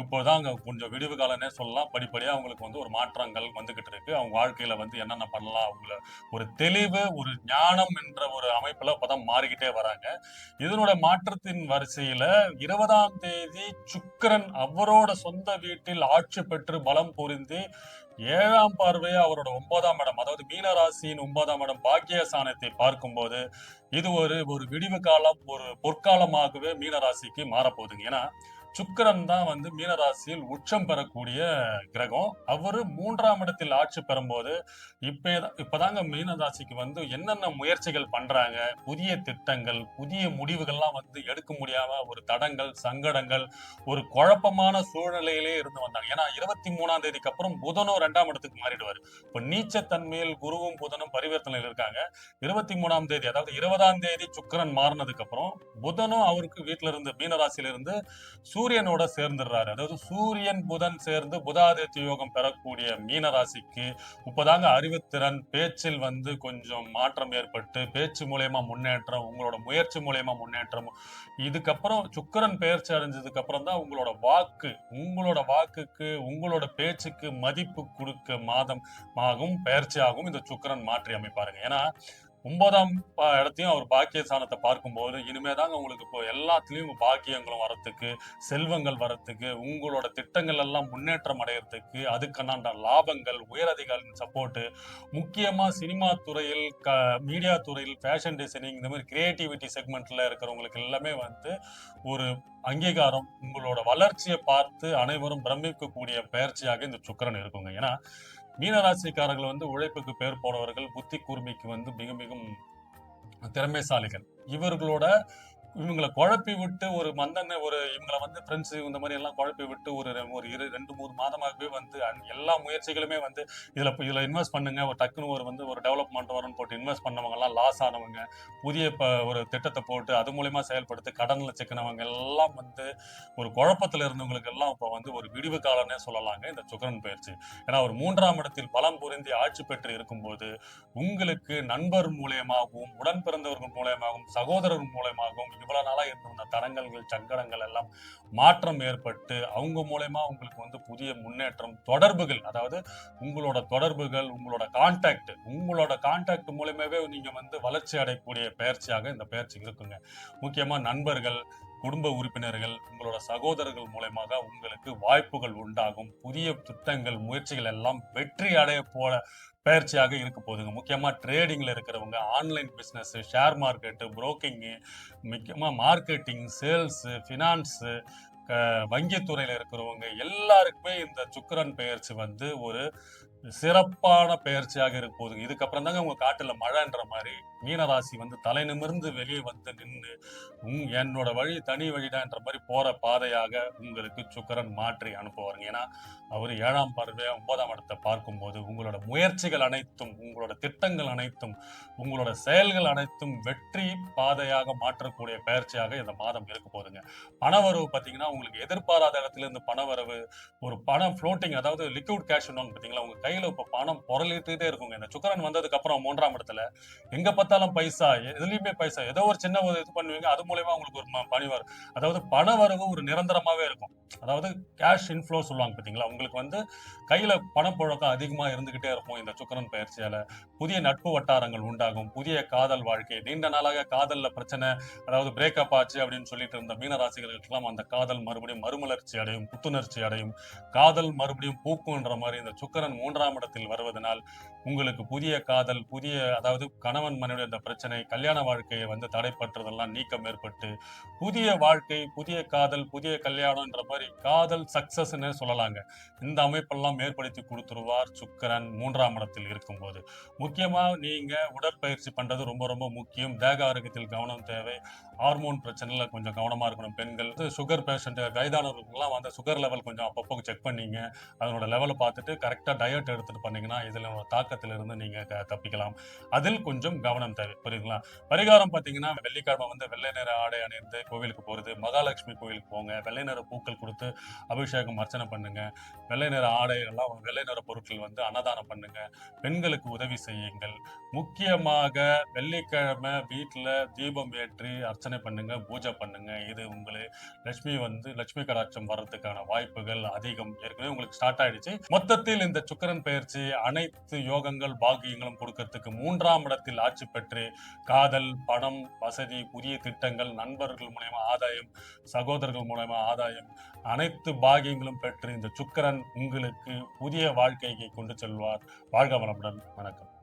இப்போதான் அங்க கொஞ்சம் விடிவு காலனே சொல்லலாம். படிப்படியா அவங்களுக்கு வந்து ஒரு மாற்றங்கள் வந்துகிட்டு இருக்கு. அவங்க வாழ்க்கையில வந்து என்னென்ன பண்ணலாம், அவங்கள ஒரு தெளிவு, ஒரு ஞானம் என்ற ஒரு அமைப்புல இப்பதான் மாறிக்கிட்டே வராங்க. இதனோட மாற்றத்தின் வரிசையில 20ஆம் தேதி சுக்கிரன் அவரோட சொந்த வீட்டில் ஆட்சி பெற்று பலம் பொருந்தி 7ஆம் பார்வையா அவரோட 9ஆம் இடம், அதாவது மீன ராசியின் 9ஆம் இடம் பாக்கியஸ்தானத்தை பார்க்கும்போது இது ஒரு விடிவு காலம், ஒரு பொற்காலமாகவே மீன ராசிக்கு மாறப்போகுதுங்க. ஏன்னா சுக்கிரன் தான் வந்து மீனராசியில் உச்சம் பெறக்கூடிய கிரகம். அவரு 3ஆம் இடத்தில் ஆட்சி பெறும்போது இப்பதாங்க மீனராசிக்கு வந்து என்னென்ன முயற்சிகள் பண்றாங்க, புதிய திட்டங்கள், புதிய முடிவுகள்லாம் வந்து எடுக்க முடியாம ஒரு தடங்கள், சங்கடங்கள், ஒரு குழப்பமான சூழ்நிலையிலே இருந்து வந்தாங்க. ஏன்னா 23ஆம் தேதிக்கு அப்புறம் புதனும் 2ஆம் இடத்துக்கு மாறிடுவாரு. இப்ப நீச்சத்தன்மையில் குருவும் புதனும் பரிவர்த்தனையில் இருக்காங்க. 23ஆம் தேதி, அதாவது 20ஆம் தேதி சுக்கிரன் மாறினதுக்கு அப்புறம் புதனும் அவருக்கு வீட்டுல இருந்து மீனராசியில இருந்து சூரியனோட சேர்ந்துடுறாரு. அதாவது சூரியன் புதன் சேர்ந்து புதாதித்ய யோகம் பெறக்கூடிய மீன ராசிக்கு இப்பதாங்க அறிவுத்திறன், பேச்சில் வந்து கொஞ்சம் மாற்றம் ஏற்பட்டு பேச்சு மூலயமா முன்னேற்றம், உங்களோட முயற்சி மூலயமா முன்னேற்றம். இதுக்கப்புறம் சுக்கிரன் பெயர்ச்சி அடைஞ்சதுக்கு அப்புறம் தான் உங்களோட வாக்குக்கு, உங்களோட பேச்சுக்கு மதிப்பு கொடுக்க மாதம் ஆகும், பெயர்ச்சி ஆகும் இந்த சுக்கிரன் மாற்றி அமைப்பாருங்க. ஏன்னா 9ஆம் இடத்தையும் அவர் பாக்கிய ஸ்தானத்தை பார்க்கும்போது இனிமேதாங்க உங்களுக்கு இப்போ எல்லாத்துலயும் பாக்கியங்களும் வரத்துக்கு, செல்வங்கள் வரத்துக்கு, உங்களோட திட்டங்கள் எல்லாம் முன்னேற்றம் அடையறதுக்கு, அதுக்கான லாபங்கள், உயரதிகாரிகளின் சப்போர்ட், முக்கியமா சினிமா துறையில், மீடியா துறையில், ஃபேஷன் டிசைனிங், இந்த மாதிரி கிரியேட்டிவிட்டி செக்மெண்ட்ல இருக்கிறவங்களுக்கு எல்லாமே வந்து ஒரு அங்கீகாரம், உங்களோட வளர்ச்சியை பார்த்து அனைவரும் பிரமிக்கக்கூடிய பயிற்சியாக இந்த சுக்கிரன் இருக்குங்க. ஏன்னா மீனராசிக்காரர்கள் வந்து உழைப்புக்கு பேர் போனவர்கள், புத்தி கூர்மைக்கு வந்து மிக மிக திறமைசாலிகள். இவங்களை குழப்பி விட்டு இவங்களை வந்து ஃப்ரெண்ட்ஸ் இந்த மாதிரி எல்லாம் குழப்பி விட்டு ஒரு 2-3 மாதமாகவே வந்து எல்லா முயற்சிகளுமே வந்து இதுல இன்வெஸ்ட் பண்ணுங்க, ஒரு டக்குன்னு ஒரு டெவலப்மெண்ட் வரும்னு போட்டு இன்வெஸ்ட் பண்ணவங்க எல்லாம் லாஸ் ஆனவங்க, புதிய ஒரு திட்டத்தை போட்டு அது மூலியமா செயல்படுத்தி கடன்ல சிக்கினவங்க எல்லாம் வந்து ஒரு குழப்பத்துல இருந்தவங்களுக்கு எல்லாம் இப்ப வந்து ஒரு விடிவு காலம்னே சொல்லலாங்க இந்த சுக்கிரன் பயிற்சி. ஏன்னா ஒரு 3ஆம் இடத்தில் பலம் புரிந்து ஆட்சி பெற்று இருக்கும்போது உங்களுக்கு நண்பர் மூலியமாகவும், உடன் பிறந்தவர்கள் மூலியமாகவும், சகோதரர் மூலியமாகவும் இவ்வளவு நாளா இருந்த தடங்கல்கள், சங்கடங்கள் எல்லாம் மாற்றம் ஏற்பட்டு அவங்க மூலமா உங்களுக்கு வந்து புதிய முன்னேற்றம், தொடர்புகள், அதாவது உங்களோட கான்டாக்ட் மூலமாவே நீங்க வந்து வளர்ச்சி அடையக்கூடிய பயிற்சியாக இந்த பயிற்சி இருக்குங்க. முக்கியமா நண்பர்கள், குடும்ப உறுப்பினர்கள், உங்களோட சகோதரர்கள் மூலமாக உங்களுக்கு வாய்ப்புகள் உண்டாகும். புதிய திட்டங்கள், முயற்சிகள் எல்லாம் வெற்றி அடைய போல பயிற்சியாக இருக்க போகுதுங்க. முக்கியமா ட்ரேடிங்ல இருக்கிறவங்க, online business, share market, broking, முக்கியமா மார்க்கெட்டிங், சேல்ஸ், பினான்ஸ், வங்கித்துறையில இருக்கிறவங்க எல்லாருக்குமே இந்த சுக்கிரன் பெயர்ச்சி வந்து ஒரு சிறப்பான பெயர்ச்சியாக இருக்க போகுது. இதுக்கப்புறம் தாங்க உங்க காட்டுல மழைன்ற மாதிரி மீனராசி வந்து தலை நிமிர்ந்து வெளியே வந்து நின்று என்னோட வழி தனி வழிடான்ற மாதிரி போற பாதையாக உங்களுக்கு சுக்கிரன் மாற்றி அனுப்புவாருங்க. ஏன்னா அவர் 7ஆம் பார்வையா 9ஆம் இடத்தை பார்க்கும்போது உங்களோட முயற்சிகள் அனைத்தும், உங்களோட திட்டங்கள் அனைத்தும், உங்களோட செயல்கள் அனைத்தும் வெற்றி பாதையாக மாற்றக்கூடிய பயிற்சியாக இந்த மாதம் இருக்க போகுதுங்க. பணவரவு பார்த்தீங்கன்னா உங்களுக்கு எதிர்பாராத இடத்துல இருந்து பணவரவு, ஒரு பணம் ஃப்ளோட்டிங், அதாவது லிக்விட் கேஷ் பார்த்தீங்களா, உங்க கையில இப்ப பணம் புரளிட்டே இருக்குங்க. இந்த சுக்கிரன் வந்ததுக்கு அப்புறம் 3ஆம் இடத்துல எங்க பார்த்தாலும் பைசா, எதுலயுமே பைசா. ஏதோ ஒரு சின்ன ஒரு இது பண்ணுவீங்க. அது மூலியமா உங்களுக்கு ஒரு பணி வரும். அதாவது பண வரவு ஒரு நிரந்தரமாவே இருக்கும். அதாவது கேஷ் இன்ஃப்ளோ சொல்லுவாங்க பார்த்தீங்களா? உங்களுக்கு வந்து கையில பணப்புழக்கம் அதிகமா இருந்துகிட்டே இருக்கும் இந்த சுக்கிரன் பெயர்ச்சியால. புதிய நட்பு வட்டாரங்கள் உண்டாகும். புதிய காதல் வாழ்க்கை, நீண்ட நாளாக காதல்ல பிரச்சனை, அதாவது பிரேக்கப் ஆச்சு அப்படின்னு சொல்லிட்டு இருந்த மீன ராசிகளுக்கெல்லாம் அந்த காதல் மறுபடியும் மறுமலர்ச்சி அடையும், புத்துணர்ச்சி அடையும். காதல் மறுபடியும் பூக்குன்ற மாரி இந்த சுக்கிரன் 3ஆம் இடத்தில் வருவதனால், உங்களுக்கு புதிய காதல், புதிய அதாவது கணவன் மனைவியுடைய அந்த பிரச்சனை, கல்யாண வாழ்க்கையை வந்து தடைப்பட்டதெல்லாம் நீக்கம் ஏற்பட்டு, புதிய வாழ்க்கை, புதிய காதல், புதிய கல்யாணம்ன்ற மாரி காதல் சக்சஸ்ன்னே சொல்லலாங்க. இந்த அமைப்பெல்லாம் ஏற்படுத்தி குடுத்துருவார் சுக்கிரன் 3ஆம் இடத்தில் இருக்கும்போது. முக்கியமா நீங்க உடற்பயிற்சி பண்றது ரொம்ப ரொம்ப முக்கியம். தேக ஆரோக்கியத்தில் கவனம் தேவை. ஹார்மோன் பிரச்சனையில கொஞ்சம் கவனமா இருக்கணும் பெண்கள். சுகர் பேஷண்ட் வயதானவர்களுக்கெல்லாம் வந்து சுகர் லெவல் கொஞ்சம் அப்பப்போ செக் பண்ணீங்க. அதனோட லெவல பார்த்துட்டு கரெக்ட்டா டயட் எடுத்துட்டு பண்ணீங்கன்னா, இதுல தாக்கத்திலிருந்து நீங்க தப்பிக்கலாம். அதில் கொஞ்சம் கவனம் தேவை. புரியுதுங்களா? பரிகாரம் பார்த்தீங்கன்னா, வெள்ளிக்கிழமை வந்து வெள்ளை நிற ஆடை அணிந்து கோவிலுக்கு போறது, மகாலட்சுமி கோவிலுக்கு போங்க. வெள்ளை நிற பூக்கள் குடுத்து அபிஷேகம், அர்ச்சனை பண்ணுங்க. வெள்ளை நிற ஆடை எல்லாம் வெள்ளை நிற பொருட்கள் வந்து அன்னதானம் பண்ணுங்க. பெண்களுக்கு உதவி செய்யுங்கள். முக்கியமாக வெள்ளிக்கிழமை வீட்ல தீபம் ஏற்றி அர்ச்சனை பண்ணுங்க, பூஜை பண்ணுங்க. இது உங்கள லட்சுமி கடாட்சம் வர்றதுக்கான வாய்ப்புகள் அதிகம். ஏற்கனவே உங்களுக்கு ஸ்டார்ட் ஆயிடுச்சு. மொத்தத்தில் இந்த சுக்கிரன் பெயர்ச்சி அனைத்து யோகங்கள், பாக்கியங்களும் கொடுக்கறதுக்கு 3ஆம் இடத்தில் ஆட்சி பெற்று காதல், பணம், வசதி, புதிய திட்டங்கள், நண்பர்கள் மூலியமா ஆதாயம், சகோதரர்கள் மூலியமா ஆதாயம், அனைத்து பாக்கியங்களும் பெற்று இந்த சுக்கிரன் உங்களுக்கு புதிய வாழ்க்கைக்கு கொண்டு செல்வார். வாழ்க வளமுடன். வணக்கம்.